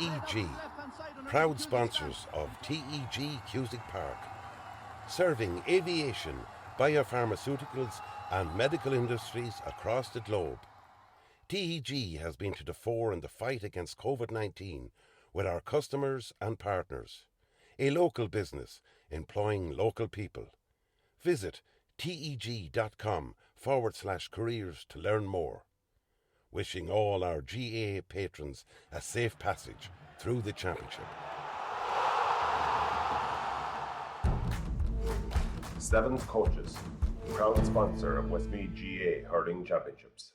TEG, proud sponsors of TEG Cusack Park, serving aviation, biopharmaceuticals and medical industries across the globe. TEG has been to the fore in the fight against COVID-19 with our customers and partners. A local business employing local people. Visit teg.com/careers to learn more. Wishing all our GA patrons a safe passage through the championship. Slevins Coaches, proud sponsor of Westmeath GA Hurling Championships.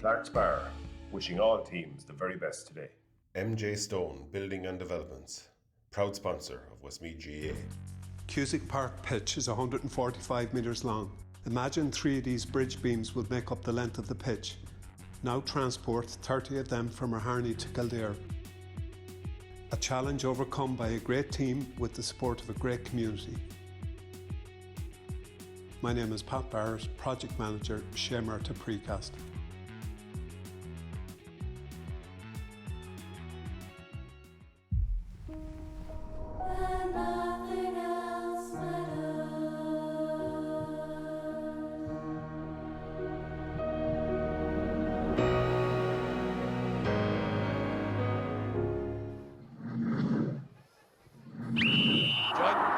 Clark's Bar, wishing all teams the very best today. MJ Stone Building and Developments, proud sponsor of Westmeath GA. Cusack Park pitch is 145 metres long. Imagine 3 of these bridge beams would make up the length of the pitch. Now transport 30 of them from Harney to Kildare. A challenge overcome by a great team with the support of a great community. My name is Pat Barrett, Project Manager, Shamer to Precast.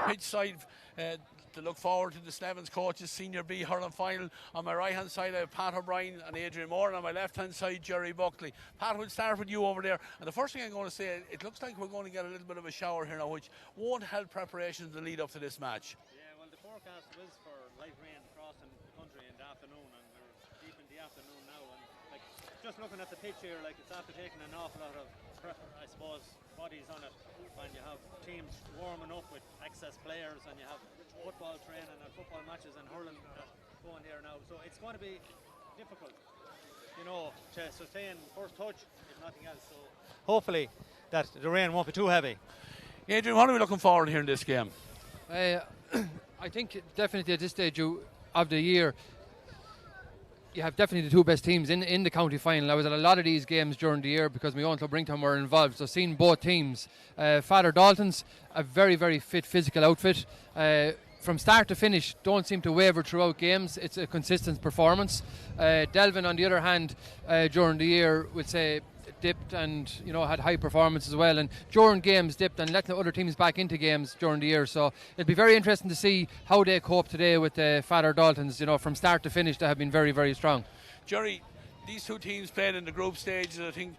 Pitch side to look forward to the Slevins Coaches Senior B Hurling Final. On my right hand side I have Pat O'Brien and Adrian Moore, and on my left hand side Jerry Buckley. Pat, we'll start with you over there, and the first thing I'm going to say, it looks like we're going to get a little bit of a shower here now, which won't help preparations to lead up to this match. Yeah, well, the forecast was for light rain across the country in the afternoon, and we're deep in the afternoon now, and like just looking at the pitch here, like it's after taking an awful lot of I suppose bodies on it, and you have teams warming up with excess players, and you have football training and football matches and hurling going here now, so it's going to be difficult, you know, to sustain first touch if nothing else, so hopefully that the rain won't be too heavy. Adrian, what are we looking forward to here in this game? I think definitely at this stage of the year you have definitely the two best teams in the county final. I was at a lot of these games during the year because my own club Ringtown were involved, so seeing both teams. Father Daltons, a very, very fit physical outfit. From start to finish, don't seem to waver throughout games. It's a consistent performance. Delvin, on the other hand, during the year, would say dipped and had high performance as well, and during games dipped and letting other teams back into games during the year, so it'll be very interesting to see how they cope today with Father Daltons. From start to finish they have been very, very strong. Jerry, these two teams played in the group stages. I think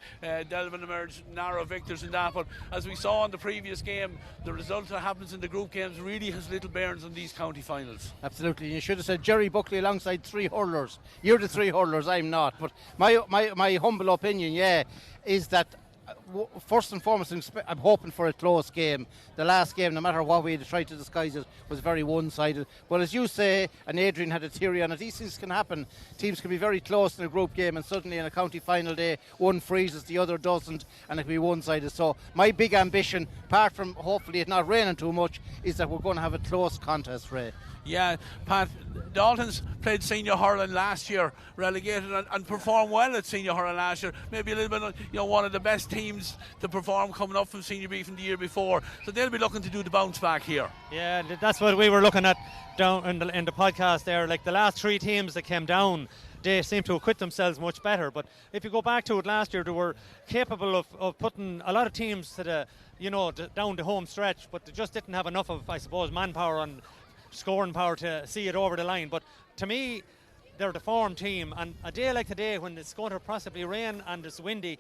Delvin emerged narrow victors in that, but as we saw in the previous game, the result that happens in the group games really has little bearings on these county finals. Absolutely. You should have said Jerry Buckley alongside three hurlers. You're the three hurlers, I'm not, but my humble opinion, is that first and foremost, I'm hoping for a close game. The last game, no matter what way they tried to disguise it, was very one-sided. But as you say, and Adrian had a theory on it, these things can happen. Teams can be very close in a group game, and suddenly in a county final day, one freezes, the other doesn't, and it can be one-sided. So my big ambition, apart from hopefully it not raining too much, is that we're going to have a close contest, Ray. Yeah, Pat, Daltons played senior hurling last year, relegated and performed well at senior hurling last year. Maybe a little bit, one of the best teams to perform coming up from Senior B from the year before. So they'll be looking to do the bounce back here. Yeah, that's what we were looking at down in the podcast there. Like the last three teams that came down, they seem to acquit themselves much better. But if you go back to it last year, they were capable of putting a lot of teams to down the home stretch, but they just didn't have enough of, I suppose, manpower and scoring power to see it over the line. But to me, they're the form team, and a day like today when it's going to possibly rain and it's windy,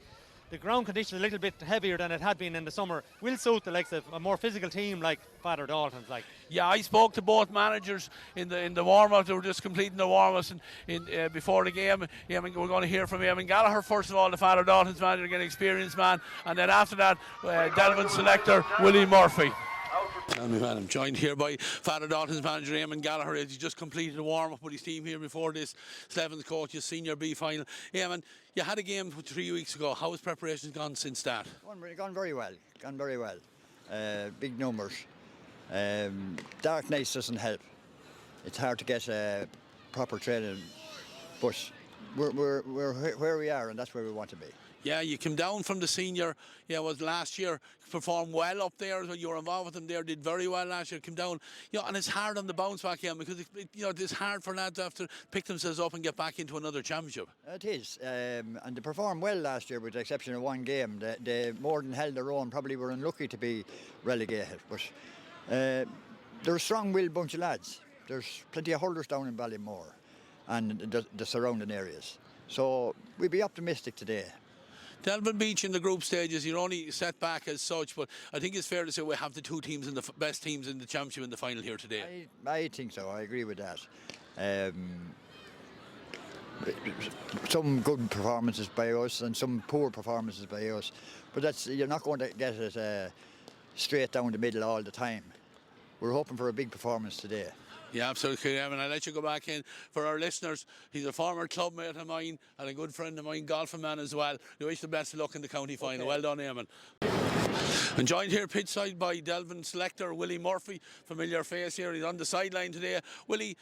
the ground conditions are a little bit heavier than it had been in the summer, will suit the likes of a more physical team like Father Daltons. Yeah, I spoke to both managers in the warm-up. They were just completing the warm-ups before the game. We're going to hear from Eamon Gallagher first of all, the Father Daltons manager, again experienced man, and then after that Delvin selector Willie Murphy. I'm joined here by Father Dalton's manager Eamon Gallagher, as he just completed a warm-up with his team here before this Slevins Coaches Senior B final. Eamon, you had a game 3 weeks ago. How has preparations gone since that? Gone very well. Big numbers. Dark nights doesn't help. It's hard to get proper training, but we're where we are, and that's where we want to be. Yeah, you came down from the senior, was last year, performed well up there. You were involved with them there, did very well last year, came down, and it's hard on the bounce back, because it's hard for lads to have to pick themselves up and get back into another championship. It is, and they performed well last year with the exception of one game. They more than held their own, probably were unlucky to be relegated, but they're a strong-willed bunch of lads. There's plenty of hurlers down in Ballymore and the surrounding areas. So we'll be optimistic today. Delvin Beach in the group stages, you're only set back as such, but I think it's fair to say we have the two teams in the best teams in the championship in the final here today. I think so. I agree with that. Some good performances by us and some poor performances by us, but you're not going to get it straight down the middle all the time. We're hoping for a big performance today. Yeah, absolutely. I'll let you go back in. For our listeners, he's a former club mate of mine and a good friend of mine, golfing man as well. We wish the best of luck in the county final. Well done, Eamon. And joined here pitchside by Delvin selector Willie Murphy, familiar face here. He's on the sideline today. Willie,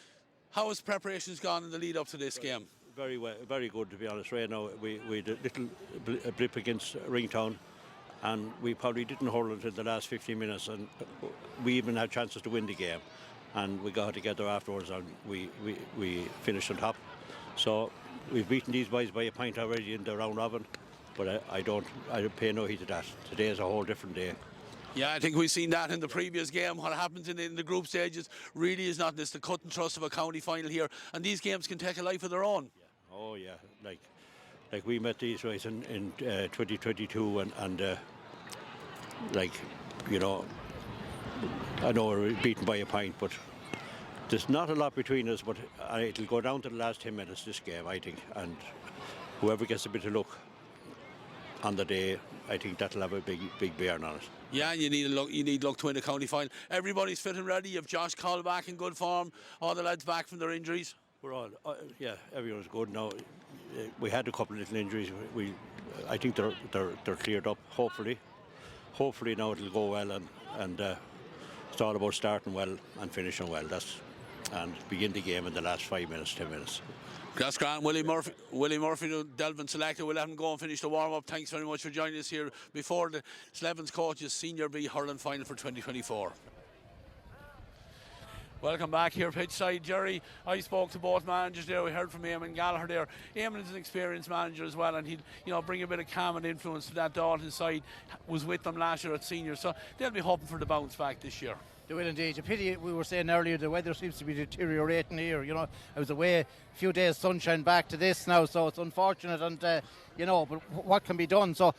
how has preparations gone in the lead up to this game? Very well, very good, to be honest. Right now, we had a little blip against Ringtown, and we probably didn't hold it in the last 15 minutes, and we even had chances to win the game. And we got together afterwards and we finished on top. So we've beaten these boys by a point already in the round robin, but I don't pay no heed to that. Today is a whole different day. Yeah, I think we've seen that in the previous game. What happens in the group stages really is not this the cut and thrust of a county final here, and these games can take a life of their own. Yeah. Oh yeah, like we met these guys in 2022 and I know we're beaten by a point, but there's not a lot between us, but it'll go down to the last 10 minutes this game, I think, and whoever gets a bit of luck on the day, I think that'll have a big bearing on it. Yeah, you need luck to win a county final. Everybody's fit and ready. You've Josh Call back in good form, all the lads back from their injuries. We're all, everyone's good now. We had a couple of little injuries. I think they're cleared up, hopefully. Hopefully now it'll go well and it's all about starting well and finishing well. And begin the game in the last 5 minutes, 10 minutes. That's grand. Willie Murphy, the Delvin selector. We'll let him go and finish the warm-up. Thanks very much for joining us here before the Slevins coaches Senior B Hurling final for 2024. Welcome back here pitchside, Jerry. I spoke to both managers there. We heard from Eamon Gallagher there. Eamon is an experienced manager as well, and he'll bring a bit of calm and influence to that Dalton side. Was with them last year at senior, so they'll be hoping for the bounce back this year. They will indeed. A pity, we were saying earlier, the weather seems to be deteriorating here. I was away a few days sunshine back to this now, so it's unfortunate, and but what can be done? So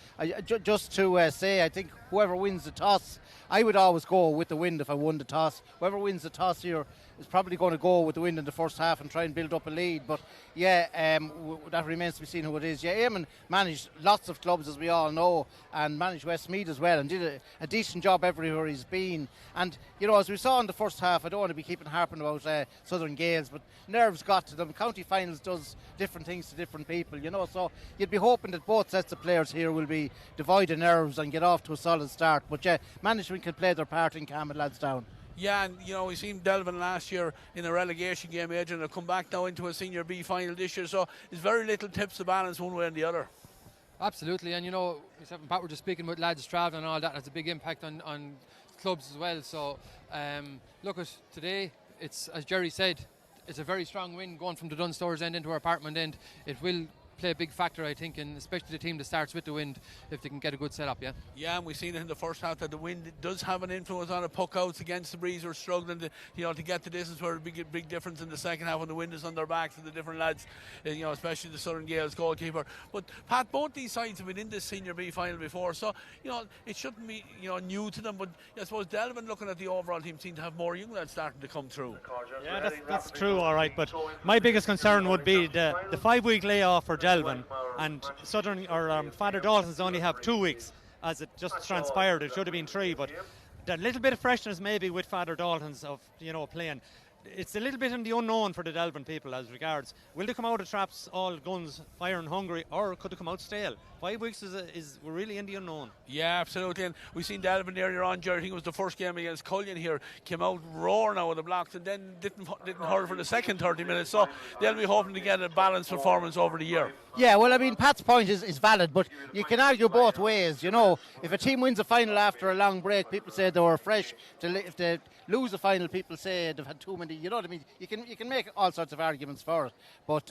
just to say, I think whoever wins the toss, I would always go with the wind if I won the toss. Whoever wins the toss here is probably going to go with the wind in the first half and try and build up a lead. But that remains to be seen who it is. Yeah, Eamon managed lots of clubs, as we all know, and managed Westmeath as well, and did a decent job everywhere he's been. And as we saw in the first half, I don't want to be keeping harping about Southern Gales, but nerves got to them. County finals does different things to different people, So you'd be hoping that both sets of players here will be devoid of nerves and get off to a solid start. But management can play their part in calming lads down. Yeah, and we've seen Delvin last year in a relegation game, Adrian, and come back now into a Senior B final this year, so there's very little tips to balance one way and the other. Absolutely, and myself and Pat were just speaking about lads travelling and all that. Has a big impact on clubs as well. So look at today, it's, as Jerry said, it's a very strong win going from the Dunstores end into our apartment end. It will play a big factor, I think, and especially the team that starts with the wind, if they can get a good setup. Yeah, and we've seen it in the first half that the wind does have an influence on it. Puck outs against the breeze are struggling to get the distance, where a big difference in the second half when the wind is on their backs and the different lads, especially the Southern Gales goalkeeper. But Pat, both these sides have been in this Senior B final before, so it shouldn't be new to them. But I suppose Delvin, looking at the overall team, seem to have more young lads starting to come through. Yeah, that's true, all right. But my biggest concern would be the 5-week layoff for Delvin, and Southern or Father Daltons only have 2 weeks, as it just transpired. It should have been 3, but the little bit of freshness maybe with Father Daltons of playing. it's a little bit in the unknown for the Delvin people as regards. Will they come out of traps all guns firing hungry, or could they come out stale? 5 weeks is we're really in the unknown. Yeah, absolutely. And we've seen Delvin earlier on, Jerry. I think it was the first game against Cullion here. Came out roaring out of the blocks and then didn't hurl for the second 30 minutes. So they'll be hoping to get a balanced performance over the year. Yeah, well, I mean, Pat's point is valid, but you can argue both ways. You know, if a team wins a final after a long break, people say they were fresh. If they lose a final, people say they've had too many. You know what I mean? You can make all sorts of arguments for it. But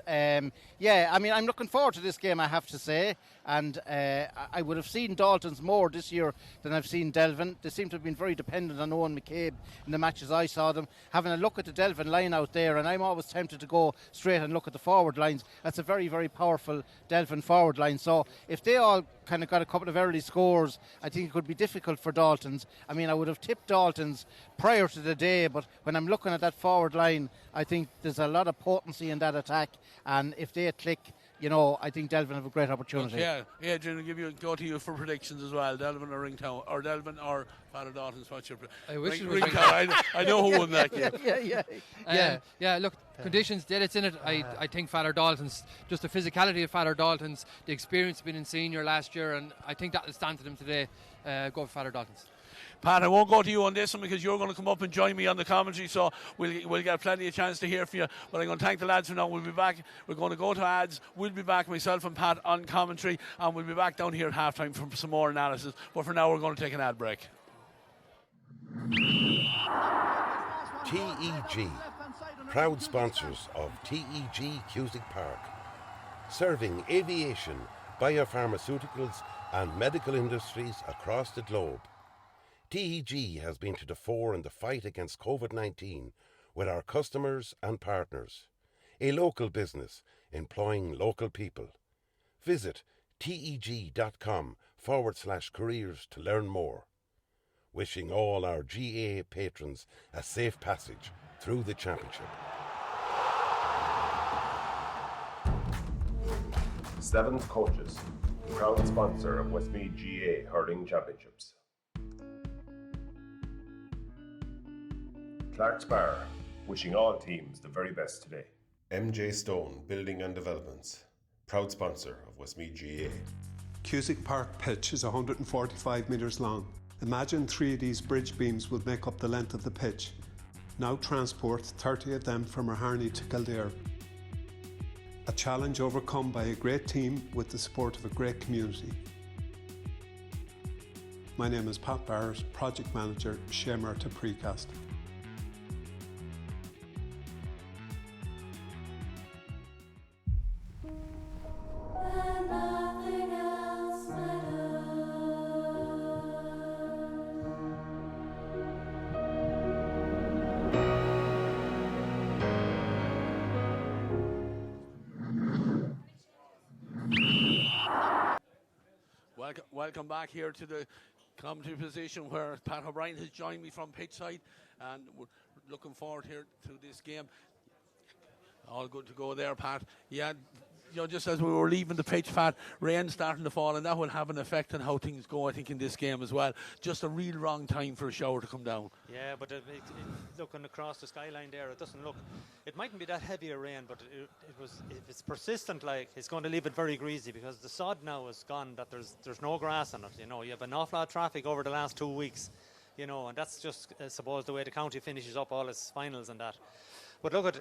yeah, I mean, I'm looking forward to this game, I have to say. And I would have seen Daltons more this year than I've seen Delvin. They seem to have been very dependent on Owen McCabe in the matches I saw them. Having a look at the Delvin line out there, and I'm always tempted to go straight and look at the forward lines. That's a very, very powerful Delvin forward line. So if they all kind of got a couple of early scores, I think it could be difficult for Daltons. I mean, I would have tipped Daltons prior to the day, but when I'm looking at that forward line, I think there's a lot of potency in that attack, and if they click, you know, I think Delvin have a great opportunity. Yeah, Adrian, I'll go to you for predictions as well. Delvin or Ringtown, or Delvin or Father Daltons. What's your I wish it was Ringtown. I know who won that game. Yeah. Look, conditions, dead it's in it. I think Father Daltons, just the physicality of Father Daltons, the experience of being in senior last year, and I think that will stand to them today. Go for Father Daltons. Pat, I won't go to you on this one because you're going to come up and join me on the commentary, so we'll get plenty of chance to hear from you. But I'm going to thank the lads for now. We'll be back. We're going to go to ads. We'll be back, myself and Pat, on commentary, and we'll be back down here at halftime for some more analysis. But for now, we're going to take an ad break. TEG, proud sponsors of TEG Cusack Park, serving aviation, biopharmaceuticals and medical industries across the globe. TEG has been to the fore in the fight against COVID-19 with our customers and partners. A local business employing local people. Visit teg.com/careers to learn more. Wishing all our GA patrons a safe passage through the championship. Slevins Coaches, proud sponsor of Westmeath GA Hurling Championships. Clark's Bar, wishing all teams the very best today. MJ Stone Building and Developments, proud sponsor of Westmeath GA. Cusack Park pitch is 145 metres long. Imagine 3 of these bridge beams would make up the length of the pitch. Now transport 30 of them from Hurling to Kildare. A challenge overcome by a great team with the support of a great community. My name is Pat Barrett, Project Manager, Shamer to Precast. Welcome back here to the commentary position where Pat O'Brien has joined me from pitchside, and we're looking forward here to this game. All good to go there, Pat. Yeah, you know, just as we were leaving the pitch, Pat, rain starting to fall, and that will have an effect on how things go, I think, in this game as well. Just a real wrong time for a shower to come down. Yeah, but looking across the skyline there, it doesn't look, it mightn't be that heavy a rain, but if it's persistent, like, it's going to leave it very greasy, because the sod now is gone, that there's no grass on it. You know, you have an awful lot of traffic over the last 2 weeks, you know, and that's just, I suppose, the way the county finishes up all its finals and that. But look at,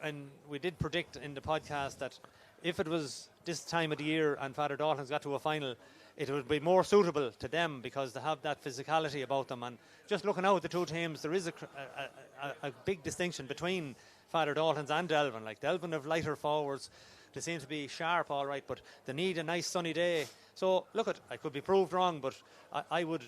and we did predict in the podcast that if it was this time of the year and Father Daltons got to a final, it would be more suitable to them because they have that physicality about them. And just looking out at the two teams, there is a big distinction between Father Daltons and Delvin. Like, Delvin have lighter forwards. They seem to be sharp, all right, but they need a nice sunny day. So, look, I could be proved wrong, but I would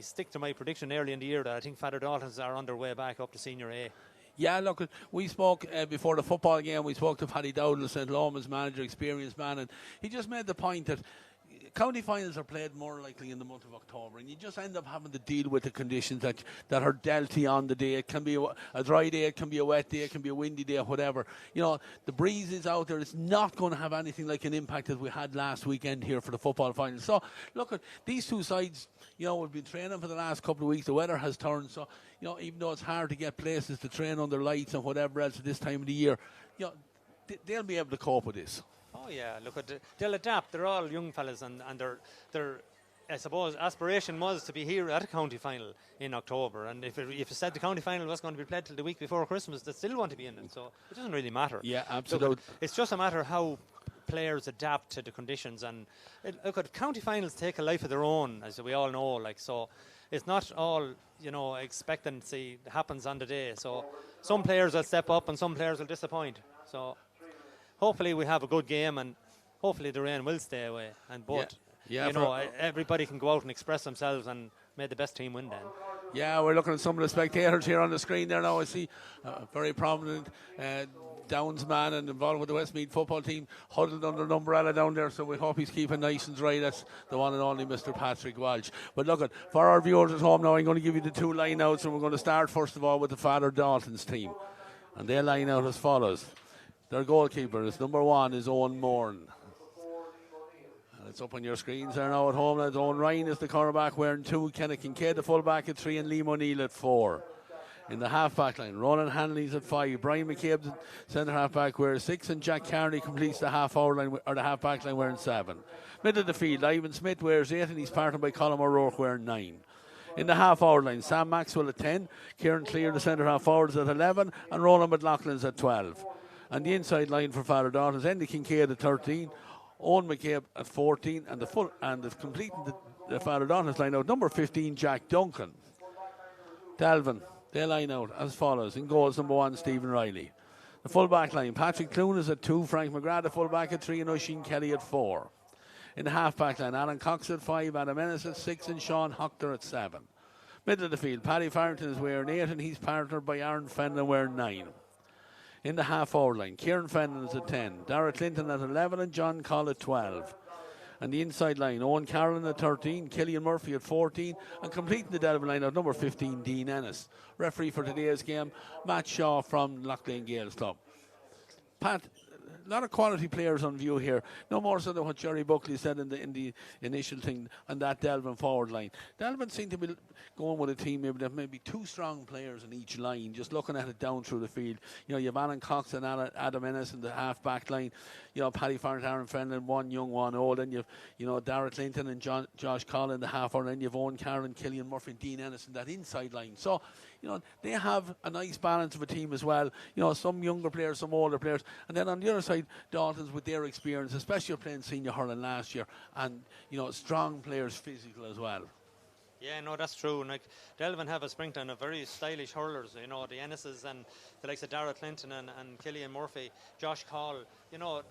stick to my prediction early in the year that I think Father Daltons are on their way back up to Senior A. Yeah, look, we spoke before the football game, we spoke to Paddy Dowdall, St. Loma's manager, experienced man, and he just made the point that county finals are played more likely in the month of October, and you just end up having to deal with the conditions that are dealt you on the day. It can be a dry day, it can be a wet day, it can be a windy day, whatever. You know, the breeze is out there. It's not going to have anything like an impact as we had last weekend here for the football final. So, look at these two sides. You know, we've been training for the last couple of weeks. The weather has turned, so, you know, even though it's hard to get places to train under lights and whatever else at this time of the year, you know, they'll be able to cope with this. Oh yeah, look at they'll adapt. They're all young fellas, and their I suppose aspiration was to be here at a county final in October. And if it said the county final was going to be played till the week before Christmas, they still want to be in it. So it doesn't really matter. Yeah, absolutely. Look, it's just a matter how players adapt to the conditions. And look at county finals take a life of their own, as we all know. Like, so it's not all, you know, expectancy happens on the day. So some players will step up and some players will disappoint. So hopefully we have a good game, and hopefully the rain will stay away. And everybody can go out and express themselves, and may the best team win then. Yeah, we're looking at some of the spectators here on the screen there now. I see a very prominent Downs man and involved with the Westmeath football team huddled under an umbrella down there, so we hope he's keeping nice and dry. That's the one and only Mr. Patrick Walsh. But look, for our viewers at home now, I'm going to give you the two line-outs, and we're going to start first of all with the Father Daltons team. And they line out as follows. Their goalkeeper is number 1 is Owen Moran. And it's up on your screens there now at home. That's Owen Ryan is the cornerback wearing 2. Kenneth Kincaid the fullback at 3, and Liam O'Neill at 4. In the half-back line, Ronan Hanley's at 5. Brian McCabe, the centre half-back, wears 6, and Jack Carney completes the half-hour line or the half-back line wearing 7. Middle of the field, Ivan Smith wears 8, and he's partnered by Colin O'Rourke wearing 9. In the half-hour line, Sam Maxwell at 10, Kieran Clear, the centre half-forward, is at 11, and Roland McLaughlin's at 12. And the inside line for Father Daltons, Andy Kincaid at 13, Owen McCabe at 14, and completing the Father Daltons line out, number 15, Jack Duncan. Delvin, they line out as follows. In goals, number 1, Stephen Riley. The full-back line, Patrick Clune is at 2, Frank McGrath, the full-back at 3, and Oisin Kelly at 4. In the half-back line, Alan Cox at 5, Adam Ennis at 6, and Sean Hochter at 7. Middle of the field, Paddy Farrington is wearing 8, and he's partnered by Aaron Fenlon wearing 9. In the half-hour line, Kieran Fenlon is at 10, Dara Clinton at 11, and John Coll at 12. And the inside line, Owen Carrollin at 13, Killian Murphy at 14, and completing the Delvin line out, number 15, Dean Ennis. Referee for today's game, Matt Shaw from Loughlane Gales Club. Pat, a lot of quality players on view here. No more so than what Jerry Buckley said in the initial thing on that Delvin forward line. Delvin seem to be going with a team maybe 2 strong players in each line, just looking at it down through the field. You know, you have Alan Cox and Adam Ennis in the half-back line. You know, Paddy Farrant, Aaron Fenlon, 1 young, 1 old. And you've, you know, Dara Clinton and Josh Collin in the half-hour line. You've Owen Carroll, Killian Murphy and Dean Ennis in that inside line. So, you know, they have a nice balance of a team as well. You know, some younger players, some older players. And then on the other side, Daltons with their experience, especially playing senior hurling last year. And, you know, strong players, physical as well. Yeah, no, that's true. And like Delvin have a sprinkling of very stylish hurlers, you know, the Ennises and the likes of Dara Clinton and Killian Murphy, Josh Call. You know,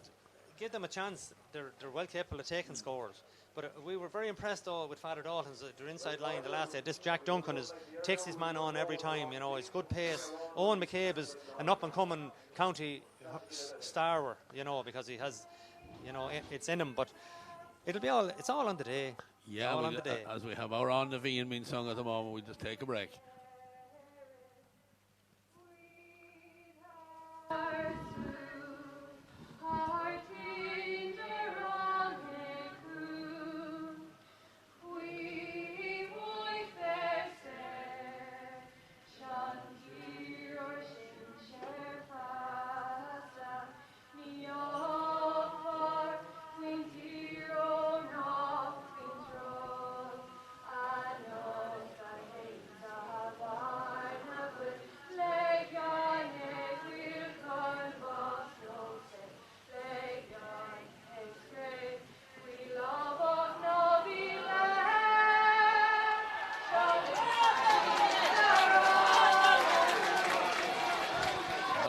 give them a chance. They're well capable of taking scores. But we were very impressed though with Father Daltons, their inside line the last day. This Jack Duncan takes his man on every time, you know, he's good pace. Owen McCabe is an up and coming county star, you know, because he has, you know, it's in him, but it's all on the day. Yeah, all on the day. As we have our On the Vian being sung at the moment, we just take a break.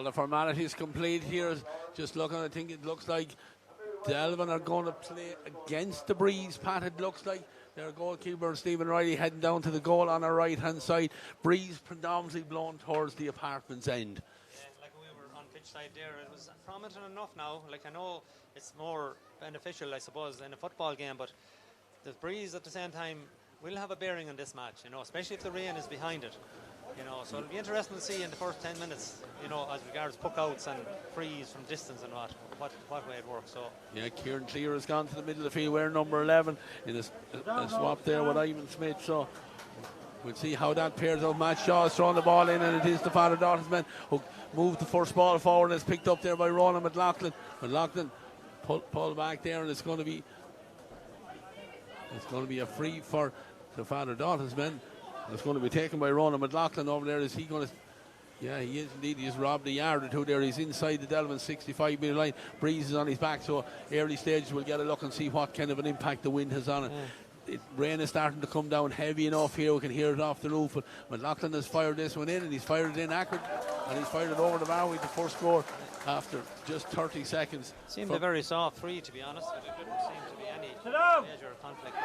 The formalities complete here. Just looking, I think it looks like Delvin are going to play against the breeze. Pat, it looks like their goalkeeper Stephen Riley heading down to the goal on our right hand side. Breeze predominantly blown towards the apartment's end. Yeah, like we were on pitch pitch side there. It was prominent enough now. Like, I know it's more beneficial, I suppose, in a football game, but the breeze at the same time will have a bearing on this match, especially if the rain is behind it. So it'll be interesting to see in the first 10 minutes, as regards puck-outs and frees from distance and what way it works. So yeah, Kieran Clear has gone to the middle of the field wearing number 11 in a swap there with Ivan Smith. So we'll see how that pairs out. Matt Shaw is throwing the ball in, and it is the Father Daltons men who moved the first ball forward, and it's picked up there by Ronan McLaughlin. McLaughlin pull back there, and it's going to be a free for the Father Daltons men. It's going to be taken by Ronan McLaughlin over there. Is he going to? Yeah, he is indeed. He's robbed a yard or two there. He's inside the Delvin 65-metre line. Breeze is on his back, so early stages we'll get a look and see what kind of an impact the wind has on it. Rain is starting to come down heavy enough here. We can hear it off the roof. But McLaughlin has fired this one in, and he's fired it in accurate, and he's fired it over the bar with the first score after just 30 seconds. Seemed a very soft free, to be honest. There didn't seem to be any major conflict.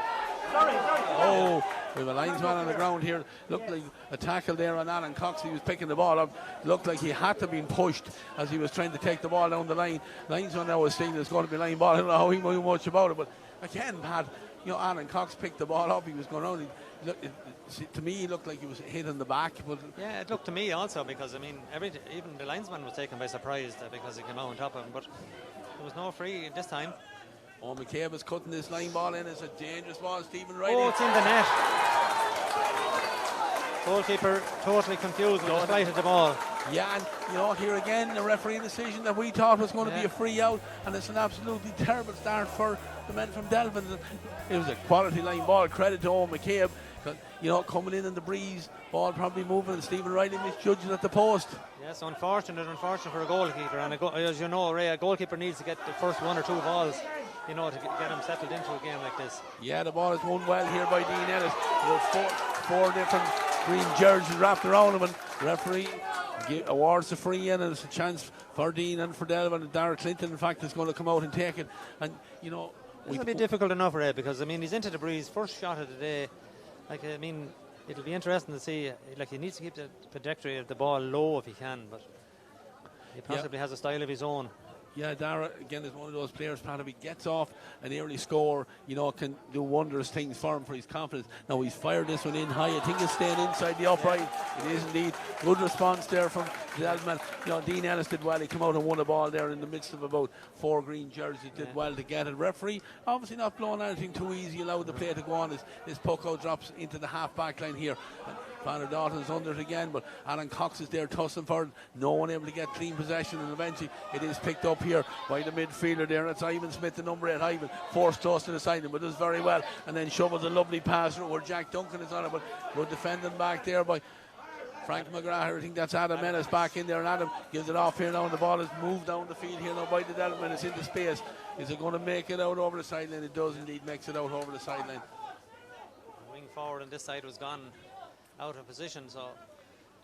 Oh, we have a linesman on the ground here. Looked like a tackle there on Alan Cox. He was picking the ball up. Looked like he had to be pushed as he was trying to take the ball down the line. Linesman now was saying it's going to be line ball. I don't know how he knew much about it, but again, Pat, Alan Cox picked the ball up. He was going on. To me, he looked like he was hit in the back. But yeah, it looked to me also, because even the linesman was taken by surprise because he came out on top of him. But there was no free this time. Oh, McCabe is cutting this line ball in. It's a dangerous ball. Stephen Riley. Oh, it's in the net. Goalkeeper totally confused with the flight of the ball. Yeah, and here again, the referee decision that we thought was going to be a free out, and it's an absolutely terrible start for the men from Delvin. It was a quality line ball. Credit to Owen McCabe. Coming in the breeze, ball probably moving, and Stephen Riley misjudging at the post. Yes, unfortunate for a goalkeeper. And as you know, Ray, a goalkeeper needs to get the first one or two balls, to get him settled into a game like this. Yeah, the ball is won well here by Dean Ellis. Four different green jerseys wrapped around him, and the referee awards the free in, and it's a chance for Dean and for Delvin. And Darragh Clinton, in fact, is going to come out and take it. And it'll be difficult enough, Ray, because he's into the breeze, first shot of the day. It'll be interesting to see. He needs to keep the trajectory of the ball low if he can, but he possibly has a style of his own. Yeah, Dara, again, is one of those players, Pat, if he gets off an early score, can do wondrous things for him, for his confidence. Now, he's fired this one in high. I think it's staying inside the upright. It is indeed. Good response there from Delvin. Dean Ellis did well. He came out and won a ball there in the midst of about four green jerseys. He did well to get it. Referee, obviously not blowing anything too easy, allowed the play to go on. His puck out drops into the half-back line here. Father Dalton's under it again, but Alan Cox is there tussling for it. No one able to get clean possession, and eventually it is picked up here by the midfielder there. It's Ivan Smith, the number 8. Ivan forced close to the side, but does very well, and then shovels a lovely pass where Jack Duncan is on it, but good defending back there by Frank McGrath. I think that's Adam Ennis back in there, and Adam gives it off here now, and the ball is moved down the field here now by the Delvin. It's into space. Is it going to make it out over the sideline? It does indeed, makes it out over the sideline. Wing forward on this side was gone out of position, so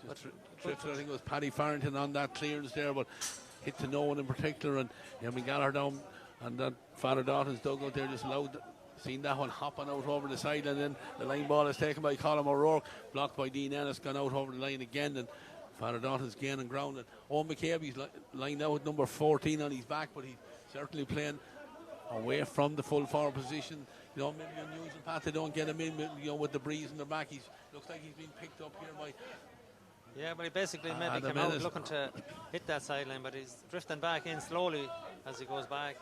I think it was Paddy Farrington on that clearance there, but hit to no one in particular, and Gallagher down, and that Father Dalton's dugout there just allowed, seen that one hopping out over the side, and then the line ball is taken by Colin O'Rourke, blocked by Dean Ennis, gone out over the line again, and Father Dalton's gaining ground, and Owen McCabe, he's lined out with number 14 on his back, but he's certainly playing away from the full forward position. Maybe unusual, Pat, they don't get him in, with the breeze in their back. Looks like he's been picked up here by... Yeah, but he basically maybe came out looking to hit that sideline, but he's drifting back in slowly as he goes back.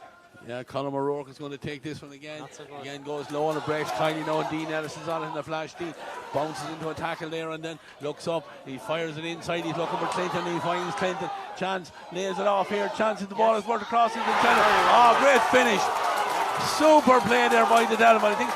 Yeah, Colin O'Rourke is going to take this one again. Again goes low and it breaks kindly now, and Dean Ellis is on it in the flash. Dean bounces into a tackle there and then looks up. He fires it inside. He's looking for Clinton. He finds Clinton. Chance lays it off here. Chance, the ball is worth across into the centre. Oh, great finish. Super play there by the Delvin. I think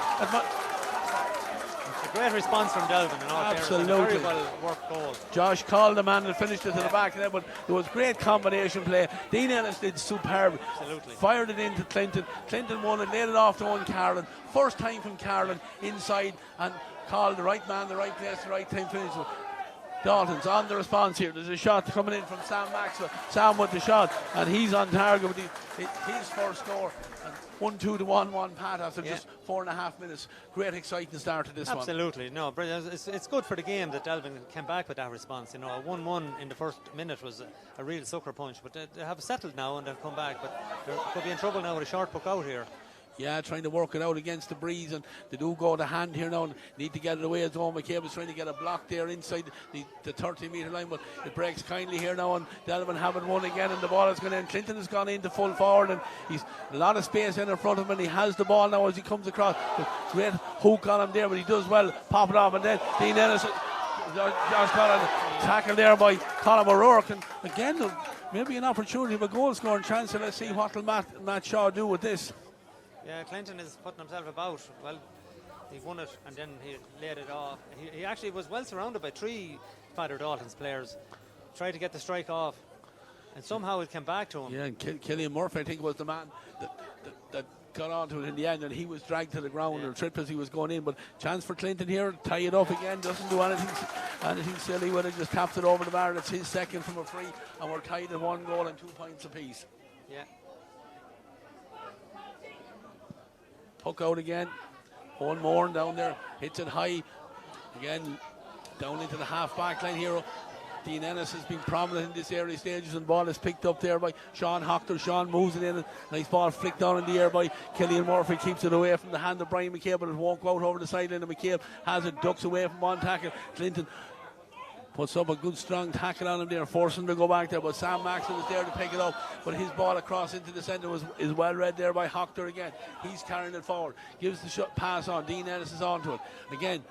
a great response from Delvin. Absolutely. A very well worked goal. Josh called the man and finished it to the back of there, but there was great combination play. Dean Ellis did superb. Absolutely. Fired it into Clinton. Clinton won it, laid it off to Owen Carlin. First time from Carlin inside, and called the right man, the right place, the right time finish. Daltons on the response here. There's a shot coming in from Sam Maxwell. Sam with the shot, and he's on target with his first score. 1-2 to 1-1 Pat after just 4.5 minutes. Great exciting start to this one. Absolutely, no, brilliant. It's good for the game that Delvin came back with that response. You know, a 1-1 in the first minute was a real sucker punch, but they have settled now and they've come back. But they could be in trouble now with a short puck out here. Yeah, trying to work it out against the breeze, and they do go to hand here now and need to get it away as Owen McCabe is trying to get a block there inside the 30-metre line, but it breaks kindly here now, and Delvin having one again, and the ball is going in. Clinton has gone into full forward, and he's a lot of space in front of him, and he has the ball now as he comes across. Great hook on him there, but he does well, pop it off, and then Dean Ennis just got a tackle there by Colin O'Rourke, and again, maybe an opportunity of a goal scoring chance, so let's see what will Matt Shaw do with this. Yeah, Clinton is putting himself about. Well, he won it and then he laid it off. He actually was well surrounded by 3 Father Dalton's players. Tried to get the strike off, and somehow it came back to him. Yeah, and Killian Murphy, I think, was the man that got onto it in the end, and he was dragged to the ground or tripped as he was going in. But chance for Clinton here, tie it up again, doesn't do anything silly with it, just taps it over the bar. That's his second from a free, and we're tied at 1 goal and 2 points apiece. Yeah. Puck out again. One more down there. Hits it high. Again, down into the half-back line here. Dean Ennis has been prominent in this early stages, and ball is picked up there by Sean Hochter. Sean moves it in. Nice ball flicked down in the air by Killian Murphy. Keeps it away from the hand of Brian McCabe, but it won't go out over the sideline. And McCabe has it, ducks away from one tackle. Clinton puts up a good strong tackle on him there, forcing him to go back there, but Sam Maxwell is there to pick it up, but his ball across into the centre is well read there by Hochter again. He's carrying it forward, gives the pass on. Dean Ennis is onto it again,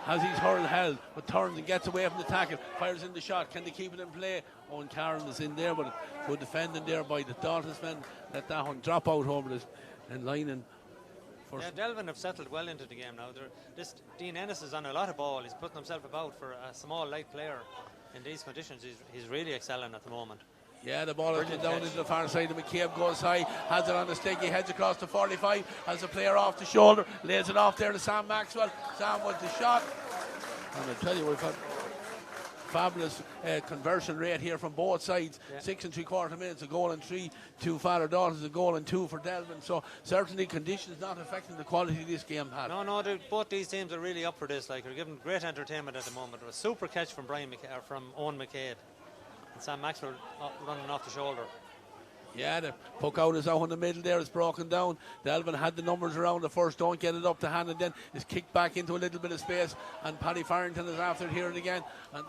has his hurl held, but turns and gets away from the tackle, fires in the shot. Can they keep it in play? Owen Carroll is in there, but good defending there by the Daltons men. Let that one drop out over this and lining. Yeah, Delvin have settled well into the game now. This Dean Ennis is on a lot of ball. He's putting himself about for a small, light player. In these conditions, he's really excelling at the moment. Yeah, the ball is down into the far side. McCabe goes high, has it on the stick. He heads across to 45, has the player off the shoulder, lays it off there to Sam Maxwell. Sam with the shot. And I tell you, we've had fabulous conversion rate here from both sides. 6 3/4 minutes, a goal and 3 to Father Daltons, a goal and 2 for Delvin. So certainly conditions not affecting the quality of this game, Pat. No, both these teams are really up for this. Like, they're giving great entertainment at the moment. A super catch from Owen McCabe, and Sam Maxwell running off the shoulder. Yeah, the puck out is out in the middle there. It's broken down. Delvin had the numbers around the first, don't get it up to hand, and then is kicked back into a little bit of space, and Paddy Farrington is after it here and again. And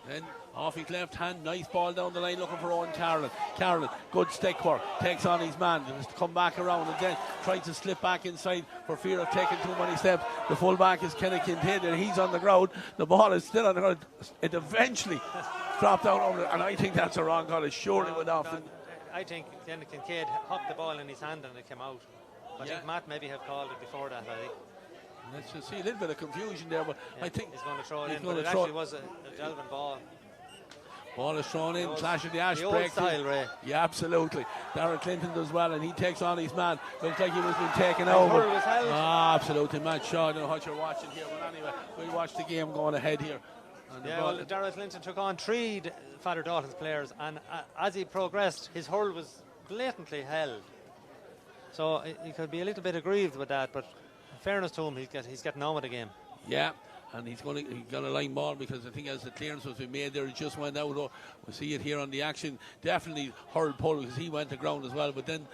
then off his left hand, nice ball down the line looking for Owen Carroll. Carroll, good stick work, takes on his man, just come back around and then tries to slip back inside for fear of taking too many steps. The full back is Kenny Kincaid, and he's on the ground. The ball is still on the ground. It eventually dropped down over it, and I think that's a wrong call. It surely went off. I think Kenny Kincaid hopped the ball in his hand and it came out. I think Matt maybe have called it before that, I think. Let's just see a little bit of confusion there, but I think he's going to throw it in, but it actually was a Delvin ball. Ball is thrown in, clash of the ash, the break. Old style, Ray. Yeah, absolutely. Darren Clinton does well, and he takes on his man. Looks like he was being taken over. Was held. Absolutely, Matt Shaw. I don't know what you're watching here, but anyway, we'll watch the game going ahead here. Darren Clinton took on 3 Father Dalton's players, and as he progressed, his hurl was blatantly held. So he could be a little bit aggrieved with that, but in fairness to him, he's getting on with the game. Yeah, and he got a line ball, because I think as the clearance was being made there, it just went out. We'll see it here on the action. Definitely hurled pull, because he went to ground as well, but then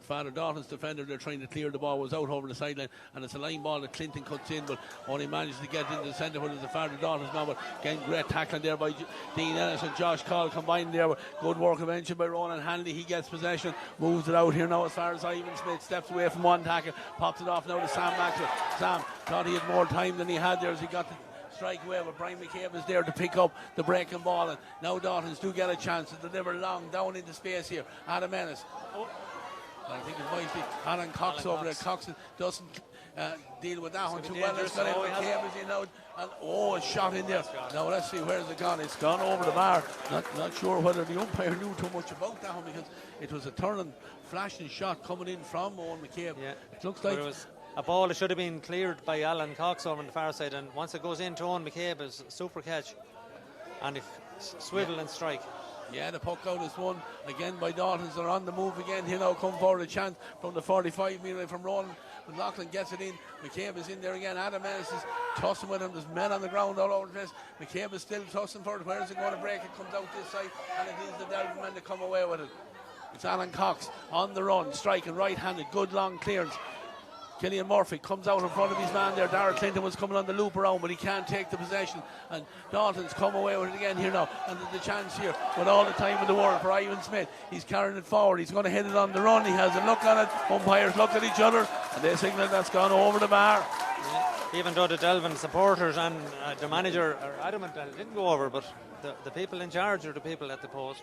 Father Dalton's defender, they're trying to clear the ball, was out over the sideline, and it's a line ball that Clinton cuts in, but only managed to get into the centre where there's a Father Dalton's man. But again, great tackling there by Dean Ennis and Josh Call combined there. Good work eventually by Ronan Hanley. He gets possession, moves it out here now as far as Ivan Smith steps away from one tackle, pops it off now to Sam Maxwell. Sam thought he had more time than he had there as he got the strike away, but Brian McCabe is there to pick up the breaking ball, and now Daltons do get a chance to deliver long down into space here. Adam Ennis. I think it might be Alan Cox over there. Cox doesn't deal with that one too well. It's got in McCabe as you know, and a shot in there. Now let's see, where's it gone? It's gone over the bar. Not sure whether the umpire knew too much about that one, because it was a turning, flashing shot coming in from Owen McCabe. Yeah. It looks like it was a ball that should have been cleared by Alan Cox over on the far side, and once it goes into Owen McCabe, it's a super catch. and swivel and strike. Yeah, the puck out is won again by Daltons. They're on the move again. Here now come forward a chance from the 45 metre from Roland. McLaughlin gets it in. McCabe is in there again. Adam Ennis is tossing with him. There's men on the ground all over the place. McCabe is still tossing for it. Where is it going to break? It comes out this side, and it is the Delvin men that come away with it. It's Alan Cox on the run, striking right-handed, good long clearance. Killian Murphy comes out in front of his man there. Darrell Clinton was coming on the loop around, but he can't take the possession. And Dalton's come away with it again here now. And the chance here with all the time in the world for Ivan Smith. He's carrying it forward. He's going to hit it on the run. He has a look on it. Umpires look at each other, and they signal that's gone over the bar. Even though the Delvin supporters and the manager are adamant that it didn't go over, but the people in charge are the people at the post.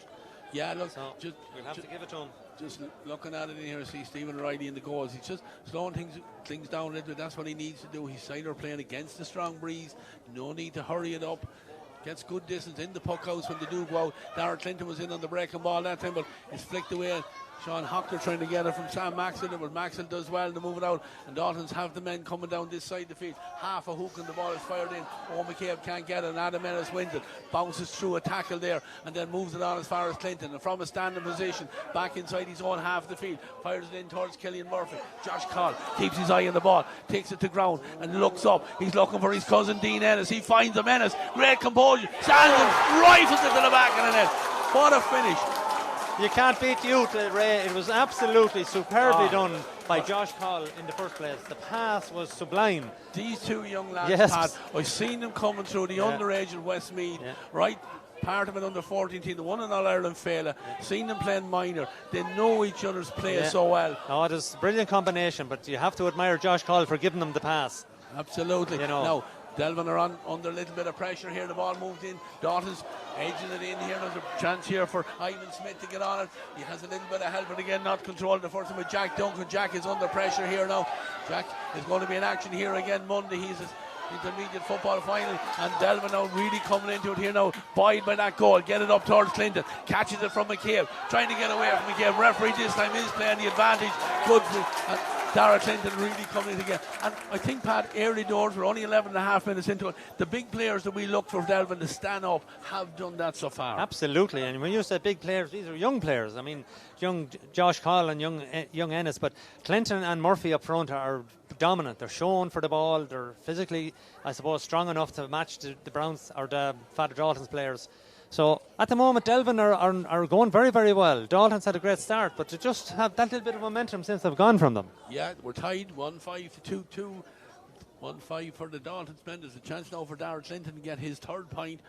Yeah, look, so we'll have to give it to him. Just looking at it in here, see Stephen O'Reilly in the goals. He's just slowing things down a little bit. That's what he needs to do. He's either playing against the strong breeze. No need to hurry it up. Gets good distance in the puck house when they do go out. Darrell Clinton was in on the breaking ball that time, but it's flicked away. Sean Hockler trying to get it from Sam Maxwell, but Maxwell does well to move it out, and Daltons have the men coming down this side of the field. Half a hook and the ball is fired in. McCabe can't get it, and Adam Ennis wins it. Bounces through a tackle there, and then moves it on as far as Clinton, and from a standing position, back inside his own half of the field, fires it in towards Killian Murphy. Josh Coll keeps his eye on the ball, takes it to ground, and looks up. He's looking for his cousin Dean Ennis. He finds him. Ennis, great composure, stands him, rifles it to the back of the net. What a finish. You can't beat the youth, Ray. It was absolutely superbly done by Josh Coll in the first place. The pass was sublime. These two young lads, yes. Pat, I've seen them coming through the underage at Westmeath, right? Part of an under 14 team, the one in All Ireland fella. Seen them playing minor. They know each other's play so well. No, it is a brilliant combination, but you have to admire Josh Coll for giving them the pass. Absolutely. Now, Delvin are under a little bit of pressure here. The ball moved in. Dalton's edging it in here. There's a chance here for Ivan Smith to get on it. He has a little bit of help, but again, not controlling the first time with Jack Duncan. Jack is under pressure here now. Jack is going to be in action here again Monday. He's intermediate football final, and Delvin now really coming into it here now. Buoyed by that goal, get it up towards Clinton, catches it from McCabe, trying to get away from McCabe. Referee this time is playing the advantage. Good, and Darrell Clinton really coming in again. And I think, Pat, early doors, we're only 11.5 minutes into it. The big players that we look for Delvin to stand up have done that so far. Absolutely, and when you say big players, these are young players. I mean, young Josh Coll and young Ennis, but Clinton and Murphy up front are dominant. They're shown for the ball. They're physically, I suppose, strong enough to match the Browns or the Father Dalton's players. So at the moment, Delvin are going very, very well. Dalton's had a great start, but to just have that little bit of momentum since they've gone from them. Yeah, we're tied 1-5 to 2-2. 1-5 for the Daltons men. There's a chance now for Darrell Clinton to get his third point.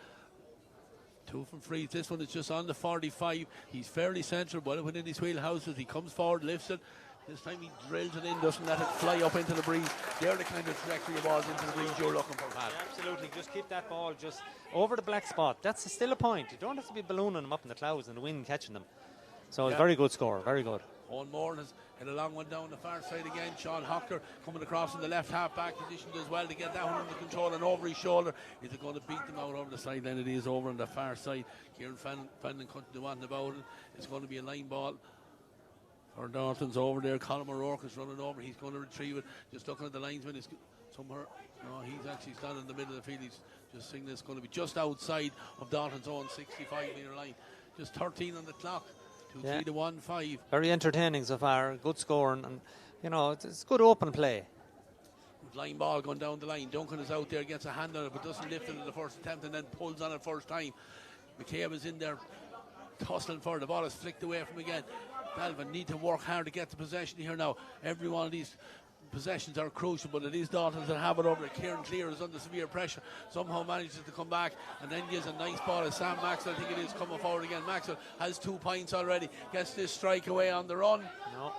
2 from frees. This one is just on the 45. He's fairly central, well within his wheelhouses. He comes forward, lifts it. This time he drills it in, doesn't let it fly up into the breeze. They're the kind of trajectory of balls into the breeze you're looking for, Pat. Yeah, absolutely. Just keep that ball just over the black spot. That's still a point. You don't have to be ballooning them up in the clouds and the wind catching them. So it's a very good score, very good. Owen Moore has hit a long one down the far side again. Sean Hockler coming across in the left half back position does well to get that one under control and over his shoulder. Is it going to beat them out over the sideline? It is over on the far side. Kieran Fenton couldn't do anything about it. It's going to be a line ball. Or Dalton's over there. Colin O'Rourke is running over. He's going to retrieve it. Just looking at the linesman. Is somewhere. No, he's actually standing in the middle of the field. He's just saying this is going to be just outside of Dalton's own 65-metre line. Just 13 on the clock. 2-3 to 1-5. Very entertaining so far. Good scoring, and you know it's good open play. Line ball going down the line. Duncan is out there, gets a hand on it, but doesn't lift it in the first attempt, and then pulls on it first time. McCabe is in there tussling for it. The ball is flicked away from him again. Delvin need to work hard to get the possession here now. Every one of these possessions are crucial, but it is Daltons that have it over it. Kieran Clear is under severe pressure, somehow manages to come back, and then gives a nice ball to Sam Maxwell. I think it is coming forward again. Maxwell has 2 points already, gets this strike away on the run. No.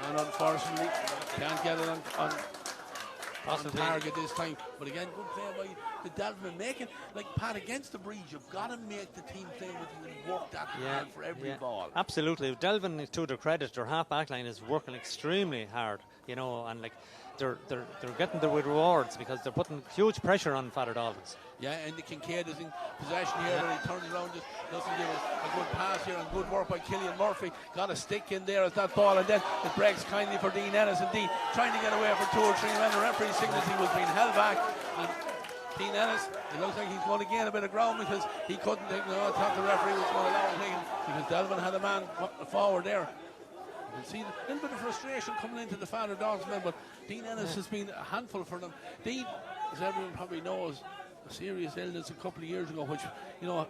And unfortunately can't get it on target this time. But again, good play by the Delvin, making, like Pat, against the breeze, you've got to make the team play with you and work that hard for every ball. Absolutely. Delvin, to their credit, their half back line is working extremely hard, you know, and like they're getting the rewards because they're putting huge pressure on Father Daltons. Yeah, and the Kincaid is in possession here, but he turns around, just doesn't give a good pass here, and good work by Killian Murphy. Got a stick in there as that ball, and then it breaks kindly for Dean Ennis, and Dean trying to get away for 2 or 3 men. The referee signals he was being held back, and Dean Ellis, it looks like he's going to gain a bit of ground because he couldn't take I thought the referee was going to allow him taken because Delvin had a man forward there. You can see a little bit of frustration coming into the Father Daltons men, but Dean Ellis has been a handful for them. Dean, as everyone probably knows, a serious illness a couple of years ago, which, you know,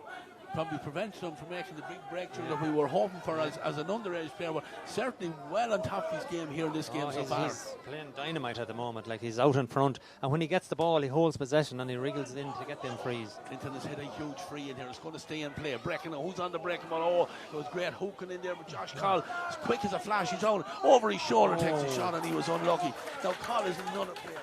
probably prevented him from making the big breakthrough that we were hoping for as an underage player, but certainly well on top of his game here in this game so far. He's playing dynamite at the moment, like he's out in front, and when he gets the ball he holds possession and he wriggles in to get them frees. Clinton has hit a huge free in here. It's going to stay in play. Breaking, who's on the breaking ball? Oh, it was great hooking in there, but Josh Call, as quick as a flash, he's on over his shoulder, takes a shot, and he was unlucky. Now Call is another player.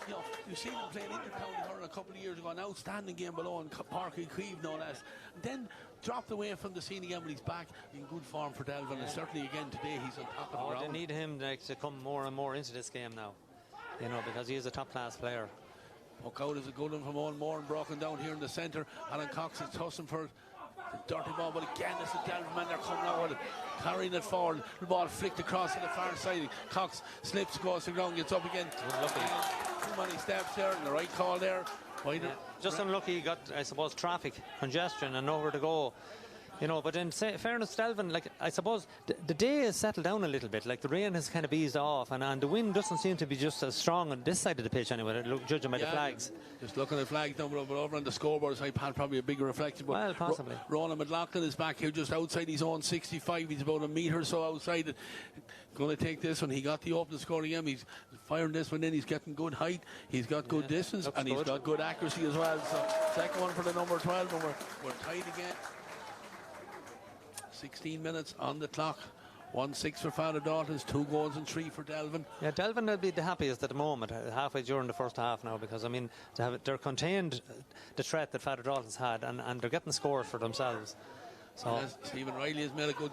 You know, you've seen him playing inter-county hurling a couple of years ago, an outstanding game below in Park and Cleve, no less. And then dropped away from the scene again, but he's back in good form for Delvin, and certainly again today he's on top of the ground. They need him to come more and more into this game now, you know, because he is a top-class player. Puck out is a good one from Owen Moore and broken down here in the centre. Alan Cox is tossing for the dirty ball, but again it's the Delvin men, they're coming out with it, carrying it forward. The ball flicked across to the far side. Cox slips across the ground, gets up again. Too many steps there, and the right call there. Just unlucky he got, I suppose, traffic congestion and nowhere to go. You know, but in fairness, Delvin, like, I suppose the day has settled down a little bit. Like, the rain has kind of eased off, and the wind doesn't seem to be just as strong on this side of the pitch anyway, judging by the flags. Just looking at flags down, but over on the scoreboard side, probably a bigger reflection. But well, possibly. Ronan McLaughlin is back here just outside his own 65. He's about a metre or so outside it. Going to take this one. He got the open score again. He's firing this one in. He's getting good height. He's got good distance, and he's got good accuracy as well. So, second one for the number 12, and we're tied again. 16 minutes on the clock. 1-6 for Father Daltons, 2 goals and 3 for Delvin. Yeah, Delvin will be the happiest at the moment, halfway during the first half now, because I mean they're contained the threat that Father Daltons had, and they're getting scores for themselves. So Stephen Riley has made a good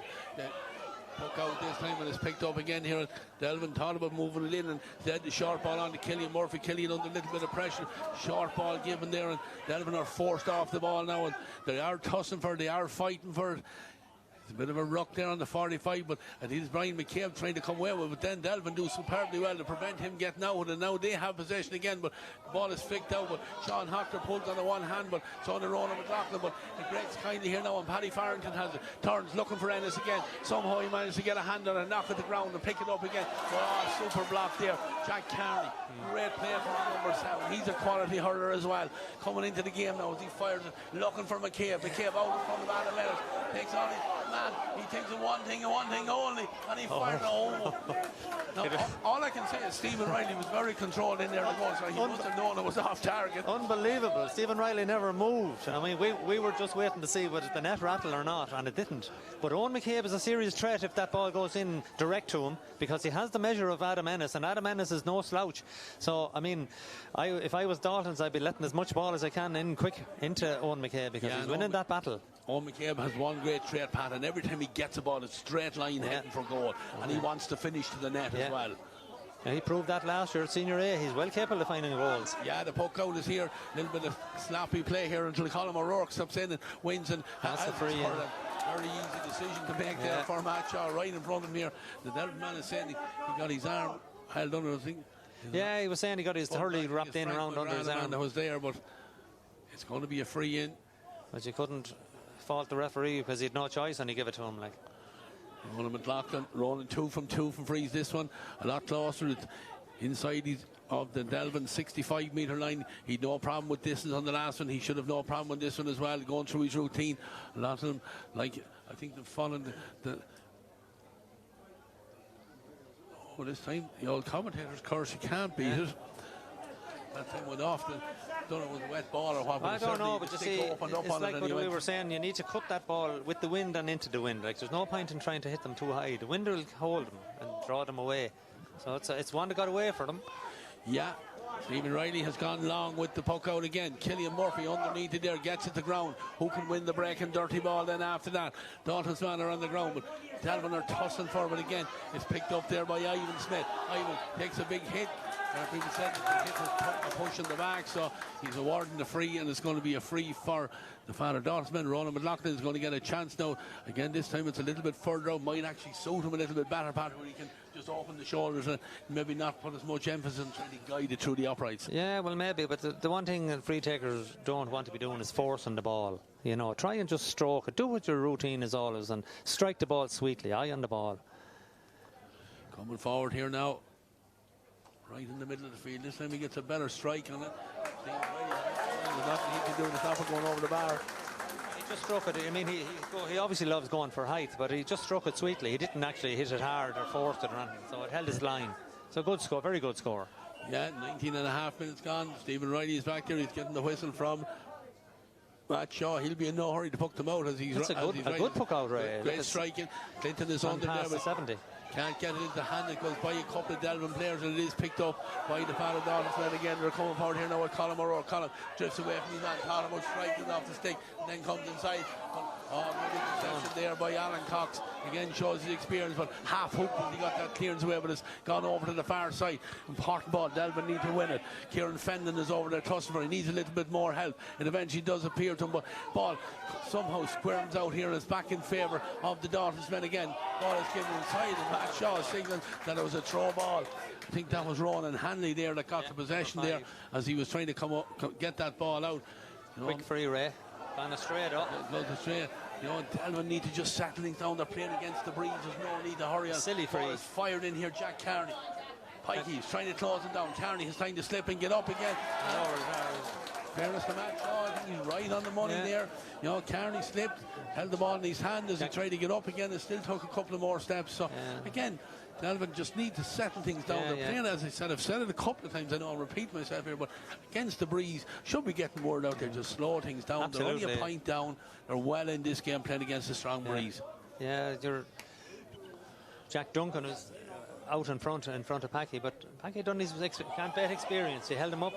puck out this time, and it's picked up again here. Delvin thought about moving it in and led the short ball on to Killian Murphy. Killian under a little bit of pressure, short ball given there, and Delvin are forced off the ball now, and they are tussling for it, they are fighting for it. It's a bit of a ruck there on the 45, but it is Brian McCabe trying to come away with it. But then Delvin do superbly well to prevent him getting out, and now they have possession again, but the ball is flicked out. But Sean Hocker pulls on the one hand, but it's on the Ronan McLaughlin. But it breaks kindly here now, and Paddy Farrington has it. Turns looking for Ennis again. Somehow he managed to get a hand on a knock at the ground and pick it up again. Oh, super block there. Jack Carney, great play for number 7. He's a quality hurler as well. Coming into the game now as he fires it, looking for McCabe. McCabe out in front of Adam Ellis. Takes on it. Man, he takes one thing and one thing only, and he fired it home. Now, all I can say is Stephen Riley was very controlled in there, so he must have known it was off target. Unbelievable. Stephen Riley never moved. I mean, we were just waiting to see whether the net rattle or not, and it didn't. But Owen McCabe is a serious threat if that ball goes in direct to him, because he has the measure of Adam Ennis, and Adam Ennis is no slouch. So, I mean, if I was Daltons, I'd be letting as much ball as I can in quick into Owen McCabe, because he's winning that battle. Owen McCabe has one great trait, Pat, and every time he gets a ball, it's straight line heading for goal, and he wants to finish to the net as well. Yeah, he proved that last year at Senior A. He's well capable of finding goals. Yeah, the puck out is here. A little bit of sloppy play here until Colin O'Rourke steps in and wins, and that's a free in. A very easy decision to make there for Matshaw right in front of him here. The Delvin man is saying he got his arm held under, I think. Yeah, he was saying he got his hurley wrapped in around under his arm. That was there, but it's going to be a free in. But you couldn't fault the referee because he had no choice, and he gave it to him. Like Ronan McLaughlin rolling 2 from frees. This one a lot closer inside of the Delvin 65-metre line. He'd no problem with distance on the last one. He should have no problem with this one as well, going through his routine. A lot of them, like, I think they've followed this time the old commentator's curse, you can't beat it. That time went off. Don't know if it was a wet ball or what. I don't know, but you see, it's like what we were saying. You need to cut that ball with the wind and into the wind. Like, there's no point in trying to hit them too high. The wind will hold them and draw them away. So it's one that got away for them. Yeah. Stephen Riley has gone long with the puck out again. Killian Murphy underneath it there, gets it to the ground. Who can win the break and dirty ball then after that? Dalton's man are on the ground, but Delvin are tussling for it again. It's picked up there by Ivan Smith. Ivan takes a big hit. People said that the hit was a push in the back, so he's awarding the free, and it's going to be a free for the Father Daltons men. Ronan McLaughlin is going to get a chance now. Again, this time it's a little bit further out, might actually suit him a little bit better, Pat, where he can just open the shoulders and maybe not put as much emphasis on trying to guide it through the uprights. Yeah, well, maybe, but the one thing that free takers don't want to be doing is forcing the ball. You know, try and just stroke it. Do what your routine is always, and strike the ball sweetly, eye on the ball. Coming forward here now, right in the middle of the field. This time he gets a better strike on it. There's nothing he can do to stop it going over the bar. He just struck it. I mean, he obviously loves going for height, but he just struck it sweetly. He didn't actually hit it hard or forced it or anything, so it held his line. So good score, very good score. Yeah, 19 and a half minutes gone. Stephen Riley is back there. He's getting the whistle from Matt Shaw. He'll be in no hurry to puck them out as he's That's a good puck out, Ray. Great striking. Clinton is under there. Past 70. Can't get it into the hand. It goes by a couple of Delvin players, and it is picked up by the Father Daltons men again. They're coming forward here now with Colin O'Rourke. Colin drifts away from his man. Colin was striking off the stick and then comes inside. Good interception there by Alan Cox. Again shows his experience, but half hoping he got that clearance away, but it's gone over to the far side. Important ball. Delvin need to win it. Kieran Fendon is over there tussling for. He needs a little bit more help. It eventually does appear to him, but ball somehow squirms out here and it's back in favour of the Daltons men again. Ball is given inside, and Matt Shaw is signaling that it was a throw ball. I think that was Ronan Hanley there that got the possession there as he was trying to come up, get that ball out. Quick free, Ray. Gone straight up. Goes straight. You know, Delvin need to just settle things down. They're playing against the breeze. There's no need to hurry on. Silly free. Ball is fired in here. Jack Carney. Pikey's trying to close him down. Carney is trying to slip and get up again. Fairness to Matt Shaw, I think he's right on the money there. You know, Carney slipped, held the ball in his hand as he tried to get up again, and still took a couple of more steps. So again, Delvin just need to settle things down. They're playing, as I said, I've said it a couple of times, I know I'll repeat myself here, but against the breeze, should be getting word out there, just slow things down. Absolutely. They're only a point down. They're well in this game playing against a strong breeze. Yeah, Jack Duncan is out in front of Packy, but Packy done his can't bet experience. He held him up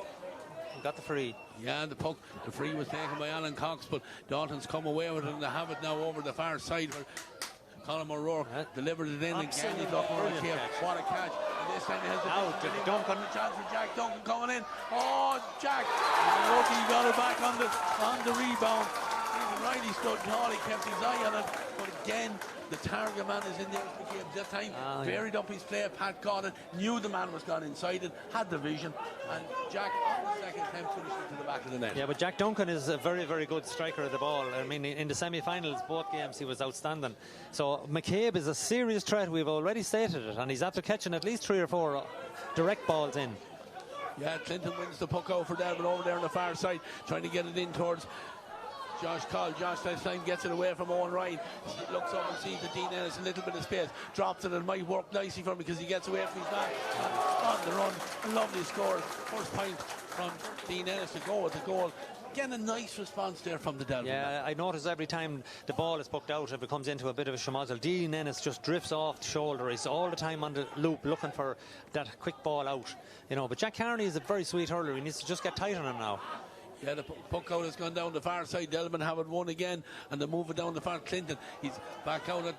and got the free. Yeah, the free was taken by Alan Cox, but Dalton's come away with it, and they have it now over the far side where Colin O'Rourke delivered it in again. He thought, what a catch. And this time he has the Duncan. Chance for Jack Duncan coming in. Oh, Jack. Lucky he got it back on the rebound. Stephen Riley stood tall. He kept his eye on it. But again, the target man is in there. That time, varied up his play. Pat caught it, knew the man was gone inside it, had the vision, and Jack on the second attempt finished it to the back of the net. Yeah, but Jack Duncan is a very, very good striker of the ball. I mean, in the semi-finals, both games, he was outstanding. So McCabe is a serious threat. We've already stated it, and he's after catching at least 3 or 4 direct balls in. Yeah, Clinton wins the puck out for Delvin over there on the far side, trying to get it in towards Josh Call. Josh this time gets it away from Owen Ryan. He looks up and sees the Dean Ennis a little bit of space. Drops it, and it might work nicely for him because he gets away from his man. And on the run, a lovely score. First point from Dean Ennis to go with the goal. Again, a nice response there from the Delvin. Yeah, I notice every time the ball is pucked out, if it comes into a bit of a schmozzle, Dean Ennis just drifts off the shoulder. He's all the time on the loop looking for that quick ball out. You know, but Jack Carney is a very sweet hurler. He needs to just get tight on him now. Yeah, the puck out has gone down the far side. Delvin have it won again, and they move it down the far. Clinton, he's back out at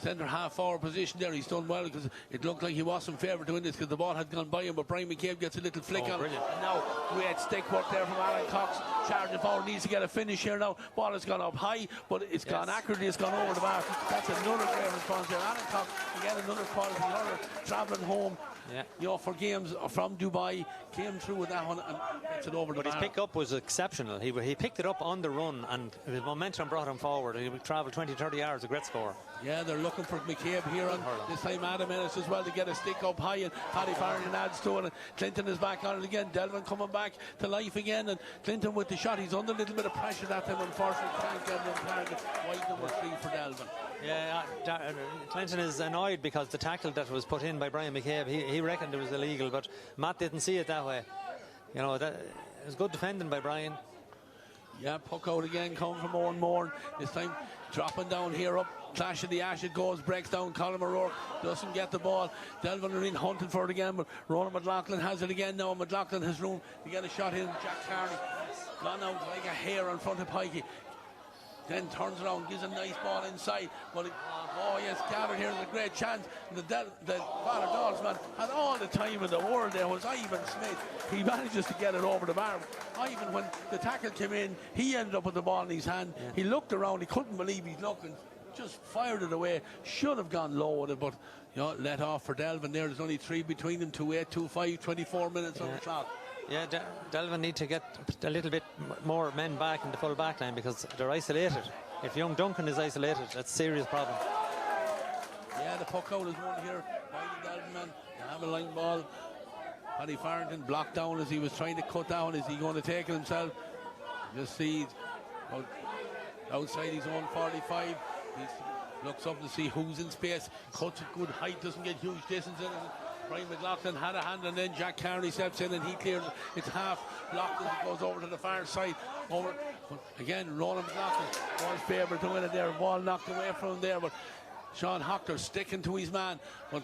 centre half forward position there. He's done well because it looked like he wasn't favoured to win this because the ball had gone by him, but Brian McCabe gets a little flick on it. And now great stick work there from Alan Cox. Charging forward, needs to get a finish here now. Ball has gone up high, but it's gone accurately, it's gone over the bar. That's another great response there. Alan Cox, again, another quality hurler, travelling home. Yeah. You know, for games from Dubai, came through with that one and gets it over the bar. But his pick-up was exceptional. He picked it up on the run, and the momentum brought him forward. He would travel 20-30 yards, a great score. Yeah, they're looking for McCabe here, and this time Adam Ennis as well to get a stick up high, and Paddy Farrington adds to it, and Clinton is back on it again. Delvin coming back to life again, and Clinton with the shot. He's under a little bit of pressure that time, unfortunately can't get him on target. Wide number 3 for Delvin. Yeah, Clinton is annoyed because the tackle that was put in by Brian McCabe, he reckoned it was illegal, but Matt didn't see it that way. You know, it was good defending by Brian. Yeah, puck out again, coming from Owen Moore. This time dropping down here up. Clash of the Ash, it goes, breaks down. Colin O'Rourke doesn't get the ball. Delvin are in hunting for it again, but Ronan McLaughlin has it again now. McLaughlin has room to get a shot in. Jack Carney gone out like a hair in front of Pikey. then turns around, gives a nice ball inside. But yes, Gavin here is a great chance. The Father Daltons man had all the time in the world. There was Ivan Smith. He manages to get it over the bar. Ivan, when the tackle came in, he ended up with the ball in his hand. Yeah. He looked around. He couldn't believe he's looking. Just fired it away. Should have gone low with it, but let off for Delvin there. There's only 3 between them. 2-8, 2-5, 24 minutes on the clock. Yeah, Delvin need to get a little bit more men back in the full back line because they're isolated. If young Duncan is isolated, that's a serious problem. Yeah, the puck out is one here by the Delvin man. They have a line ball. Paddy Farrington blocked down as he was trying to cut down. Is he going to take it himself? Just see outside his own 45. He looks up to see who's in space. Cuts at good height, doesn't get huge distance in it. Brian McLaughlin had a hand, and then Jack Carney steps in and he clears it. It's half blocked as it goes over to the far side. But again, Roland McLaughlin was favourite to win it there. Ball knocked away from him there, but Sean Hockter sticking to his man. But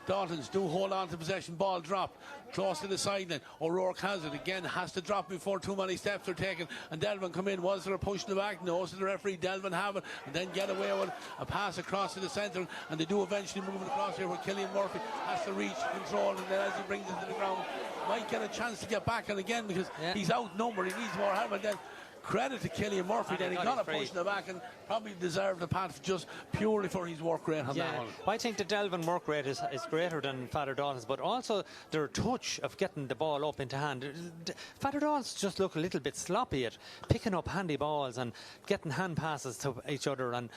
Daltons do hold on to possession. Ball dropped close to the sideline. O'Rourke has it again, has to drop before too many steps are taken, and Delvin come in. Was there a push in the back? No. So the referee, Delvin have it, and then get away with a pass across to the centre, and they do eventually move it across here where Killian Murphy has to reach control, and then as he brings it to the ground might get a chance to get back, and again because he's outnumbered, he needs more help. And then credit to Killian Murphy, then he got a push in the back and probably deserved a pat just purely for his work rate on that one. I think the Delvin work rate is greater than Father Dalton's, but also their touch of getting the ball up into hand. Father Dalton's just look a little bit sloppy at picking up handy balls and getting hand passes to each other, and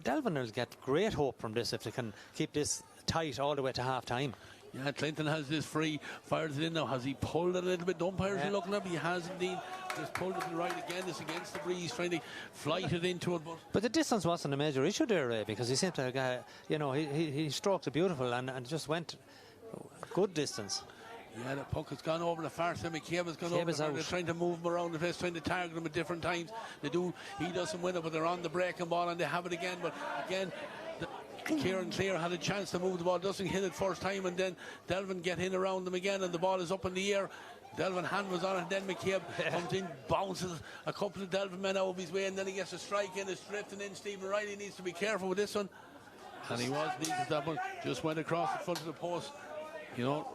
Delvin will get great hope from this if they can keep this tight all the way to half time. Yeah, Clinton has this free, fires it in now. Has he pulled it a little bit? The umpires are looking up. He has indeed just pulled it to the right again. It's against the breeze, trying to flight it into it. But the distance wasn't a major issue there, Ray, because he seemed to, he stroked it beautiful and just went good distance. Yeah, the puck has gone over the far side. McCabe has gone over the far. They're trying to move him around the place, trying to target him at different times. He doesn't win it, but they're on the breaking ball and they have it again. But again, Kieran Clear had a chance to move the ball, doesn't hit it first time, and then Delvin get in around them again, and the ball is up in the air. Delvin hand was on it, and then McCabe comes in, bounces a couple of Delvin men out of his way, and then he gets a strike in, it's drifting in. Stephen Riley needs to be careful with this one, and he was needed that one. Just went across the front of the post.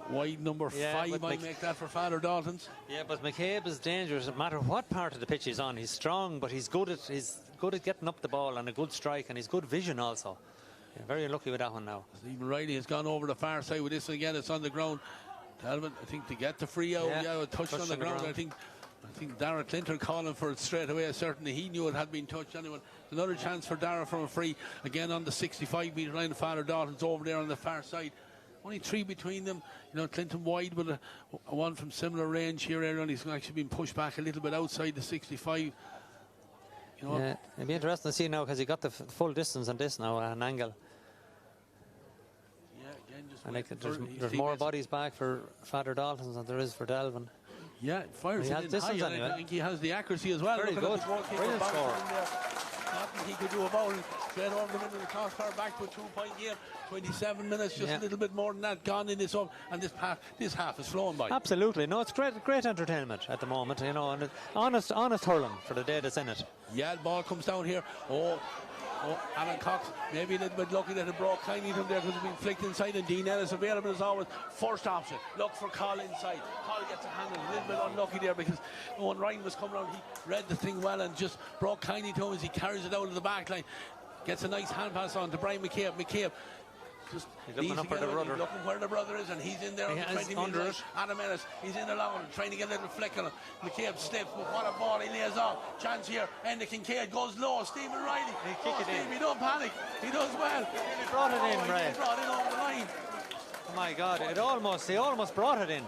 Wide number 5, I make that for Father Daltons. Yeah, but McCabe is dangerous no matter what part of the pitch he's on. He's strong, but he's good at getting up the ball and a good strike, and he's good vision also. Very unlucky with that one now. Stephen Riley has gone over the far side with this again. It's on the ground. Delvin, I think, to get the free out. A touch on the ground. I think Dara Clinton calling for it straight away. Certainly he knew it had been touched. Anyway, another chance for Dara from a free. Again on the 65-metre line. Father Dalton's over there on the far side. Only 3 between them. Clinton wide with a one from similar range here earlier on. He's actually been pushed back a little bit outside the 65. It'll be interesting to see now because he got the full distance on this now, an angle. There's more bodies back for Father Daltons than there is for Delvin. Yeah, it fires it in high, anyway. I think he has the accuracy as well. Very good. Brilliant score. Nothing he could do about it. Straight over the middle of the crossbar, back to a 2-point game. 27 minutes, just a little bit more than that gone in this up, and this half is flown by. Absolutely. No, it's great entertainment at the moment, and honest hurling for the day that's in it. Yeah, the ball comes down here. Alan Cox maybe a little bit lucky that it broke kindly from there because it's been flicked inside, and Dean Ellis available as always. First option, look for Call inside. Call gets a handle, a little bit unlucky there because when Ryan was coming around, he read the thing well and just broke kindly to him as he carries it out of the back line. Gets a nice hand pass on to Brian McCabe. McCabe just looking up for the brother. Looking where the brother is, and he's in there. Under it. Adam Ellis, he's in along and trying to get a little flick on it. McCabe slips, but what a ball he lays off. Chance here, and the Kincaid goes low. Stephen Riley. He kick it in. He don't panic. He does well. He brought it in, Ray. He brought it over the line. Oh my God! He almost brought it in.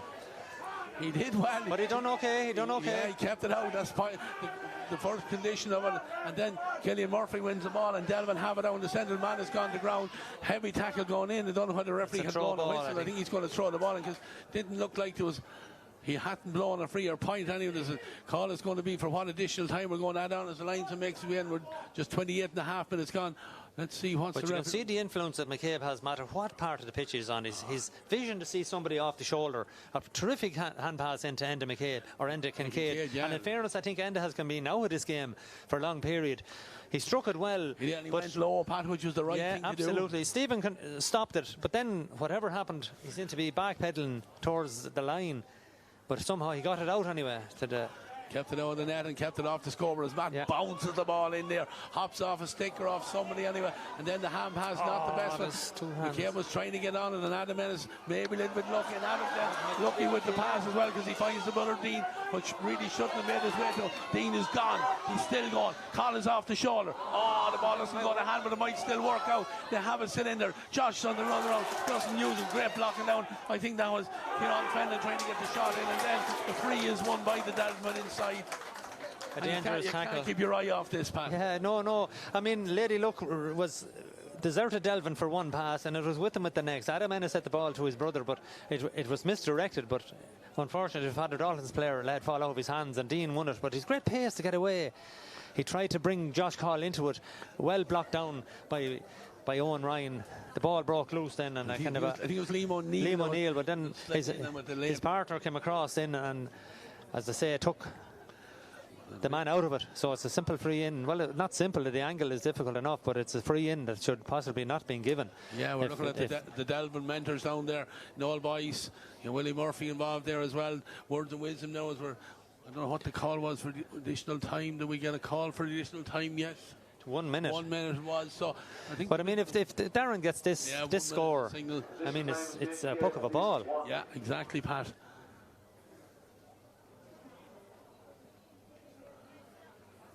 He did well. But he done okay. Yeah, he kept it out. That's the first condition of it. And then Killian Murphy wins the ball, and Delvin have it out in the centre. The man has gone to ground. Heavy tackle going in. I don't know whether the referee had blown a whistle. I think he's going to throw the ball in because it didn't look like there was. He hadn't blown a free or point. Anyway, there's a call is going to be for what additional time we're going to add on as the linesman makes it in. We're just 28.5 minutes gone. Let's see what's but the you can see the influence that McCabe has, no matter what part of the pitch he's on. His vision to see somebody off the shoulder. A terrific hand pass into Enda McCabe, or Enda Kincaid. Yeah. And in fairness, I think Enda has been out of this game for a long period. He struck it well. He went low, Pat, which was the right thing to do. Yeah, absolutely. Stephen stopped it, but then whatever happened, he seemed to be backpedaling towards the line. But somehow he got it out anyway to the... Kept it out of the net and kept it off the score. As Matt bounces the ball in there, hops off a stick or off somebody anyway, and then the hand pass, not the best one. McCabe was trying to get on it, and Adam Ennis maybe a little bit lucky, and Adam then lucky with the pass as well, because he finds the brother Dean, which really shouldn't have made his way to him. Dean is gone. He's still gone. Collins off the shoulder. The ball doesn't go to hand, but it might still work out. They have it still in there. Josh on the run around, doesn't use it. Great blocking down. I think that was Fenton trying to get the shot in, and then the free is won by the Delvin inside. A dangerous tackle. Can't keep your eye off this, Pat. Yeah, no. I mean, Lady Luck was deserted Delvin for one pass, and it was with him at the next. Adam Ennis set the ball to his brother, but it was misdirected. But unfortunately, Father Dalton's player let fall out of his hands, and Dean won it. But he's great pace to get away. He tried to bring Josh Call into it, well blocked down by Owen Ryan. The ball broke loose then, and I think it was Liam O'Neill. But then his partner came across in, and as I say, took the man out of it. So it's a simple free in. Well, not simple, the angle is difficult enough, but it's a free in that should possibly not been given. Yeah, we're looking at the Delvin mentors down there, Noel Boyce, Willie Murphy involved there as well. Words of wisdom now, as I don't know what the call was for the additional time. Did we get a call for the additional time yet? 1 minute. 1 minute it was. So I think. But I mean, if Darren gets this score, I mean, it's a puck of a ball. Yeah, exactly, Pat.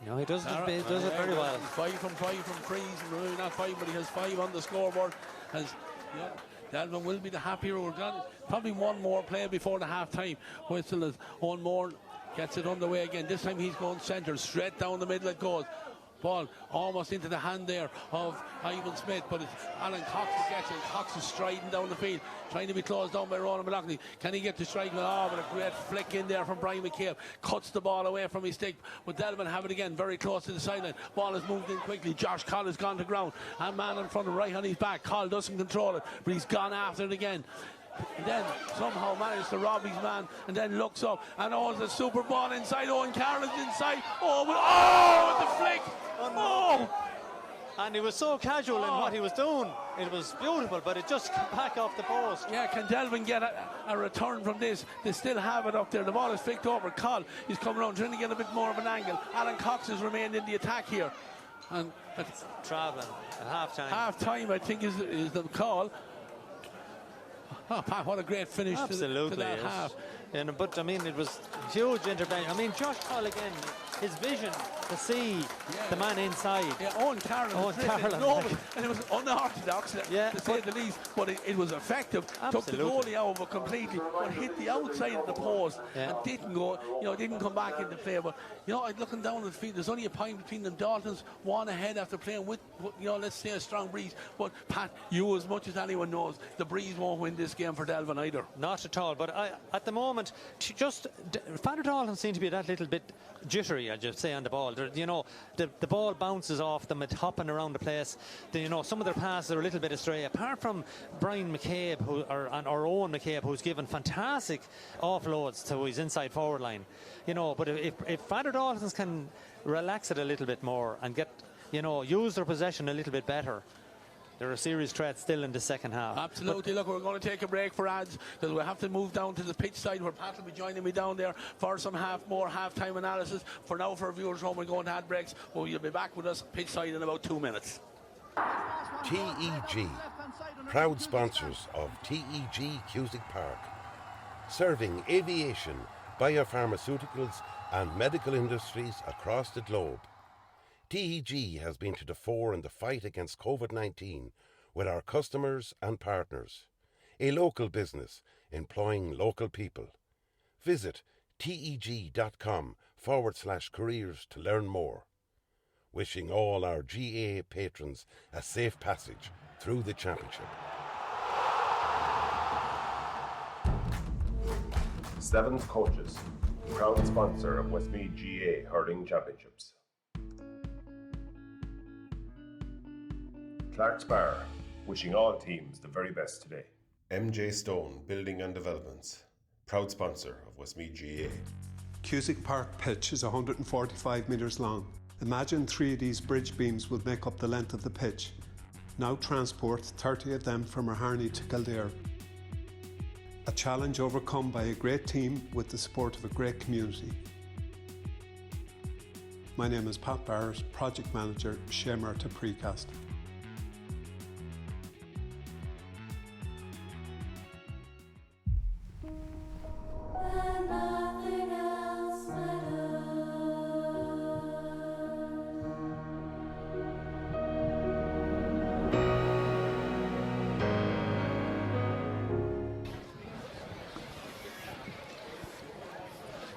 No, he does it very well. 5 from frees, not 5, but he has 5 on the scoreboard. Delvin will be the happier. We're got probably one more play before the half time. Whistle is on more, gets it underway again. This time he's going centre, straight down the middle it goes. Ball almost into the hand there of Ivan Smith, but it's Alan Cox that gets it. Cox is striding down the field, trying to be closed down by Ronan McLaughlin. Can he get the strike? But a great flick in there from Brian McCabe. Cuts the ball away from his stick, but Delvin have it again, very close to the sideline. Ball is moved in quickly. Josh Coll has gone to ground. And man in front of right on his back. Coll doesn't control it, but he's gone after it again. And then somehow managed to rob his man, and then looks up, and it's a super ball inside. Owen Carroll's inside. With the flick. And he was so casual in what he was doing. It was beautiful, but it just came back off the post. Yeah, can Delvin get a return from this? They still have it up there. The ball is flicked over. Coll is coming around, trying to get a bit more of an angle. Alan Cox has remained in the attack here. And travelling at half-time. Half-time, I think, is the call. Pat, what a great finish to that half. But I mean, it was huge intervention. I mean, Josh Coll again, his vision to see the man inside. Yeah, Owen Carroll. And it was unorthodox, to say the least, but it was effective. Absolutely. Took the goalie over completely, but hit the outside of the post and didn't come back into play. But looking down the field, there's only a point between them. Daltons one ahead after playing with let's say a strong breeze. But Pat, you as much as anyone knows, the breeze won't win this game for Delvin either. Not at all. But at the moment, Father Dalton seemed to be that little bit jittery, I'll just say, on the ball. The ball bounces off them, it's hopping around the place. Some of their passes are a little bit astray. Apart from Brian McCabe or Owen McCabe, who's given fantastic offloads to his inside forward line. But if Father Daltons can relax it a little bit more and get use their possession a little bit better, there are serious threats still in the second half. Absolutely. Look, we're going to take a break for ads, because we have to move down to the pitch side, where Pat will be joining me down there for some half-time analysis. For now, for our viewers home, we're going to ad breaks. Well, you'll be back with us pitch side in about 2 minutes. TEG, proud sponsors of TEG Cusack Park, serving aviation, biopharmaceuticals and medical industries across the globe. TEG has been to the fore in the fight against COVID-19 with our customers and partners. A local business employing local people. Visit teg.com/careers to learn more. Wishing all our GAA patrons a safe passage through the championship. Slevins Coaches, proud sponsor of Westmeath GAA Hurling Championships. Clark's Bar, wishing all teams the very best today. MJ Stone Building and Developments, proud sponsor of Westmeath GA. Cusack Park pitch is 145 metres long. Imagine 3 of these bridge beams would make up the length of the pitch. Now transport 30 of them from Hurling to Kildare. A challenge overcome by a great team with the support of a great community. My name is Pat Barrett, Project Manager, Shamer to Precast.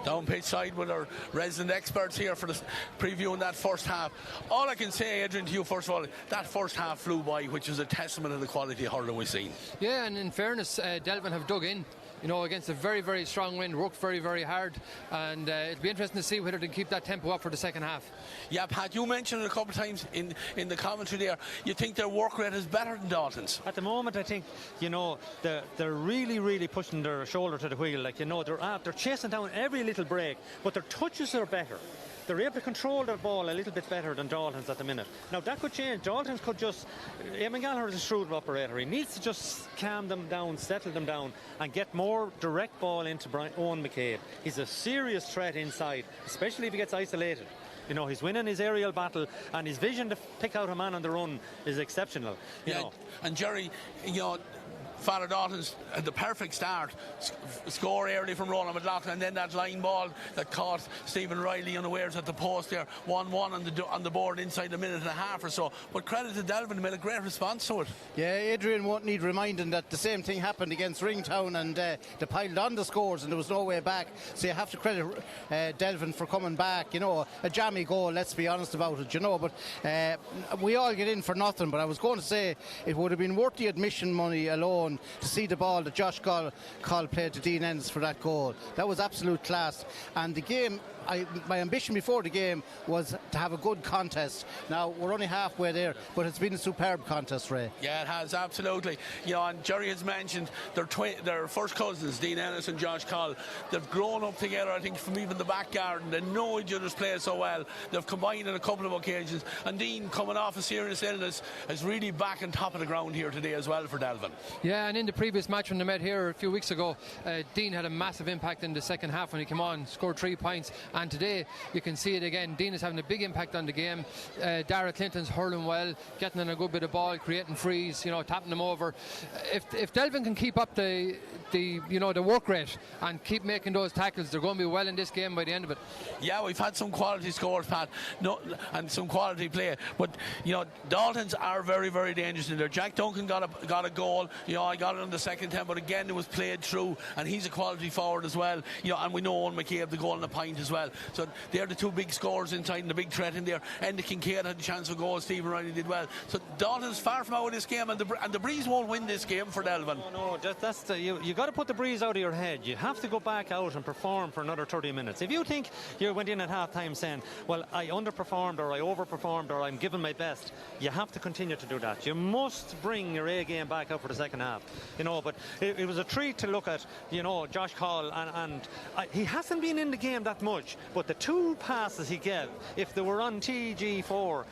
Down pitch side with our resident experts here for the previewing that first half. All I can say, Adrian, to you first of all, that first half flew by, which is a testament to the quality of hurling we've seen. Yeah, and in fairness, Delvin have dug in, against a very, very strong wind, worked very, very hard, and it'll be interesting to see whether they can keep that tempo up for the second half. Yeah, Pat, you mentioned it a couple of times in the commentary there. You think their work rate is better than Daltons? At the moment, I think, they're really, really pushing their shoulder to the wheel. They're chasing down every little break, but their touches are better. They're able to control their ball a little bit better than Daltons at the minute. Now, that could change. Daltons could just... Eamon Gallagher is a shrewd operator. He needs to just calm them down, settle them down, and get more direct ball into Owen McCabe. He's a serious threat inside, especially if he gets isolated. He's winning his aerial battle, and his vision to pick out a man on the run is exceptional. And Jerry, Father Dalton's had the perfect start, score early from Roland McLaughlin, and then that line ball that caught Stephen Riley unawares at the post there, 1-1 on the board inside a minute and a half or so. But credit to Delvin, made a great response to it. Yeah, Adrian won't need reminding that the same thing happened against Ringtown, and they piled on the scores and there was no way back. So you have to credit Delvin for coming back. A jammy goal, let's be honest about it, but we all get in for nothing. But I was going to say it would have been worth the admission money alone to see the ball that Josh Call played to Dean Ennis for that goal. That was absolute class. And the game, my ambition before the game was to have a good contest. Now, we're only halfway there, but it's been a superb contest, Ray. Yeah, it has, absolutely. And Jerry has mentioned their first cousins, Dean Ennis and Josh Call. They've grown up together, I think, from even the back garden. They know each other's play so well. They've combined on a couple of occasions. And Dean, coming off a serious illness, is really back on top of the ground here today as well for Delvin. Yeah, and in the previous match when they met here a few weeks ago, Dean had a massive impact in the second half when he came on, scored 3 points. And today, you can see it again. Dean is having a big impact on the game. Dara Clinton's hurling well, getting in a good bit of ball, creating frees, tapping them over. If Delvin can keep up the work rate and keep making those tackles, they're going to be well in this game by the end of it. Yeah, we've had some quality scores, Pat, and some quality play. But Daltons are very, very dangerous in there. Jack Duncan got a goal. I got it on the second time, but again it was played through, and he's a quality forward as well. And we know Owen McCabe the goal and the pint as well. So they're the two big scores inside and the big threat in there. And the Kincaid had a chance of a goal. Stephen Riley did well. So Dalton's far from out of this game, and the Breeze won't win this game for Delvin. No, that's you got to put the Breeze out of your head. You have to go back out and perform for another 30 minutes. If you think you went in at half time saying, well, I underperformed or I overperformed or I'm giving my best, you have to continue to do that. You must bring your A game back out for the second half. But it was a treat to look at, Josh Call, and he hasn't been in the game that much, but the 2 passes he gave, if they were on TG4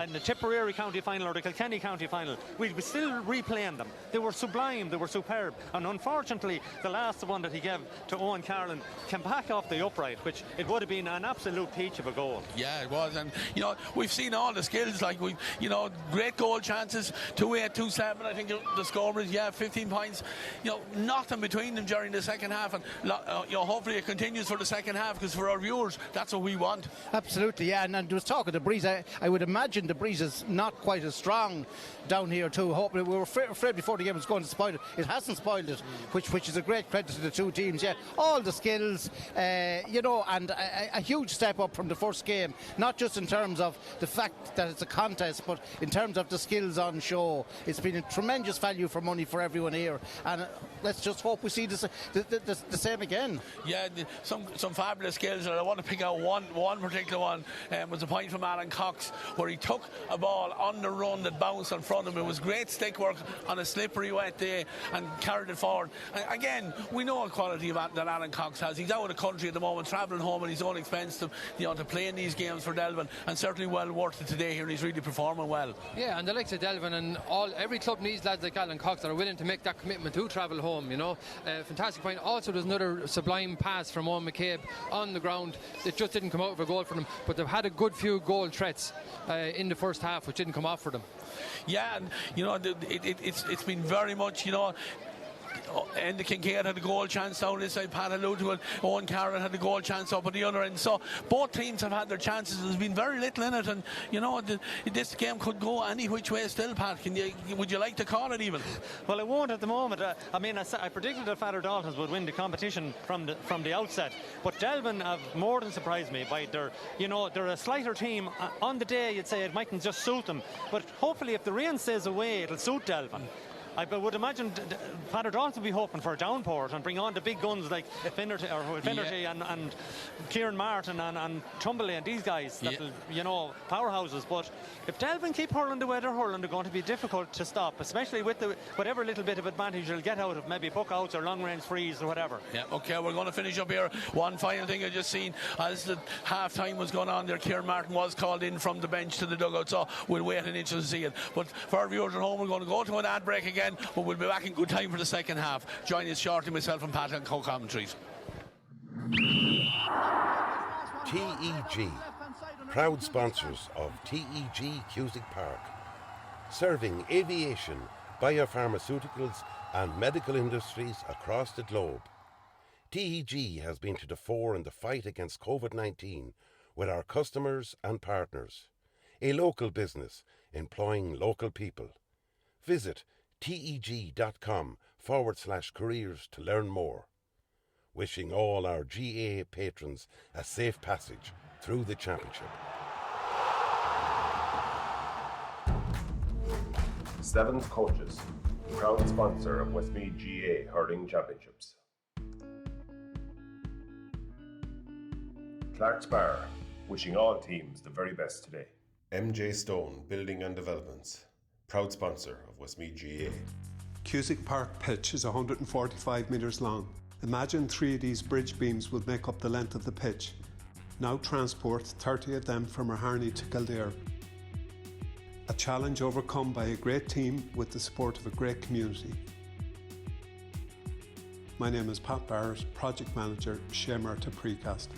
in the Tipperary County Final or the Kilkenny County Final, we'd be still replaying them. They were sublime, they were superb, and unfortunately the last one that he gave to Owen Carlin came back off the upright, which it would have been an absolute peach of a goal. Yeah, it was, and we've seen all the skills, great goal chances, 2-8, 2-7, I think the score was 15 points, nothing between them during the second half, and hopefully it continues for the second half, because for our viewers that's what we want. Absolutely, yeah. And there was talk of the breeze. I would imagine the breeze is not quite as strong down here too. Hopefully, we were afraid before the game was going to spoil it. It hasn't spoiled it, which is a great credit to the two teams. Yeah, all the skills, and a huge step up from the first game. Not just in terms of the fact that it's a contest, but in terms of the skills on show. It's been a tremendous value for money for everyone here, and let's just hope we see the same again. Yeah, some fabulous skills, and I want to pick out one particular one. Was a point from Alan Cox where he took a ball on the run that bounced in front of him. It was great stick work on a slippery wet day and carried it forward. And again, we know a quality that Alan Cox has. He's out of the country at the moment, travelling home at his own expense to play in these games for Delvin, and certainly well worth it today here, and he's really performing well. Yeah, and the likes of Delvin and every club needs lads like Alan Cox that are willing to make that commitment to travel home, you know. Fantastic point. Also, there's another sublime pass from Owen McCabe on the ground. It just didn't come out of a goal for them, but they've had a good few goal threats in the first half, which didn't come off for them. Yeah, and you know, it's been very much, you know, Enda Kincaid had a goal chance down this side, Pat alluded to it. Owen Carroll had a goal chance up at the other end. So both teams have had their chances. There's been very little in it, and you know, this game could go any which way still, Pat. Would you like to call it even? Well, it won't at the moment. I predicted that Father Daltons would win the competition from the outset, but Delvin have more than surprised me by they're a slighter team. On the day you'd say it mightn't just suit them, but hopefully if the rain stays away it'll suit Delvin. I would imagine Father Dalton will be hoping for a downpour and bring on the big guns like Finnerty and Kieran Martin and Tumbley and these guys that will, you know, powerhouses. But if Delvin keep hurling the way they're hurling, they're going to be difficult to stop, especially with whatever little bit of advantage they'll get out of maybe puck outs or long range frees or whatever. Yeah, okay, we're going to finish up here. One final thing I just seen as the half time was going on there, Kieran Martin was called in from the bench to the dugout, so we'll wait an inch to see it. But for our viewers at home, we're going to go to an ad break again, but we'll be back in good time for the second half. Join us shortly, myself and Pat, and co-commentaries. TEG, proud sponsors of TEG Cusack Park, serving aviation, biopharmaceuticals and medical industries across the globe. TEG has been to the fore in the fight against COVID-19 with our customers and partners. A local business employing local people. Visit teg.com/careers to learn more. Wishing all our GAA patrons a safe passage through the championship. Slevins Coaches, proud sponsor of Westmeath GAA Hurling Championships. Clark's Bar, wishing all teams the very best today. MJ Stone Building and Developments, proud sponsor of Westmeath GAA. Cusack Park pitch is 145 metres long. Imagine 3 of these bridge beams would make up the length of the pitch. Now transport 30 of them from Hurling to Kildare. A challenge overcome by a great team with the support of a great community. My name is Pat Barrett, Project Manager, Shamer to Precast.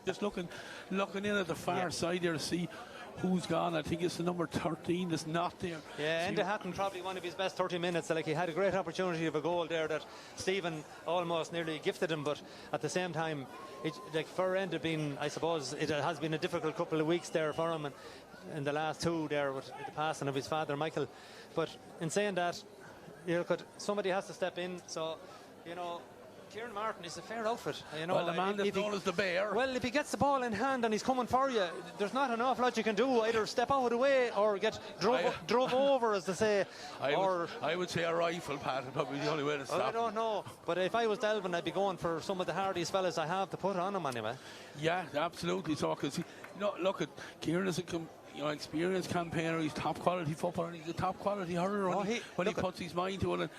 Just looking in at the far side there to see who's gone. I think it's the number 13 that's not there. Yeah, Enda Hatton probably one of his best 30 minutes. Like, he had a great opportunity of a goal there that Stephen almost nearly gifted him, but at the same time, for Enda being, I suppose, it has been a difficult couple of weeks there for him, and in the last two there with the passing of his father, Michael. But in saying that, somebody has to step in. So, Kieran Martin is a fair outfit. Well, the man that's known as the Bear. Well, if he gets the ball in hand and he's coming for you, there's not an awful lot you can do. Either step out of the way or get drove over, as they say. I would say a rifle, Pat, probably the only way to stop. I don't know. But if I was Delvin, I'd be going for some of the hardest fellas I have to put on him anyway. Yeah, absolutely. So, because look at Kieran as a experienced campaigner. He's top quality footballer. And he's a top quality hurler when he puts his mind to it.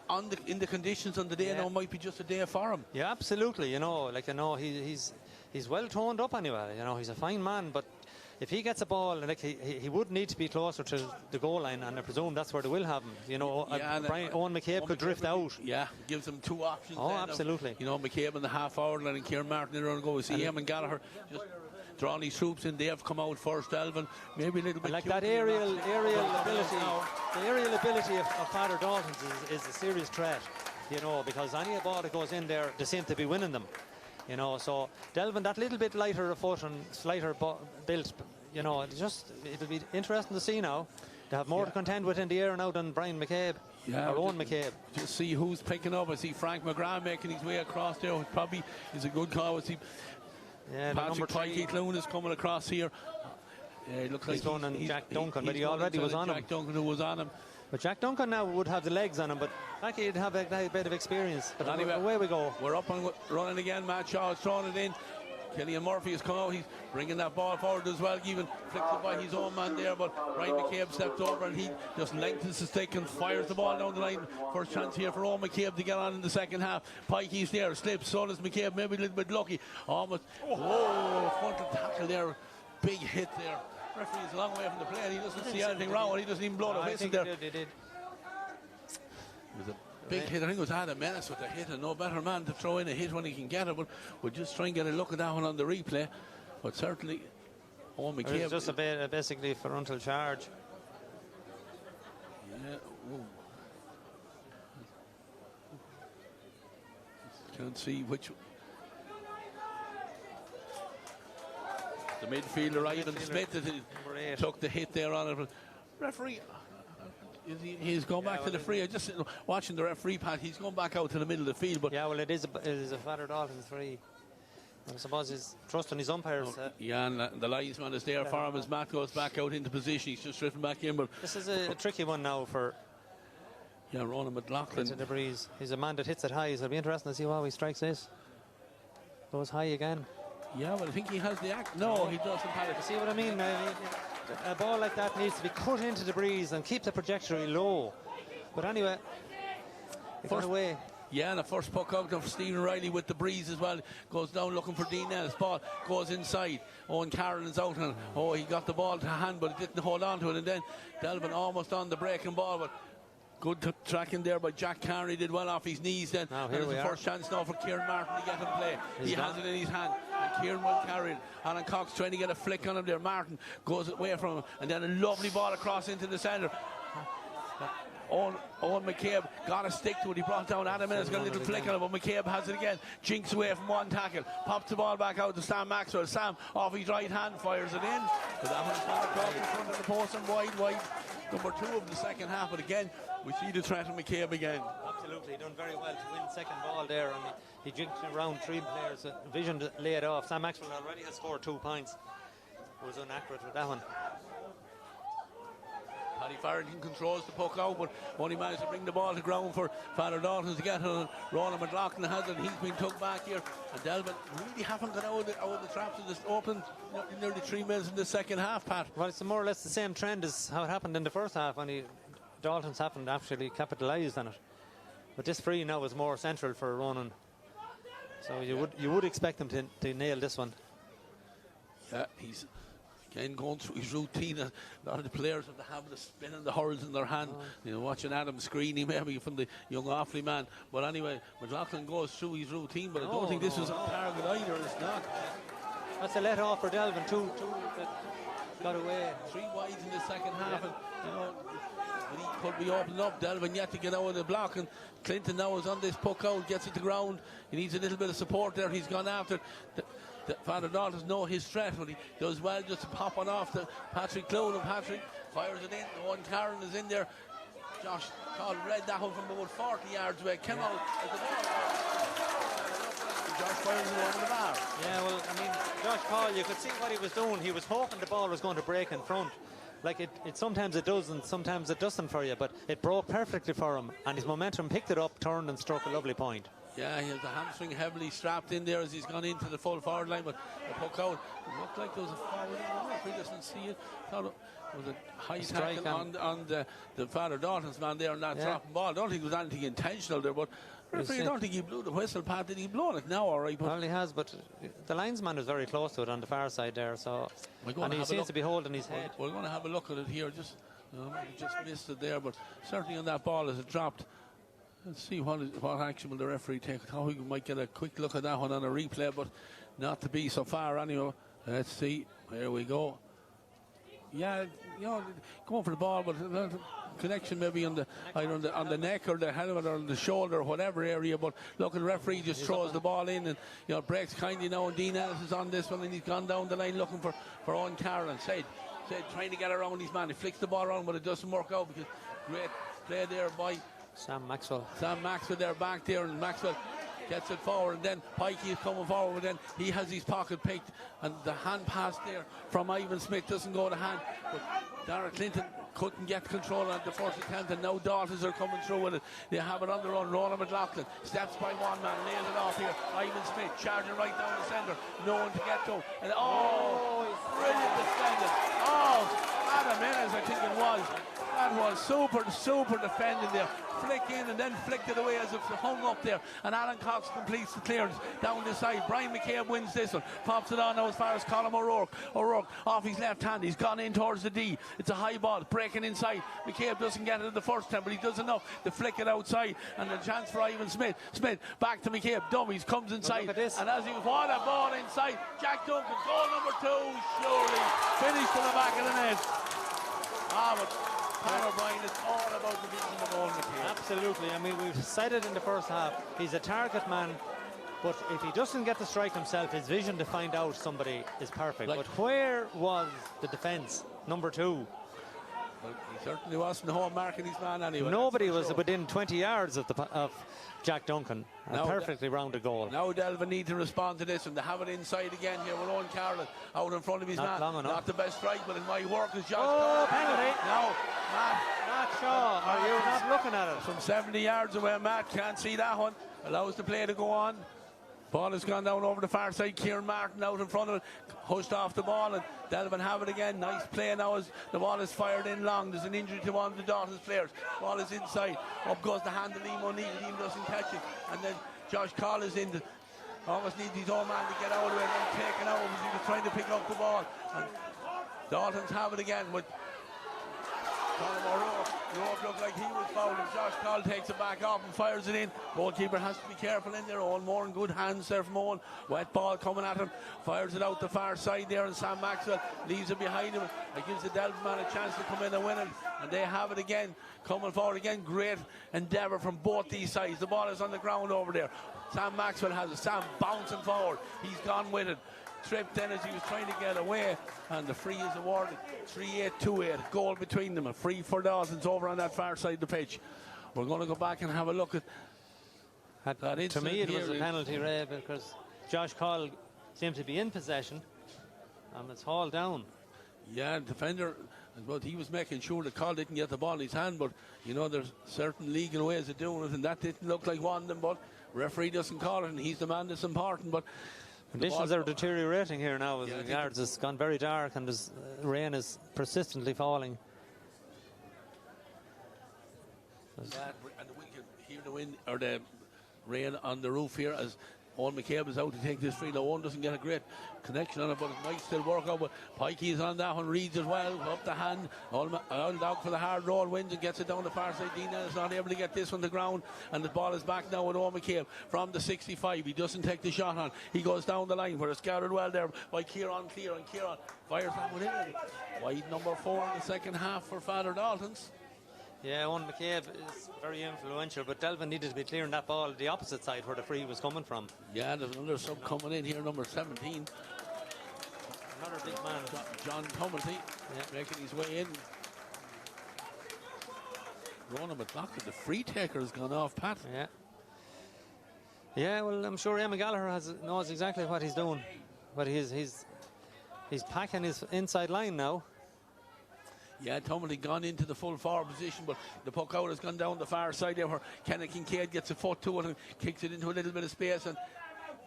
And in the conditions on the day, it might be just a day for him. Yeah, absolutely. He's well toned up anyway. He's a fine man, but if he gets a ball, he would need to be closer to the goal line, and I presume that's where they will have him. Owen McCabe could drift out. Yeah, gives them two options. Oh, absolutely. McCabe in the half hour line and Kieran Martin in there and go. We see him and Gallagher just drawing his troops in. They have come out first, Delvin. Maybe a little bit. Like that aerial ability. The aerial ability of Father Daltons is a serious threat. Because any ball that goes in there, they seem to be winning them. So Delvin, that little bit lighter of foot and slighter built, it'll be interesting to see now. They have more to contend with in the air now than Brian McCabe or Owen McCabe. Just see who's picking up. I see Frank McGrath making his way across there, which probably is a good call. I see Patrick Pikey-Clune is coming across here. It looks he's like he's Jack Duncan, but he already was on him. Jack Duncan who was on him. But Jack Duncan now would have the legs on him, but Packy would have a bit of experience. But anyway, away we go. We're up and running again. Matt Shaw is throwing it in. Killian Murphy has come out. He's bringing that ball forward as well. Even flicked it by his own man there, but Ryan McCabe stepped over and he just lengthens the stick and fires the ball down the line. First chance here for Owen McCabe to get on in the second half. Pikey's there, slips, so does McCabe, maybe a little bit lucky. Almost, frontal tackle there. Big hit there. Referee is a long way from the play and he doesn't see anything wrong and he doesn't even blow the whistle there. He did. It was a big hit. I think it was Adam Menace with the hit, and no better man to throw in a hit when he can get it. But we'll just try and get a look at that one on the replay. But certainly, Owen McCabe. It's just basically frontal charge. Yeah. Ooh. Can't see which. The midfielder, Ivan Smith, took the hit there on it. But referee. He's gone back to the free. I just watching the referee, Pat. He's gone back out to the middle of the field. But yeah, well, it is a Father Dalton free. I suppose he's trusting his umpires. And the linesman is there for him as Matt goes back out into position. He's just drifting back in. But this is a tricky one now for. Yeah, Ronan McLaughlin. Into the breeze. He's a man that hits it high. So it'll be interesting to see how he strikes this. Goes high again. Yeah, well, I think he has the act. No, he doesn't have it. You see what I mean? A ball like that needs to be cut into the breeze and keep the trajectory low. But anyway, it got away. Yeah, and the first puck out of Stephen Riley with the breeze as well. Goes down looking for Dean Ellis. Ball goes inside. Owen Carroll's out and he got the ball to hand, but he didn't hold on to it. And then Delvin almost on the breaking ball, but good tracking there by Jack Carney. Did well off his knees then. Now, and it's the first chance now for Kieran Martin to get him play. He has it in his hand. And Kieran will carry it. Alan Cox trying to get a flick on him there. Martin goes away from him. And then a lovely ball across into the centre. Owen McCabe got a stick to it. He brought down Adam Mills, got a little flick on it, but McCabe has it again. Jinks away from one tackle. Pops the ball back out to Sam Maxwell. Sam off his right hand fires it in. But that one's gone across in front of the post and wide. Number 2 of the second half. But again, we see the threat of McCabe again. Absolutely, done very well to win second ball there. And he jinked around 3 players. Vision to lay it off. Sam Maxwell already has scored 2 points. Was inaccurate with that one. Paddy Farrington controls the puck out, but only managed to bring the ball to ground for Father Dalton to get it. Ronan McLaughlin has it, and he's been took back here. And Delvin really haven't got out of the traps of this open nearly 3 minutes in the second half, Pat. Well, it's more or less the same trend as how it happened in the first half, only Daltons haven't actually capitalised on it. But this free now is more central for Ronan. So you would expect him to nail this one. Yeah, he's again going through his routine. A lot of the players have the habit of spinning the hurls in their hand. Watching Adam screening maybe from the young Offaly man. But anyway, McLaughlin goes through his routine, but I don't think this was on target either. It's not. That's a let off for Delvin. Two got away. 3 wides in the second half, and he could be opened up. Delvin yet to get out of the block, and Clinton now is on this puck out, gets it to ground. He needs a little bit of support there. He's gone after. Father Daltons know his threat, but he does well just to pop on off to Patrick Clone, and Patrick fires it in. Owen Carroll is in there. Josh Call read that one from about 40 yards away. Came out as the ball Josh fires it over the bar. Yeah, well, I mean, Josh Paul, you could see what he was doing. He was hoping the ball was going to break in front. Like it sometimes it does and sometimes it doesn't for you, but it broke perfectly for him, and his momentum picked it up, turned and struck a lovely point. Yeah, he has the hamstring heavily strapped in there as he's gone into the full forward line, but the puck out. It looked like there was a forward in. If he doesn't see it, thought it was a high tackle on the Father Daltons man there on that dropping ball. I don't think it was anything intentional there, but I don't think he blew the whistle, Pat. Did he blow it now, all right? Well, he has, but the linesman was very close to it on the far side there, so and he seems to be holding his head. We're going to have a look at it here. Just missed it there, but certainly on that ball as it dropped. Let's see what action will the referee take. How we might get a quick look at that one on a replay, but not to be so far anyway. Let's see. There we go. Yeah, going for the ball, but connection maybe on the neck or the helmet or the shoulder or whatever area. But look, the referee just throws the ball in and breaks kindly now. And Dean Ellis is on this one, and he's gone down the line looking for Owen Carroll. And Said trying to get around his man. He flicks the ball around, but it doesn't work out because great play there by Sam Maxwell there back there, and Maxwell gets it forward, and then Pikey is coming forward, and then he has his pocket picked, and the hand pass there from Ivan Smith doesn't go to hand, but Dara Clinton couldn't get control on the first attempt, and now Daltons are coming through with it. They have it on the run. Ronan McLaughlin steps by one man, nails it off here. Ivan Smith charging right down the centre, no one to get to, and brilliant defending. Adam Innes, I think it was. That was super defending there. Flick in and then flicked it away as if it hung up there. And Alan Cox completes the clearance down the side. Brian McCabe wins this one. Pops it on now as far as Colin O'Rourke. O'Rourke off his left hand. He's gone in towards the D. It's a high ball breaking inside. McCabe doesn't get it the first time, but he does enough to flick it outside. And the chance for Ivan Smith. Smith back to McCabe. Dummies comes inside. And as he what a ball inside. Jack Duncan, goal number 2. Surely finished to the back of the net. But Pat O'Brien, it's all about the vision of all McCabe. Absolutely. I mean, we've said it in the first half. He's a target man, but if he doesn't get the strike himself, his vision to find out somebody is perfect. But where was the defence? Number 2. Well, he certainly wasn't home marking his man anyway. Nobody was within 20 yards of Jack Duncan. A perfectly rounded goal. Now Delvin need to respond to this, and they have it inside again here with Owen Carroll out in front of his man. Not the best strike, but in my work is Josh. Penalty. Now, Matt Shaw, are you not looking at it? From 70 yards away, Matt can't see that one. Allows the play to go on. Ball has gone down over the far side. Kieran Martin out in front of it, hushed off the ball, and Delvin have it again. Nice play now as the ball is fired in long. There's an injury to one of the Daltons players. Ball is inside. Up goes the hand of Liam O'Neill. Liam doesn't catch it. And then Josh Call is in. Almost needs his own man to get out of it and taken out as he was trying to pick up the ball. And Daltons have it again with Colin O'Rourke looked like he was fouled, and Josh Call takes it back off and fires it in. Goalkeeper has to be careful in there. Owen Moore in good hands there from Owen. Wet ball coming at him. Fires it out the far side there, and Sam Maxwell leaves it behind him. It gives the Delvin man a chance to come in and win it. And they have it again. Coming forward again. Great endeavour from both these sides. The ball is on the ground over there. Sam Maxwell has it. Sam bouncing forward. He's gone with it. Tripped then as he was trying to get away, and the free is awarded. 3-8-2-8, goal between them. A free for Daltons over on that far side of the pitch. We're going to go back and have a look at that incident. To me it was a penalty, Ray, because Josh Call seemed to be in possession and it's hauled down. Yeah, defender, but he was making sure that Call didn't get the ball in his hand, but there's certain legal ways of doing it, and that didn't look like one of them, but referee doesn't call it, and he's the man that's important. But conditions are deteriorating here now as regards. It's gone very dark, and the rain is persistently falling. And we can hear the wind or the rain on the roof here as Owen McCabe is out to take this free. Now Owen doesn't get a great connection on it, but it might still work out. But Pikey is on that one, reads as well, up the hand, all out for the hard roll, wins and gets it down the far side. Dean is not able to get this on the ground, and the ball is back now with Owen McCabe from the 65. He doesn't take the shot on. He goes down the line where it's scouted well there by Kieran Clear, and Kieran fires that one in. Wide number 4 in the second half for Father Daltons. Yeah, Owen McCabe is very influential, but Delvin needed to be clearing that ball the opposite side where the free was coming from. Yeah, there's another sub coming in here, number 17. Another big man. John Tumblety, making his way in. Ronan McLaughlin, the free taker, has gone off, Pat. Yeah. Yeah, well, I'm sure Eamon Gallagher knows exactly what he's doing. But he's packing his inside line now. Yeah, Tumbley gone into the full forward position, but the puck out has gone down the far side there where Kenneth Kincaid gets a foot to it and kicks it into a little bit of space and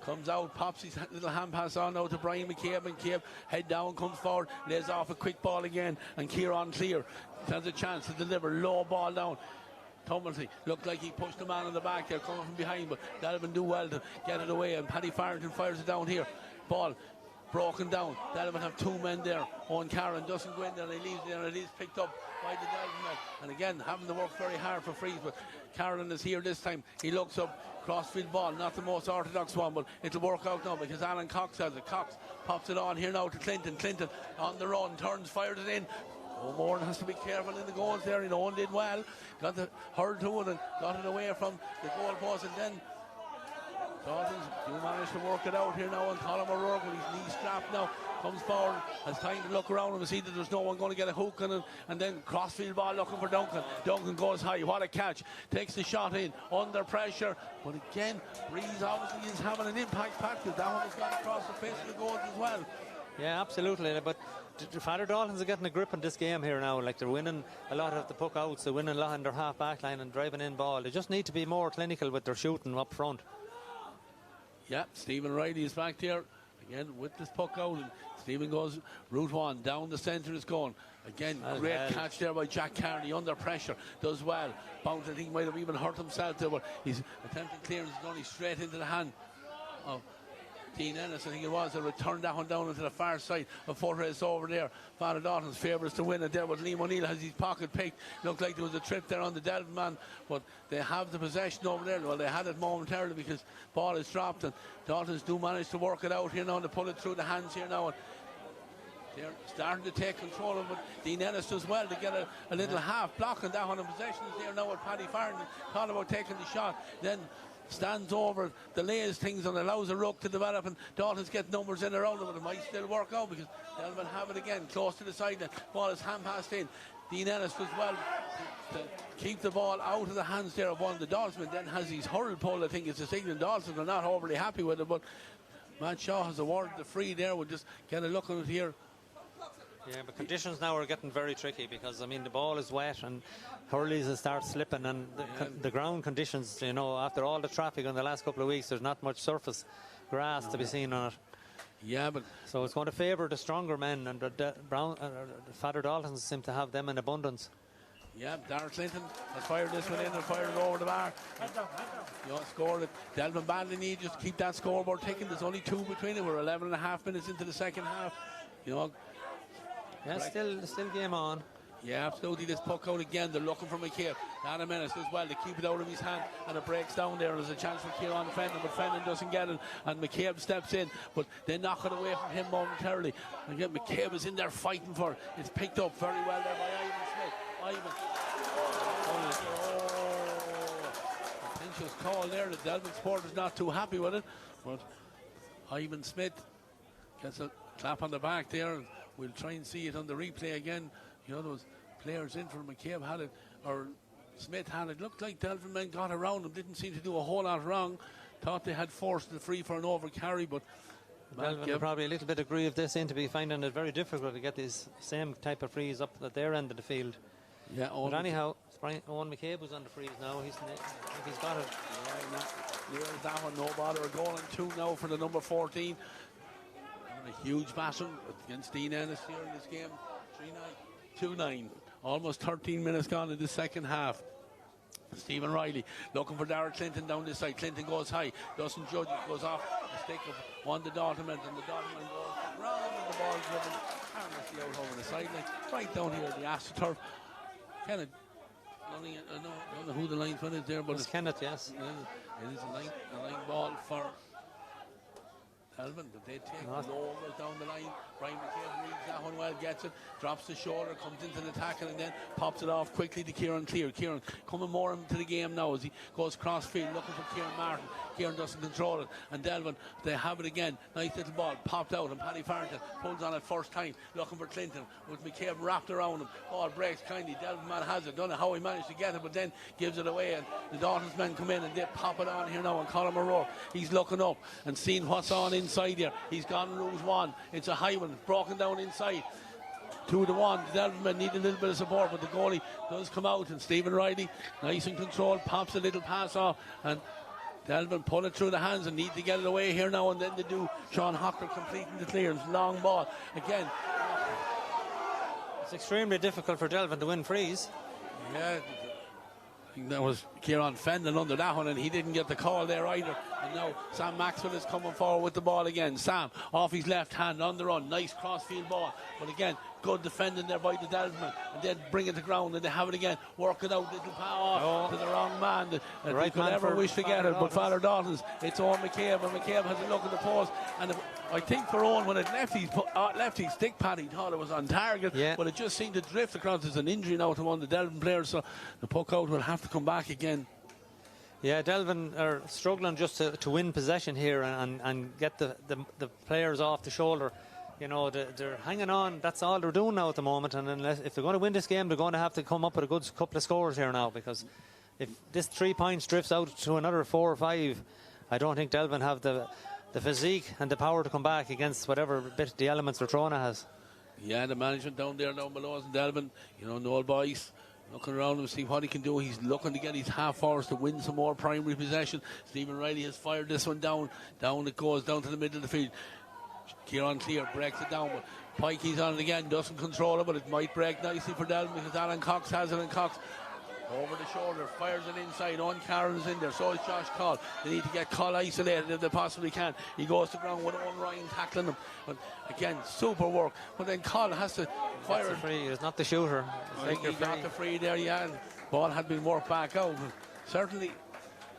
comes out, pops his little hand pass on now to Brian McCabe, and McCabe head down, comes forward, lays off a quick ball again, and Kieran Clear has a chance to deliver, low ball down. Tumbley looked like he pushed the man on the back there coming from behind, but Delvin do well to get it away, and Paddy Farrington fires it down here. Ball broken down. Delvin have two men there. Owen Carron doesn't go in there, and he leaves there, and it is picked up by the Delvin man. And again, having to work very hard for frees, but Carron is here this time. He looks up, crossfield ball, not the most orthodox one, but it'll work out now because Alan Cox has it. Cox pops it on here now to Clinton. Clinton on the run, turns, fires it in. O'Moran has to be careful in the goals there. Owen did well, got the hurl to it and got it away from the goal post, and then Daltons do manage to work it out here now, and Colin O'Rourke with his knee strapped now comes forward, has time to look around and see that there's no one going to get a hook on it, and then crossfield ball looking for Duncan. Duncan goes high, what a catch, takes the shot in under pressure, but again Breeze obviously is having an impact, Pat, because that one has gone across the face of the goals as well. Yeah, absolutely, but Father Daltons are getting a grip on this game here now. Like, they're winning a lot of the puck outs, they're winning a lot in their half back line and driving in ball. They just need to be more clinical with their shooting up front. Yeah, Stephen Riley is back there again with this puck out, and Stephen goes route one, down the centre is going. Again, great catch there by Jack Carney under pressure, does well. Bounce, I think, might have even hurt himself there, but he's attempting clearance, is going straight into the hand of Dean Ennis, I think it was, a return that one down into the far side of foot race over there. Father Dalton's favourites to win it there, but Liam O'Neill has his pocket picked. Looked like there was a trip there on the Delvin man, but they have the possession over there. Well, they had it momentarily because ball is dropped, and Daltons do manage to work it out here now and to pull it through the hands here now. And they're starting to take control of it. Dean Ennis does well to get a little half block on that one, and possession is there now with Paddy Farrington. Thought about taking the shot, then stands over, delays things and allows a ruck to develop, and Daltons get numbers in around them, but it might still work out because Delvin have it again close to the sideline. Ball is hand passed in. Dean Ennis does well to keep the ball out of the hands there of one of the Daltons, then has his hurl pull. I think it's a signal. Daltons are not overly happy with it, but Matt Shaw has awarded the free there. We'll just get a look at it here. Yeah, but conditions now are getting very tricky because, I mean, the ball is wet and hurleys will start slipping, and the ground conditions, you know, after all the traffic in the last couple of weeks, there's not much surface grass to be seen on it. Yeah, but so it's going to favour the stronger men, and the Father Daltons seem to have them in abundance. Yeah, Darrell Clinton has fired this one in and fired it over the bar. You know, scored it. Delvin badly need just keep that scoreboard ticking. There's only two between it. We're 11 and a half minutes into the second half. You know. Yeah, still game on. Yeah, absolutely. This puck out again. They're looking for McCabe. Anna Menace as well to keep it out of his hand, and it breaks down there. There's a chance for Kieran Fenton, but Fenton doesn't get it, and McCabe steps in, but they knock it away from him momentarily. Again, McCabe is in there fighting for it. It's picked up very well there by Ivan Smith. Contentious call there. The Delvin supporter's not too happy with it, but Ivan Smith gets a clap on the back there, and we'll try and see it on the replay again. You know, those players in for McCabe had it, or Smith had it. Looked like Delvin men got around him, didn't seem to do a whole lot wrong. Thought they had forced the free for an over carry, but Delvin are probably a little bit aggrieved. They seem to be finding it very difficult to get these same type of frees up at their end of the field. Yeah, but anyhow, Owen McCabe was on the frees now. He's got it. Yeah, there's that one, no bother. A goal and two now for the number 14. A huge battle against Dean Ennis here in this game. 3-9, 2-9. Almost 13 minutes gone in the second half. Stephen Riley looking for Darrell Clinton down this side. Clinton goes high, doesn't judge it, goes off the stick of one of the Dalton men, and the Dalton man goes round, and the ball is driven harmlessly out over the sideline, right down here at the AstroTurf. Kenneth, I don't know who the linesman is there, but it's Kenneth, yes. It is a line ball for Delvin, but they take the overs down the line. Brian McCabe reads that one well, gets it, drops the shoulder, comes into the tackle, and then pops it off quickly to Kieran Clear. Kieran coming more into the game now as he goes cross field looking for Kieran Martin. Kieran doesn't control it, and Delvin, they have it again. Nice little ball popped out, and Paddy Farrington pulls on it first time, looking for Clinton with McCabe wrapped around him. Ball breaks kindly. Delvin man has it. Don't know how he managed to get it, but then gives it away, and the Daltons men come in and they pop it on here now. And Colin Monroe, he's looking up and seeing what's on inside here. He's gone lose one. It's a high one, broken down inside. 2-1. The Delvin men need a little bit of support, but the goalie does come out, and Stephen Riley, nice and controlled, pops a little pass off, and Delvin pull it through the hands and need to get it away here now, and then they do. Sean Hocker completing the clearance. Long ball again. It's extremely difficult for Delvin to win frees. Yeah, I think that was Kieran Fendon under that one, and he didn't get the call there either. And now Sam Maxwell is coming forward with the ball again. Sam off his left hand on the run. Nice crossfield ball, but again good defending there by the Delvin, and then bring it to ground, and they have it again. Work it out, little power to the wrong man. The right could never wish to get it, but Father Daltons, it's Owen McCabe, and McCabe has a look at the post, and I think for Owen, when it left his stick pad, he thought it was on target, but it just seemed to drift across. There's an injury now to one of the Delvin players, so the puck out will have to come back again. Yeah, Delvin are struggling just to win possession here and get the players off the shoulder. You know, they're hanging on. That's all they're doing now at the moment. And if they're going to win this game, they're going to have to come up with a good couple of scores here now, because if this 3 points drifts out to another 4 or 5, I don't think Delvin have the physique and the power to come back against whatever bit the elements they're throwing at us. Yeah, the management down below us in Delvin, you know, Noel Boyce looking around him to see what he can do. He's looking to get his half forwards to win some more primary possession. Stephen Riley has fired this one down. Down it goes, down to the middle of the field. Kieran Clear breaks it down, but Pikey's on it again, doesn't control it, but it might break nicely for Delvin because Alan Cox has it, and Cox over the shoulder, fires it inside. On Karen's in there, so is Josh Call. They need to get Call isolated if they possibly can. He goes to ground with Owen Ryan tackling him. But again, super work. But then Call has to fire it. Free. It's not the shooter. He got the free there, yeah. And ball had been worked back out. But certainly,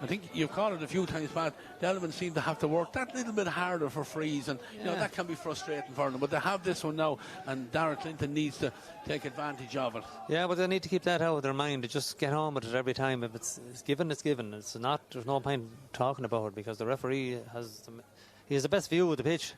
I think you've called it a few times, Pat. Delvin seem to have to work that little bit harder for frees, and you know that can be frustrating for them. But they have this one now, and Darragh Clinton needs to take advantage of it. Yeah, but they need to keep that out of their mind. To just get on with it every time. If it's given, it's given. It's not. There's no point talking about it because the referee has the best view of the pitch.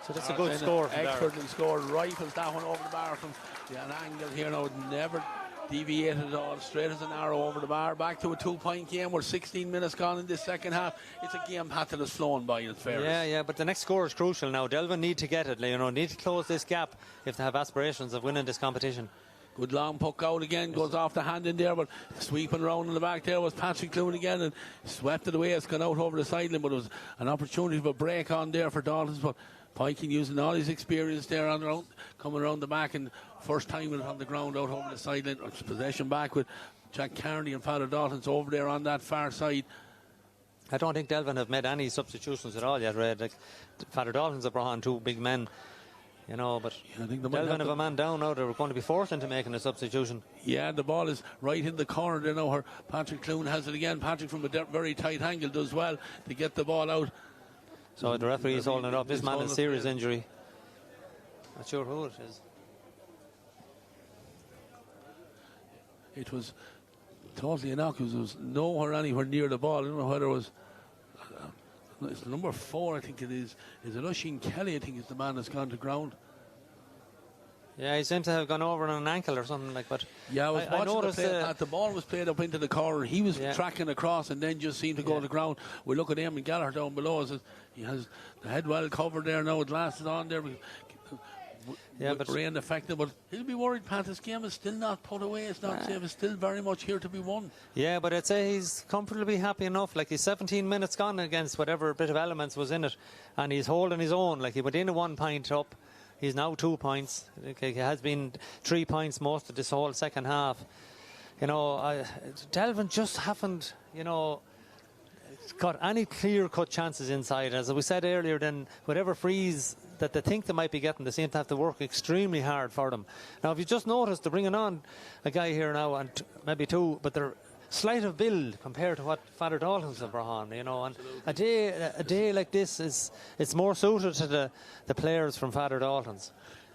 So that's a good score. Expertly scored. Rifles that one over the bar from an angle here now. Never deviated at all, straight as an arrow over the bar. Back to a 2-point game. We're 16 minutes gone in this second half. It's a game Pat that has flown by, in fairness. Yeah, but the next score is crucial now. Delvin need to get it, need to close this gap if they have aspirations of winning this competition. Good long puck out again, goes off the hand in there, but sweeping around in the back there was Patrick Clune again, and swept it away. It's gone out over the sideline, but it was an opportunity for a break on there for Daltons, but Pikey using all his experience there on around, coming around the back, and first time with it on the ground out over the sideline. Possession back with Jack Carney and Father Daltons over there on that far side. I don't think Delvin have made any substitutions at all yet, Red. Like Father Daltons have brought on 2 big men, but I think Delvin have a man down now. They're going to be forced into making a substitution. Yeah, the ball is right in the corner there now. Patrick Clune has it again. Patrick from a very tight angle does well to get the ball out. So the referee is holding it up. This man has serious injury. Not sure who it is. It was totally innocuous. It was anywhere near the ball. I don't know whether it was. It's number 4, I think it is. Is it Oisin Kelly? I think is the man that's gone to ground. Yeah, he seems to have gone over on an ankle or something like that. Yeah, I noticed the ball was played up into the corner. He was tracking across and then just seemed to go to the ground. We look at him and Gallagher down below us. He has the head well covered there now. It lasted on there. But rain affected, but he'll be worried, Pat. This game is still not put away. It's not safe. It's still very much here to be won. Yeah, but I'd say he's comfortably happy enough. Like, he's 17 minutes gone against whatever bit of elements was in it, and he's holding his own. Like, he went in a 1 point up. He's now 2 points. Okay, he has been 3 points most of this whole second half. Delvin just haven't, got any clear-cut chances inside. As we said earlier, then whatever frees that they think they might be getting, they seem to have to work extremely hard for them. Now, if you just noticed, they're bringing on a guy here now, and maybe 2, but they're slight of build compared to what Father Daltons have brought on, you know. And a day like this it's more suited to the players from Father Daltons.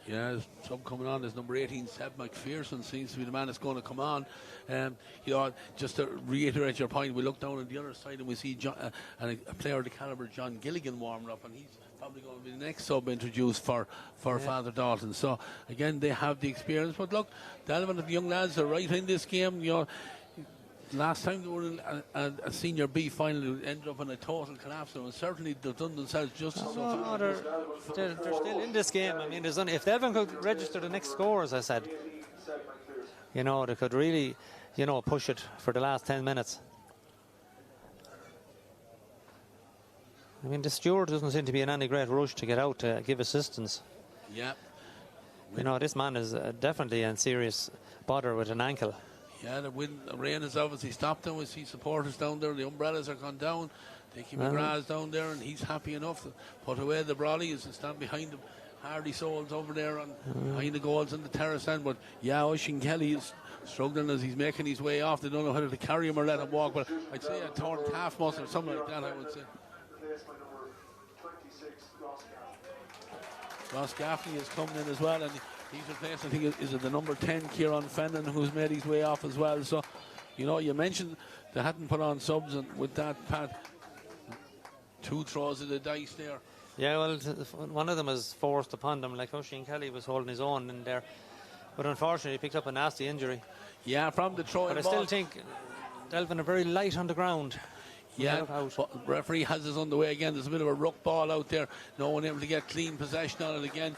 Yeah, some coming on. There's number 18, Seb McPherson, seems to be the man that's going to come on. You know, just to reiterate your point, we look down on the other side and we see a player of the calibre John Gilligan warming up, and he's probably going to be the next sub introduced for Father Dalton. So again, they have the experience. But look, Delvin and the young lads are right in this game. You know, last time they were in a Senior B final, it ended up in a total collapse, and certainly they've done themselves justice. They're still in this game. I mean, if Delvin could register the next score, as I said, you know, they could really, you know, push it for the last 10 minutes. I mean, the steward doesn't seem to be in any great rush to get out to give assistance. Yeah. You know, this man is definitely in serious bother with an ankle. Yeah, the rain has obviously stopped them. We see supporters down there. The umbrellas are gone down. Dickie McGrath's down there, and he's happy enough to put away the brollies and stand behind him. Hardy Souls over there on behind the goals in the terrace end. But yeah, Oisin Kelly is struggling as he's making his way off. They don't know whether to carry him or let him walk. But I'd say a torn calf muscle or something like that, I would say. Ross Gaffney is coming in as well, and he's replaced, I think, is it the number 10, Kieran Fenton, who's made his way off as well. So, you know, you mentioned they hadn't put on subs, and with that, Pat, 2 throws of the dice there. Yeah, well, one of them was forced upon them, like Oisin Kelly was holding his own in there. But unfortunately, he picked up a nasty injury. Yeah, from the throwing ball. But I still think Delvin are very light on the ground. Yeah, but referee has us on the way again. There's a bit of a ruck ball out there. No one able to get clean possession on it again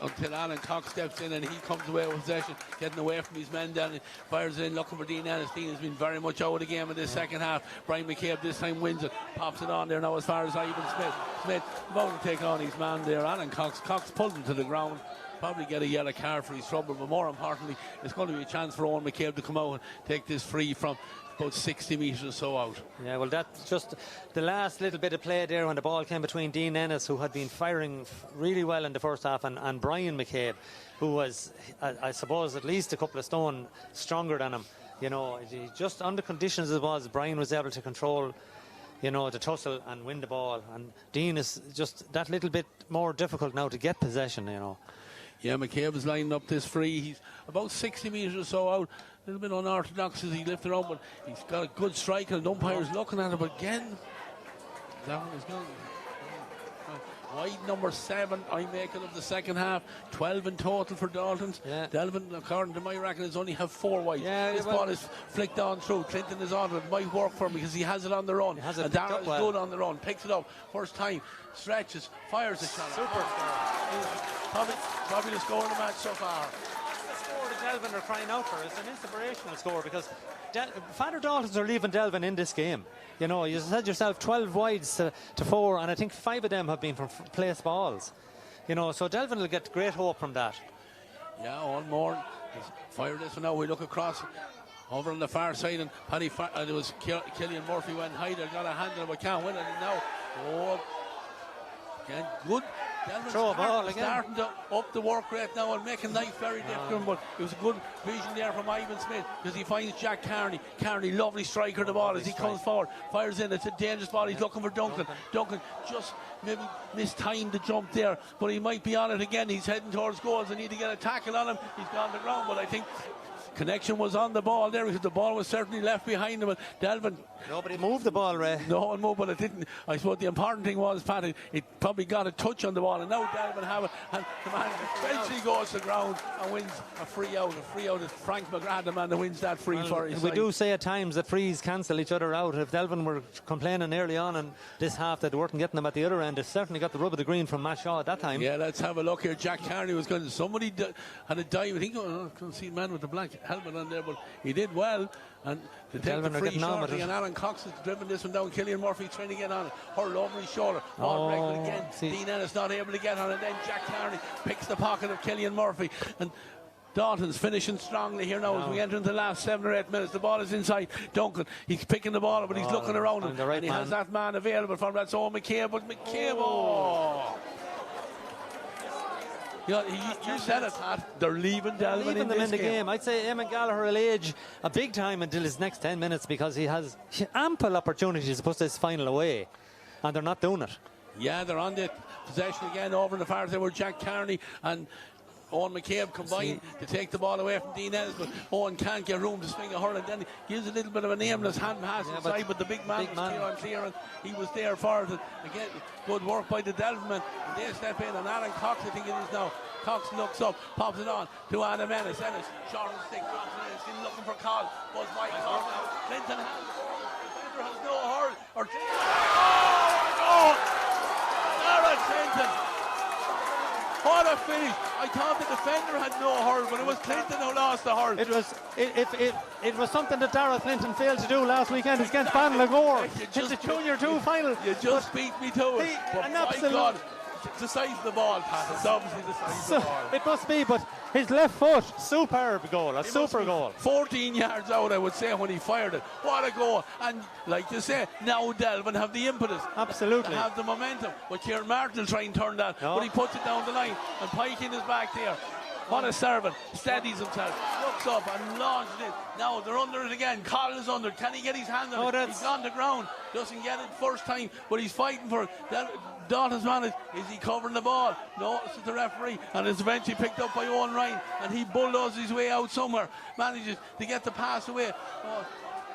until Alan Cox steps in and he comes away with possession, getting away from his men down and fires in, looking for Dean Ennis. Dean has been very much out of the game in this second half. Brian McCabe this time wins it, pops it on there now as far as Ivan Smith. Smith about to take on his man there. Alan Cox pulled him to the ground. Probably get a yellow card for his trouble, but more importantly, it's going to be a chance for Owen McCabe to come out and take this free from about 60 metres or so out. Yeah, well, that's just the last little bit of play there when the ball came between Dean Ennis, who had been firing really well in the first half, and Brian McCabe, who was, I suppose, at least a couple of stone stronger than him. You know, just under conditions it was, Brian was able to control, you know, the tussle and win the ball. And Dean is just that little bit more difficult now to get possession, you know. Yeah, McCabe is lining up this free. He's about 60 metres or so out. A little bit unorthodox as he lifted around, but he's got a good strike, and the umpire's looking at it. But again, that one is going wide number 7. I make it of the second half. 12 in total for Daltons. Yeah. Delvin, according to my records, only have 4 wide. Yeah, this ball is flicked on through. Clinton is on it. It might work for him because he has it on the run. And Darrell is good on the run. Picks it up. First time. Stretches. Fires the shot. Super. Probably the score of the match so far. The score that Delvin are crying out for is an inspirational score, because Father Daltons are leaving Delvin in this game. You know, you said yourself 12 wides to 4, and I think 5 of them have been from place balls. You know, so Delvin will get great hope from that. Yeah, one more. Fire this one now. We look across over on the far side, and it was Killian Murphy went high there, got a handle, but can't win it now. Oh, again, good. Throw a ball again. Starting to up the work rate now and making life very difficult, but it was a good vision there from Ivan Smith, because he finds Jack Carney. Carney, lovely striker of the ball as he comes forward, fires in. It's a dangerous ball. He's looking for Duncan. Duncan just maybe mistimed the jump there, but he might be on it again. He's heading towards goals. They need to get a tackle on him. He's gone to the ground, but I think connection was on the ball there, because the ball was certainly left behind him. And Delvin, nobody moved the ball, Ray. No one moved, but it didn't. I suppose the important thing was, Pat, it probably got a touch on the ball, and now Delvin have it, and the man eventually goes to the ground and wins a free out. A free out is Frank McGrath, the man that wins that free for his We side. do say at times that frees cancel each other out. If Delvin were complaining early on in this half that they weren't getting them at the other end, they certainly got the rub of the green from Matt Shaw at that time. Yeah, let's have a look here. Jack Carney was going. Somebody had a dive. I think I can't see the man with the black helmet on there, but he did well. And to take the free shortly, and Alan Cox has driven this one down. Killian Murphy trying to get on it. Hurl over his shoulder. Ball break again. Dean Ennis not able to get on it. Then Jack Carney picks the pocket of Killian Murphy. And Dalton's finishing strongly here now as we enter into the last 7 or 8 minutes. The ball is inside Duncan. He's picking the ball up, but he's looking around him. And he has that man available for him. That's Owen McCabe. But McCabe, You said it, Pat. They're leaving Delvin Leaving them in the game. game. I'd say Eamon Gallagher will age a big time until his next 10 minutes because he has ample opportunities to put this final away, and they're not doing it. Yeah, they're on the possession again over the far side where Jack Carney and Owen McCabe combine to take the ball away from Dean Ellis, but Owen can't get room to swing a hurl, and then he gives a little bit of an aimless hand pass inside, but the big man was clear, and he was there for it. Again, good work by the Delvin men. They step in, and Alan Cox, I think it is now. Cox looks up, pops it on to Adam Ennis. Ennis, short and stick, drops it in, still looking for Col. Goes by Cox. Clinton has no hurl. Oh my God! Darren Clinton! What a finish! I thought the defender had no hurl, but it was Clinton who lost the hurl. It was something that Darragh Clinton failed to do last weekend against Banlagore. It's a Junior 2 final. You just beat me to it. But my God, it's the size of the ball, Pat. It's obviously the size of the ball. It must be, but his left foot, superb goal, a super goal. 14 yards out, I would say, when he fired it. What a goal. And like you say, now Delvin have the impetus. Absolutely. Have the momentum. But Kieran Martin will try and turn that. No. But he puts it down the line. And Pike in his back there. What a servant. Steadies himself. Looks up and launches it. Now they're under it again. Colin is under it. Can he get his hand on it? He's on the ground. Doesn't get it first time, but he's fighting for it. Dalton's man is he covering the ball? No, it's the referee, and it's eventually picked up by Owen Ryan, and he bulldozes his way out somewhere. Manages to get the pass away. Oh,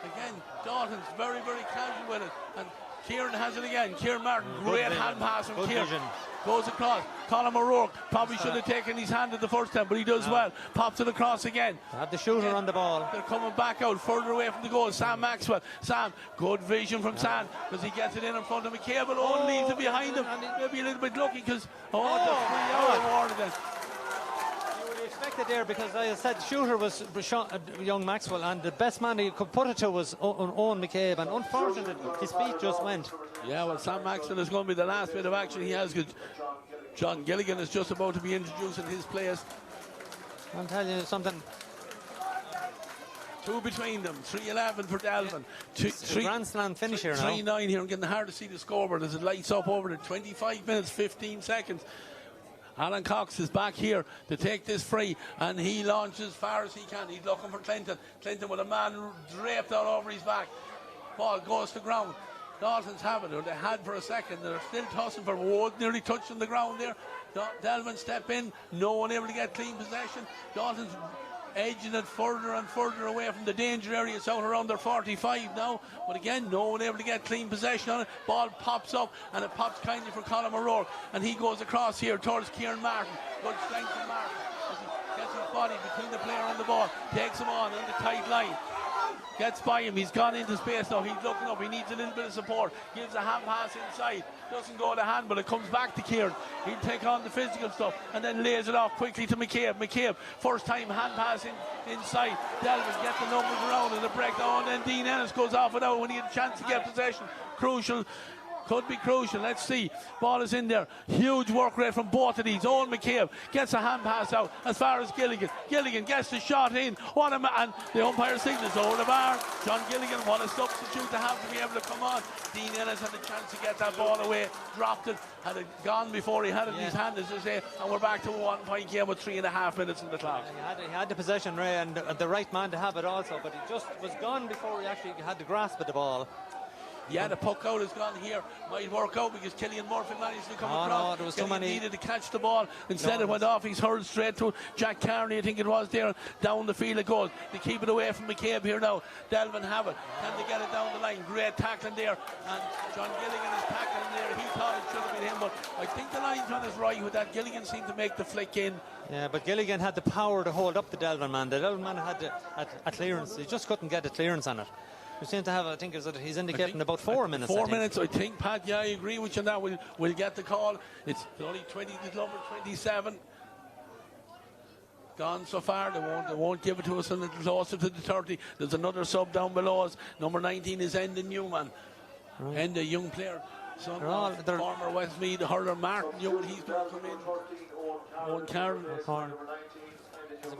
again, Dalton's very, very casual with it, and Kieran has it again. Kieran Martin, great hand pass from Kieran. Goes across. Colin O'Rourke probably should have taken his hand at the first time, but he does well. Pops it across again. Have the shooter on the ball. They're coming back out further away from the goal. Sam Maxwell. Sam, good vision from Sam because he gets it in front of McCabe, but Owen leaves it behind him. Maybe a little bit lucky because the 3 hour award then. Expected there because I said shooter was young Maxwell, and the best man he could put it to was Owen McCabe, and unfortunately his feet just went. Yeah, well, Sam Maxwell is going to be the last bit of action he has because John Gilligan is just about to be introduced in his place. I'll tell you something. 2 between them, 3-11 for Delvin. Grand Slam finish here now. 3-9 here. I'm getting hard to see the scoreboard as it lights up over the 25 minutes, 15 seconds. Alan Cox is back here to take this free, and he launches as far as he can. He's looking for Clinton. Clinton with a man draped all over his back. Ball goes to ground. Daltons have it, or they had for a second. They're still tossing for Wood, nearly touching the ground there. Delvin step in, no one able to get clean possession. Dalton's edging it further and further away from the danger area. It's out around their 45 now, but again, no one able to get clean possession on it. Ball pops up, and it pops kindly for Colin O'Rourke, and he goes across here towards Kieran Martin. Good strength from Martin as he gets his body between the player and the ball, takes him on the tight line, gets by him. He's gone into space now. He's looking up. He needs a little bit of support. Gives a hand pass inside. Doesn't go to hand, but it comes back to Kieran. He'll take on the physical stuff and then lays it off quickly to McCabe. McCabe, first time hand pass inside. Delvin get the numbers around and the breakdown. And then Dean Ennis goes off it out when he had a chance to get possession. Crucial. Could be crucial. Let's see. Ball is in there. Huge work rate from both of these. Owen McCabe gets a hand pass out as far as Gilligan. Gilligan gets the shot in. What a man. And the umpire signals over the bar. John Gilligan, what a substitute to have to be able to come on. Dean Ennis had a chance to get that ball away. Dropped it. Had it gone before he had it in his hand, as they say. And we're back to a 1 point game with 3.5 minutes in the clock. He had the possession, Ray, and the right man to have it also, but he just was gone before he actually had the grasp of the ball. Yeah, the puck out has gone here. Might work out because Killian Murphy managed to come across. No, there was Killian needed to catch the ball. Instead it went off. He's hurled straight to Jack Carney, I think it was there. Down the field it goes. They keep it away from McCabe here now. Delvin have it. Can they get it down the line? Great tackling there. And John Gilligan is tackling there. He thought it should have been him, but I think the linesman is right with that. Gilligan seemed to make the flick in. Yeah, but Gilligan had the power to hold up the Delvin man. The Delvin man had a clearance. He just couldn't get a clearance on it. We seem to have, I think, he's indicating about 4 minutes. 4 minutes, I think, Pat. Yeah, I agree with you on that. We'll get the call. It's only 20 to number 27. Gone so far. They won't give it to us a little closer to the 30. There's another sub down below us. Number 19 is Enda Newman. Right. Enda, young player. Son of former Westmeath hurler Martin Newman. He's going to come in. Owen Carroll.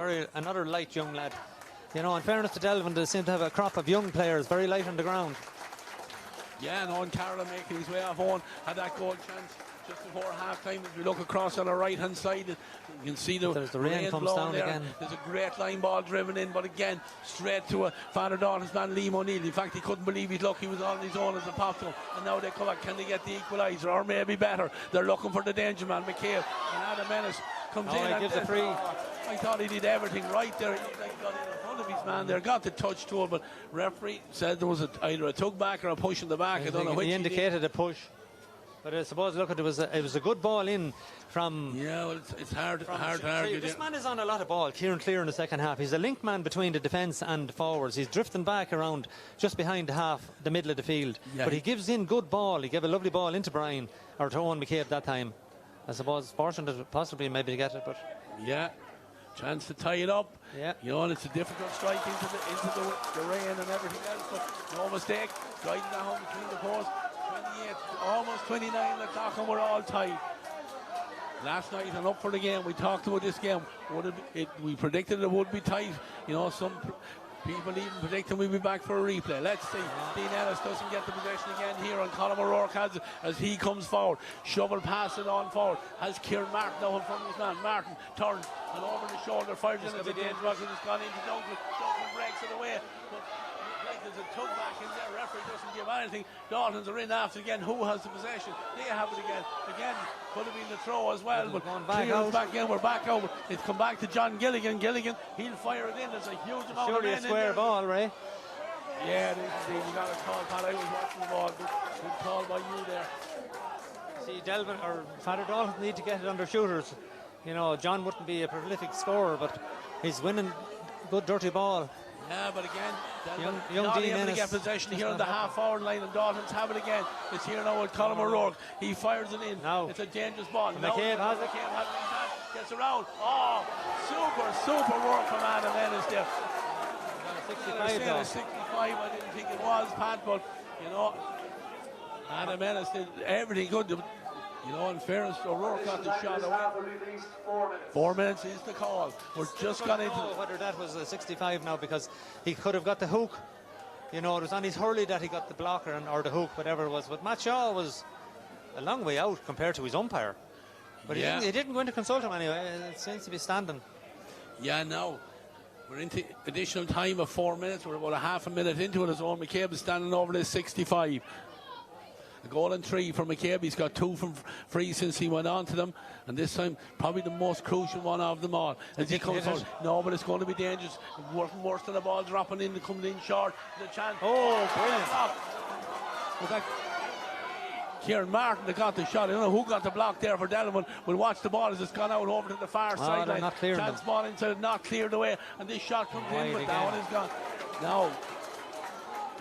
He's another light young lad. You know, in fairness to Delvin, they seem to have a crop of young players, very light on the ground. Yeah, and Owen Carroll making his way off. Owen had that goal chance just before half time. If you look across on the right hand side, you can see There's the rain comes down there. again. There's a great line ball driven in, but again straight to a Father Dalton's man, Liam O'Neill. In fact, he couldn't believe his luck. He was on his own as a pop to him, and now they come back. Can they get the equaliser, or maybe better? They're looking for the danger man, McCabe, and Adam Menace comes in. He gives a free. I thought he did everything right there. He got in front of his man there, got the touch to it, but referee said there was either a tug back or a push in the back. I don't know which. He indicated a push. But I suppose, look, it was a good ball in from... Yeah, well, it's hard to argue. This man is on a lot of ball, Kieran Clear in the second half. He's a link man between the defence and the forwards. He's drifting back around just behind the middle of the field. Yeah. But he gives in good ball. He gave a lovely ball into Brian, or to Owen McCabe that time. I suppose fortunate possibly maybe to get it, but... Yeah. Chance to tie it up. Yeah. You know, and it's a difficult strike into the rain and everything else, but no mistake. Driving that home between the posts. 28, almost 29 o'clock, and we're all tied. Last night and up for the game, we talked about this game. We predicted it would be tight. You know, some people even predicting we'd be back for a replay. Let's see. Dean Ellis doesn't get the possession again here, and Colin O'Rourke has it as he comes forward. Shovel pass it on forward. Has Kieran Martin now in front of his man. Martin turns and over the shoulder fires in at the end. It's gone into Duncan. Duncan breaks it away. But there's a tug back in there. Referee doesn't give anything. Daltons are in after again. Who has the possession? They have it again. Again, could have been the throw as well. But back in. We're back over. It's come back to John Gilligan. Gilligan, he'll fire it in. There's a huge amount of men a square ball, Ray. Yeah, it is indeed. You got a call, Pat. I was watching the ball. Good call by you there. See, Delvin or Father Dalton need to get it under shooters. You know, John wouldn't be a prolific scorer, but he's winning good dirty ball. Yeah, but again, young not Dean able to Ennis get possession here on the half-forward line, and Daltons have it again. It's here now with Colin O'Rourke. He fires it in. Now. It's a dangerous ball. McCabe has it. McCabe has it in his hand. Gets around. Oh, super work from Adam Ennis there. 65 65, I didn't think it was, Pat, but, you know, Adam Ennis did everything good. You know, in fairness, O'Rourke got the shot away. 4 minutes is the call. We're just got into whether that was a 65 now, because he could have got the hook. You know, it was on his hurley that he got the blocker or the hook, whatever it was. But Matt Shaw was a long way out compared to his umpire. But yeah. he didn't go in to consult him anyway. It seems to be standing. Yeah, no. We're into additional time of 4 minutes. We're about a half a minute into it as Owen McCabe is standing over this 65. A goal and 3 for McCabe. He's got 2 from free since he went on to them, and this time probably the most crucial one of them all. As he comes forward, no, but it's going to be dangerous. Worse than the ball dropping in, coming in short. The chance. Oh, brilliant! Was that Kieran Martin that got the shot? I don't know who got the block there for Delvin. We'll watch the ball as it's gone out over to the far sideline. Chance ball inside, not cleared away, and this shot comes in, but that one is gone. Now.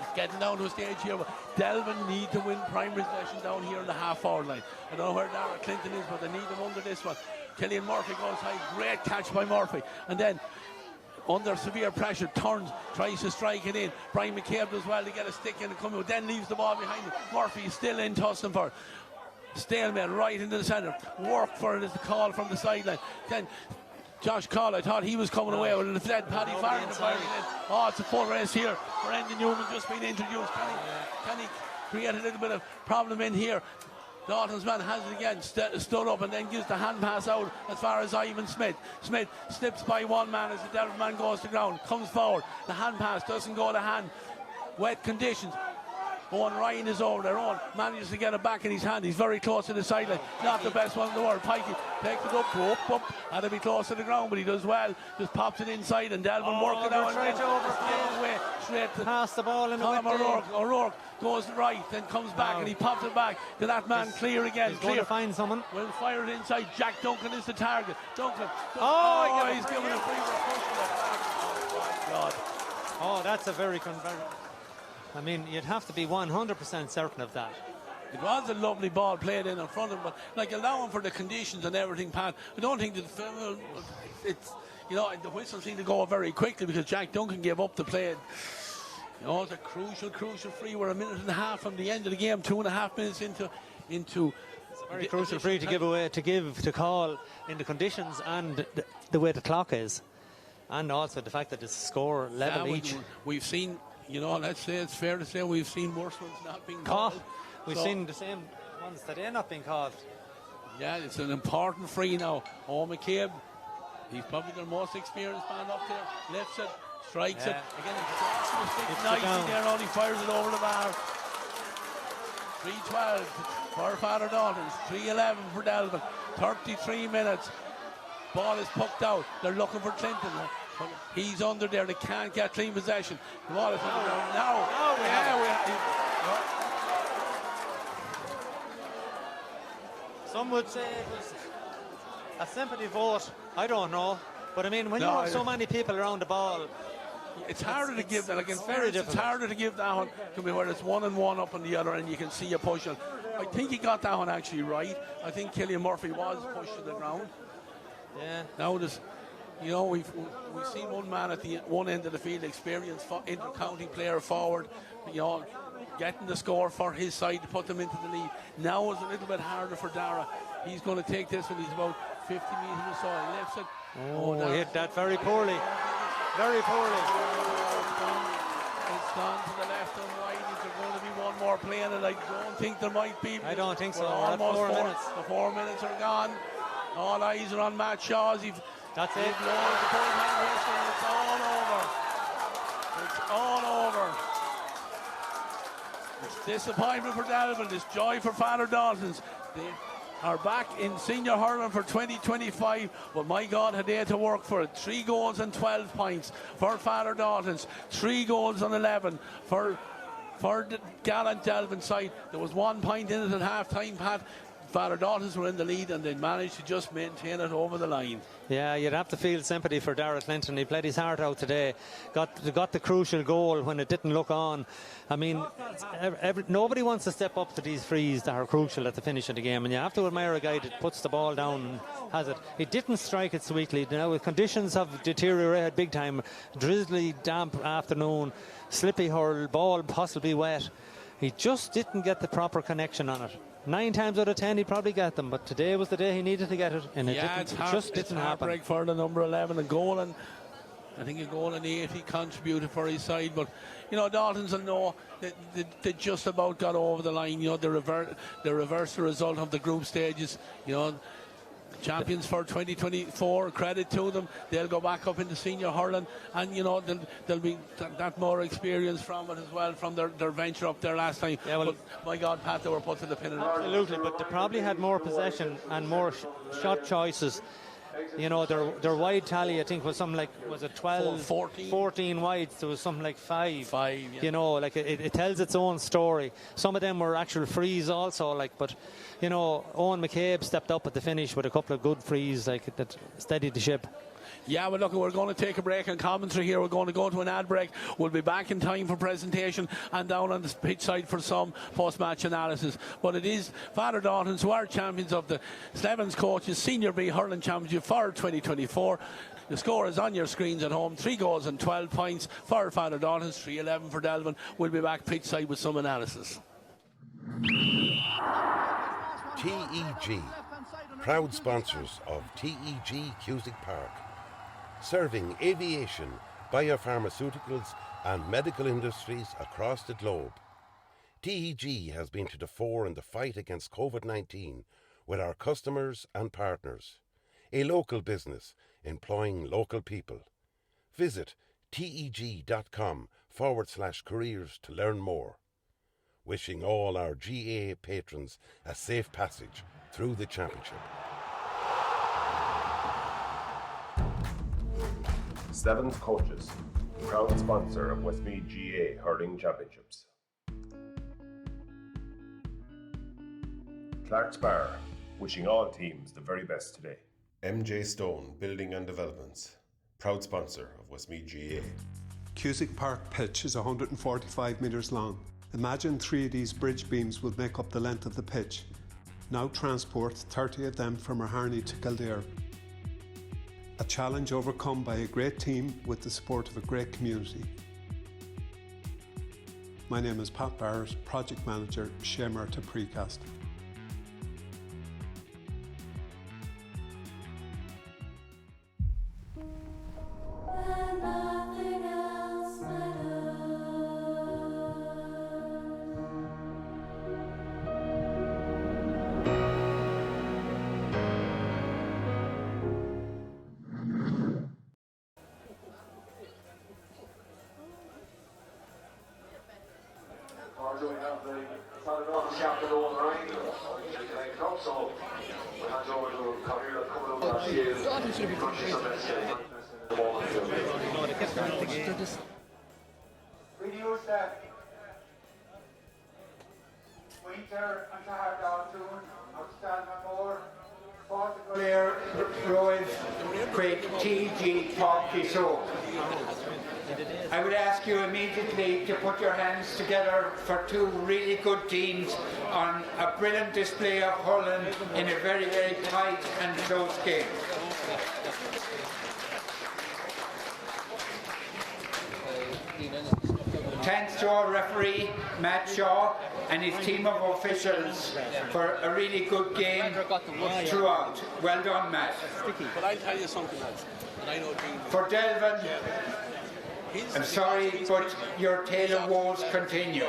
It's getting down to a stage here. Delvin need to win primary possession down here in the half-forward line. I don't know where Dara Clinton is, but they need him under this one. Killian Murphy goes high. Great catch by Murphy. And then, under severe pressure, turns, tries to strike it in. Brian McCabe does well to get a stick in and come in, then leaves the ball behind him. Murphy is still in tussling for it. Stalemate right into the centre. Work for it is the call from the sideline. Then Josh Call, I thought he was coming away with it. Fled Paddy Farron firing in. Oh, it's a full race here. Brendan Newman just being introduced. Can he create a little bit of problem in here? Dalton's man has it again, stood up and then gives the hand pass out as far as Ivan Smith. Smith slips by one man as the Delvin man goes to ground, comes forward. The hand pass doesn't go to hand. Wet conditions. Owen Ryan is over there. Owen manages to get it back in his hand. He's very close to the sideline. Not the best one in the world. Pikey takes it up. Had to be close to the ground, but he does well. Just pops it inside, and Delvin work it out. Straight pass the ball in the O'Rourke goes right, then comes back, and he pops it back to that man. Clear again. He's going to find someone. Will fire it inside. Jack Duncan is the target. Duncan. He's giving a free push. Oh, God. Oh, that's a very I mean, you'd have to be 100% certain of that. It was a lovely ball played in front of him, but like allowing for the conditions and everything, Pat, I don't think that it's, you know, the whistle seemed to go very quickly because Jack Duncan gave up the play. You know, it's a crucial free. We're a minute and a half from the end of the game, 2.5 minutes into it's a very crucial free to call in the conditions and the way the clock is, and also the fact that it's score level each. We've seen. You know, let's say it's fair to say we've seen worse ones not being called. We've seen the same ones today not being called. Yeah, it's an important free now. McCabe, he's probably their most experienced man up there. Lifts it, strikes it. Again, it's nicely there, only fires it over the bar. 3:12 for Father Daltons, 3:11 for Delvin. 33 minutes. Ball is pucked out. They're looking for Clinton. He's under there. They can't get clean possession. The ball is under there. Now. Some would say it was a sympathy vote. I don't know. But I mean, when you have so many people around the ball, it's harder to give that. Like in very fairness, difficult. it's harder to give that one to me where it's 1-1 up on the other, and you can see you pushing. I think he got that one actually right. I think Killian Murphy was pushed to the ground. Yeah. Now there's, we've seen one man at the one end of the field, experienced inter-county player forward, getting the score for his side to put them into the lead. Now it's a little bit harder for Dara. He's going to take this when he's about 50 metres or so. He lifts it. He hit that very poorly. Very poorly. It's gone to the left and right. Is there going to be one more play in it? I don't think there might be. I don't think so. Almost 4 minutes. The 4 minutes are gone. All eyes are on Matt Shaw. That's it. It's all over. It's all over. It's disappointment for Delvin. It's joy for Father Daltons. They are back in senior hurling for 2025. But my God, had they to work for it. 3 goals and 12 points for Father Daltons. 3 goals and 11 for the gallant Delvin side. There was 1 point in it at half-time, Pat. Father Daltons were in the lead and they managed to just maintain it over the line. Yeah, you'd have to feel sympathy for Darragh Clinton. He played his heart out today. Got the crucial goal when it didn't look on. I mean, nobody wants to step up to these frees that are crucial at the finish of the game, and you have to admire a guy that puts the ball down and has it. He didn't strike it sweetly. Now, the conditions have deteriorated big time. Drizzly, damp afternoon, slippy hurl, ball possibly wet. He just didn't get the proper connection on it. 9 times out of 10 he'd probably get them, but today was the day he needed to get it, and it just didn't happen. Heartbreak for the number 11, a goal, and I think a goal and 8 he contributed for his side. But Daltons will know that they just about got over the line. They reversed the result of the group stages. Champions for 2024, credit to them. They'll go back up into senior hurling, and there'll be that more experience from it as well, from their venture up there last time. Yeah, well, but my God, Pat, they were put to the pin. Absolutely, but they probably had more possession and more shot choices. Their wide tally, I think, was something like, was it 12? 14 wides. There was something like 5. Yeah. It tells its own story. Some of them were actual frees also, but Owen McCabe stepped up at the finish with a couple of good frees, that steadied the ship. Yeah, well, look, we're going to take a break on commentary here. We're going to go to an ad break. We'll be back in time for presentation and down on the pitch side for some post-match analysis. But it is Father Daltons who are champions of the Slevins Coaches Senior B Hurling Championship for 2024. The score is on your screens at home. 3 goals and 12 points for Father Daltons, 3-11 for Delvin. We'll be back pitch side with some analysis. TEG, proud sponsors of TEG Cusack Park, serving aviation, biopharmaceuticals and medical industries across the globe. TEG has been to the fore in the fight against COVID-19 with our customers and partners. A local business employing local people. Visit teg.com/careers to learn more. Wishing all our GA patrons a safe passage through the championship. Slevins Coaches, proud sponsor of Westmeath GA Hurling Championships. Clark's Bar, wishing all teams the very best today. MJ Stone Building and Developments, proud sponsor of Westmeath GA. Cusack Park pitch is 145 metres long. Imagine 3 of these bridge beams would make up the length of the pitch. Now transport 30 of them from Hurling to Kildare. A challenge overcome by a great team with the support of a great community. My name is Pat Barrett, Project Manager, Shamer to Precast. Winter and Tahar Dalton, outstanding more, Blair, Royal, Craig, TEG Park. I would ask you immediately to put your hands together for two really good teams on a brilliant display of hurling in a very, very tight and close game. Thanks to our referee, Matt Shaw, and his team of officials for a really good game throughout. Well done, Matt. But I'll tell you something else. For Delvin, I'm sorry, but your tale of woes continue.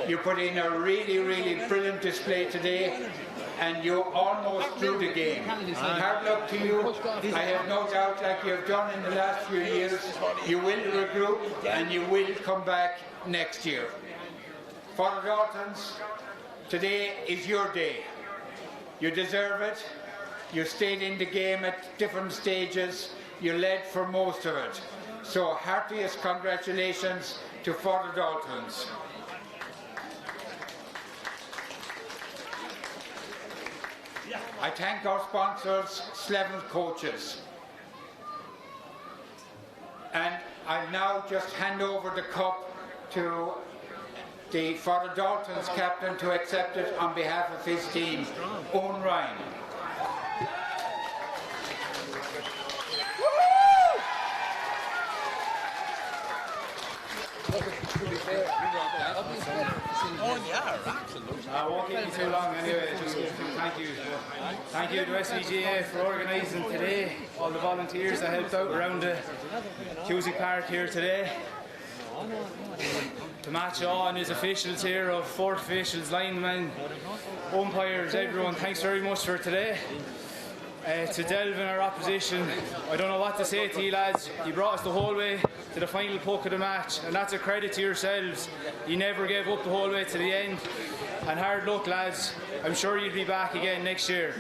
You put in a really, really brilliant display today, and you almost drew the game. Hard luck to you. I have no doubt, like you have done in the last few years, you will regroup and you will come back next year. For the Daltons, today is your day. You deserve it. You stayed in the game at different stages. You led for most of it. So heartiest congratulations to Father Daltons. I thank our sponsors, Slevins coaches. And I'll now just hand over the cup to the Father Dalton's captain to accept it on behalf of his team, Owen Ryan. I won't keep you too long anyway. Just thank you. Thank you to SVGA for organising today. All the volunteers that helped out around the Cusack Park here today. To match on his officials here, of fourth officials, linemen, umpires, everyone, thanks very much for today. To Delvin, our opposition, I don't know what to say to you lads. You brought us the whole way to the final puck of the match, and that's a credit to yourselves. You never gave up the whole way to the end, and hard luck lads. I'm sure you'll be back again next year.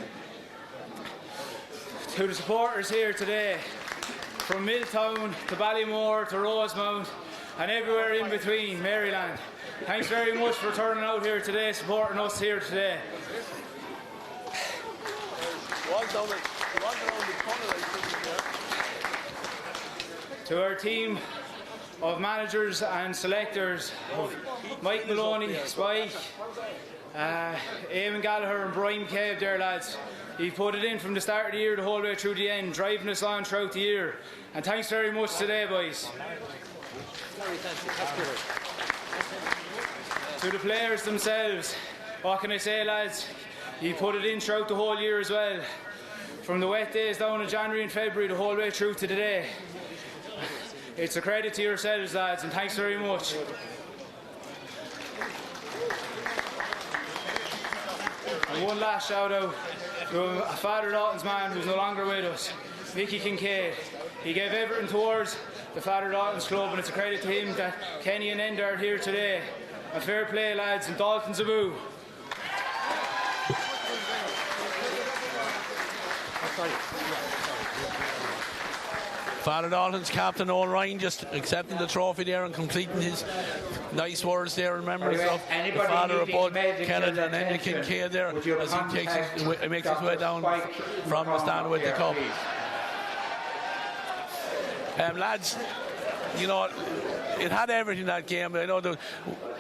To the supporters here today, from Milltown to Ballymore to Rosemount and everywhere in between, Maryland, thanks very much for turning out here today, supporting us here today. To our team of managers and selectors, of Mike Maloney, Spike, Eamon Gallagher and Brian Cave there lads. He put it in from the start of the year the whole way through the end, driving us on throughout the year. And thanks very much today, boys. To the players themselves, what can I say lads? He put it in throughout the whole year as well. From the wet days down in January and February the whole way through to today. It's a credit to yourselves lads, and thanks very much. And one last shout out to a Father Dalton's man who's no longer with us, Mickey Kincaid. He gave everything towards the Father Dalton's club, and it's a credit to him that Kenny and Enda are here today. A fair play lads, and Dalton's a boo. Father Dalton's captain Owen Ryan just accepting the trophy there and completing his nice words there in memory of the father of both Kenneth and Enda Kincaid there as he makes his way down from the stand with the cup. Lads, you know, it had everything that game. I know the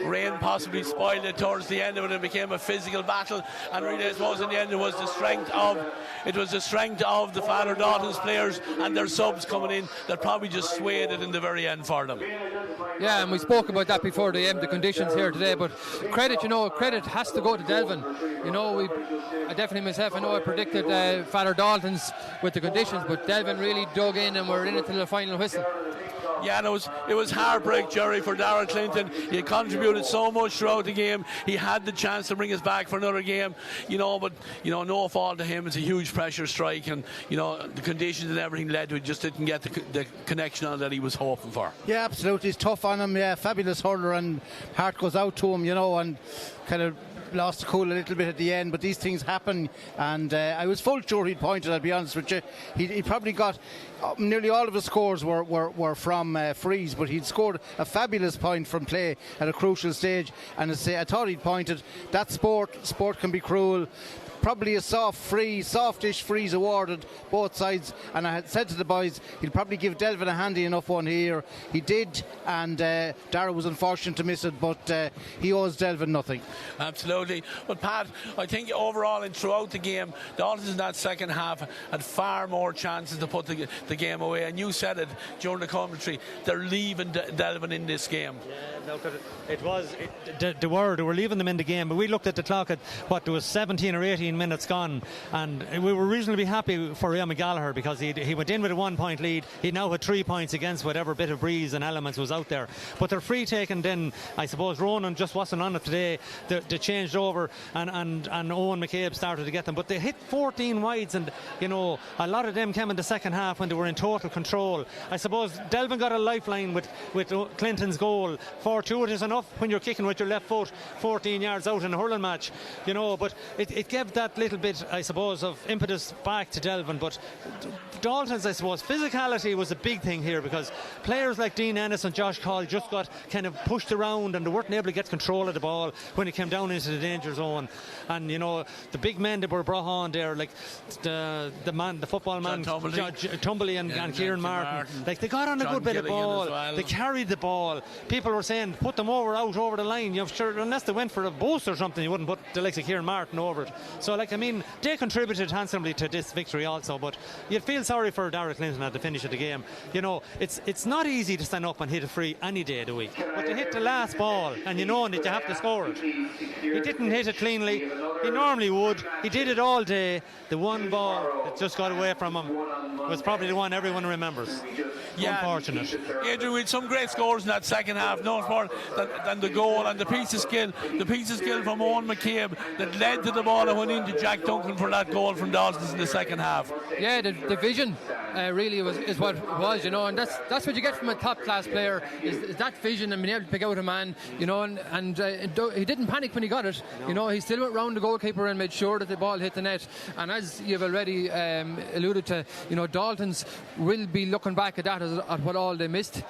rain possibly spoiled it towards the end of it. It became a physical battle, and really I suppose in the end it was the strength of the Father Dalton's players and their subs coming in that probably just swayed it in the very end for them. Yeah, and we spoke about that before the conditions here today, but credit has to go to Delvin. You know, I definitely myself, I know I predicted Father Dalton's with the conditions, but Delvin really dug in and we're in it till the final whistle. Yeah, and it was heartbreak, Jerry, for Darrell Clinton. He had contributed so much throughout the game. He had the chance to bring us back for another game, but no fault to him. It's a huge pressure strike, and the conditions and everything led to it. Just didn't get the connection on that he was hoping for. Yeah, absolutely. He's tough on him. Yeah, fabulous hurler, and heart goes out to him, and kind of lost the cool a little bit at the end, but these things happen, and I was full sure he'd pointed, I'll be honest with you. He probably got nearly all of his scores were from frees, but he'd scored a fabulous point from play at a crucial stage, and I thought he'd pointed. That sport can be cruel. Probably a softish freeze awarded both sides, and I had said to the boys he'll probably give Delvin a handy enough one here. He did, and Dara was unfortunate to miss it, but he owes Delvin nothing. Absolutely. But Pat, I think overall and throughout the game, Daltons in that second half had far more chances to put the game away, and you said it during the commentary, they're leaving Delvin in this game. Yeah, they were leaving them in the game, but we looked at the clock at there was 17 or 18 minutes gone, and we were reasonably happy for Ian Gallagher because he went in with a 1 point lead. He now had 3 points against whatever bit of breeze and elements was out there, but their free taken then, I suppose Ronan just wasn't on it today. They changed over, and Owen McCabe started to get them, but they hit 14 wides, and a lot of them came in the second half when they were in total control. I suppose Delvin got a lifeline with Clinton's goal. Fortuitous enough when you're kicking with your left foot 14 yards out in a hurling match, but it gave that little bit, I suppose, of impetus back to Delvin. But Daltons, I suppose, physicality was a big thing here, because players like Dean Ennis and Josh Call just got kind of pushed around, and they weren't able to get control of the ball when it came down into the danger zone. And the big men that were brought on there, like the football man Tumbley and Kieran Martin, like they got on a good bit of ball. Well. They carried the ball. People were saying put them out over the line. Sure, unless they went for a boost or something, you wouldn't put the likes of Kieran Martin over it. So they contributed handsomely to this victory also, but you'd feel sorry for Darrell Clinton at the finish of the game. It's not easy to stand up and hit a free any day of the week, but to hit the last ball and that you have to score it. He didn't hit it cleanly. He normally would. He did it all day. The one ball that just got away from him was probably the one everyone remembers. Yeah, unfortunate. Adrian, with some great scores in that second half, no more than the goal and the piece of skill from Owen McCabe that led to the ball that went into Jack Duncan for that goal from Daltons in the second half. Yeah, the vision really is what it was, and that's what you get from a top class player is that vision and being able to pick out a man, and he didn't panic when he got it. He still went round the goalkeeper and made sure that the ball hit the net. And as you've already alluded to, Daltons will be looking back at that at what all they missed.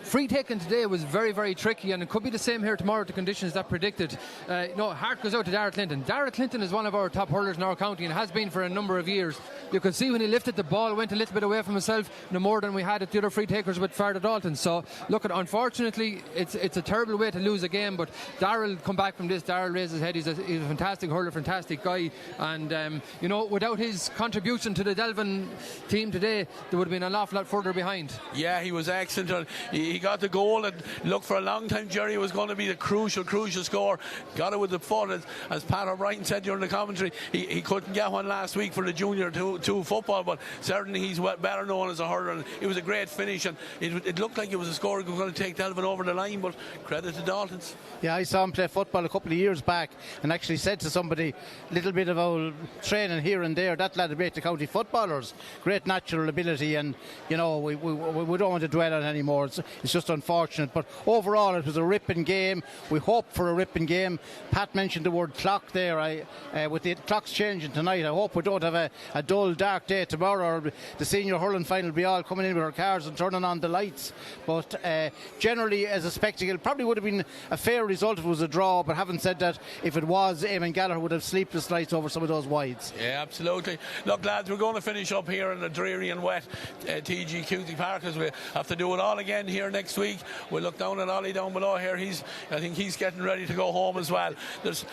Free taking today was very, very tricky, and it could be the same here tomorrow, the conditions that predicted. Heart goes out to Darrell Clinton. Darrell Clinton is one of our top hurlers in our county and has been for a number of years. You could see when he lifted the ball, went a little bit away from himself, no more than we had at the other free takers with Farda Dalton. So unfortunately it's a terrible way to lose a game, but Darrell come back from this. Darrell raised his head. He's a fantastic hurler, fantastic guy, and without his contribution to the Delvin team today, they would have been an awful lot further behind. Yeah, he was excellent. He got the goal, and look, for a long time Jerry was going to be the crucial score. Got it with the foot, as Pat O'Brien said during the commentary. He couldn't get one last week for the junior two football, but certainly he's better known as a hurler, and it was a great finish, and it looked like it was a score that was going to take Delvin over the line, but credit to Daltons. Yeah, I saw him play football a couple of years back and actually said to somebody, little bit of old training here and there, that lad would make the county footballers. Great natural ability, and we don't want to dwell on it anymore. It's just unfortunate, but overall it was a ripping game. We hope for a ripping game. Pat mentioned the word clock there. With the clocks changing tonight, I hope we don't have a dull dark day tomorrow, or the senior hurling final will be all coming in with our cars and turning on the lights. But generally as a spectacle, probably would have been a fair result if it was a draw, but having said that, if it was, Eamon Gallagher would have sleepless nights over some of those wides. Yeah, absolutely. Look, lads, we're going to finish up here in the dreary and wet TEG Cusack Park, as we have to do it all again here next week. We'll look down at Ollie down below here. I think he's getting ready to go home as well. There's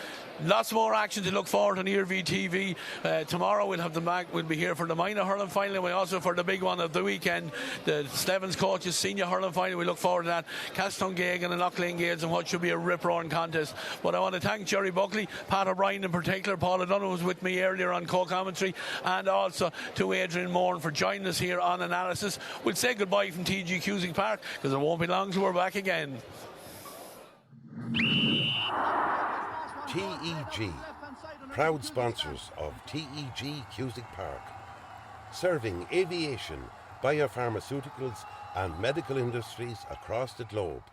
lots more action to look forward on ERV TV. Tomorrow we'll be here for the minor hurling final, and we also for the big one of the weekend, the Slevins coaches senior hurling final. We look forward to that. Castletowngagan and Loughlane Gales, and what should be a rip-roaring contest. But I want want to thank Jerry Buckley, Pat O'Brien in particular, Paul O'Donoghue was with me earlier on co-commentary, and also to Adrian Moore for joining us here on analysis. We'll say goodbye from TEG Cusack Park because it won't be long till we're back again. TEG, proud sponsors of TEG Cusack Park, serving aviation, biopharmaceuticals and medical industries across the globe.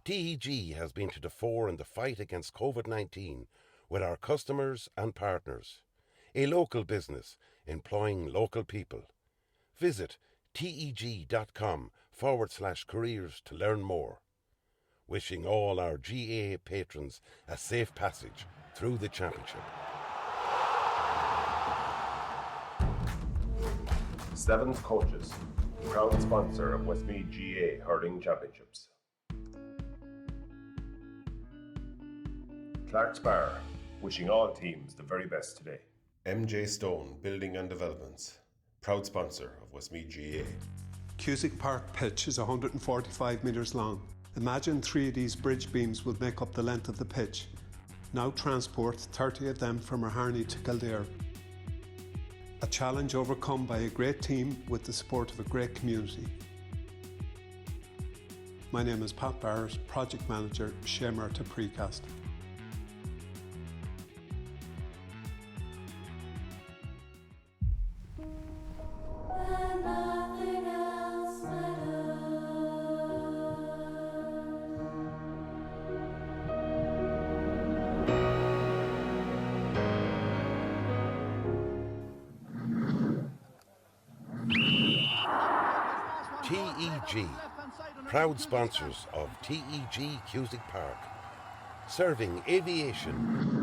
TEG has been to the fore in the fight against COVID-19 with our customers and partners. A local business employing local people. Visit teg.com/careers to learn more. Wishing all our GAA patrons a safe passage through the championship. Slevins Coaches, proud sponsor of Westmeath GAA Hurling Championships. Clark's Bar, wishing all teams the very best today. MJ Stone Building and Developments, proud sponsor of Westmeath GAA. Cusack Park pitch is 145 metres long. Imagine 3 of these bridge beams would make up the length of the pitch. Now transport 30 of them from Harney to Kildare. A challenge overcome by a great team with the support of a great community. My name is Pat Barrett, Project Manager, Shamer to Precast. TEG, proud sponsors of TEG Cusack Park, serving aviation,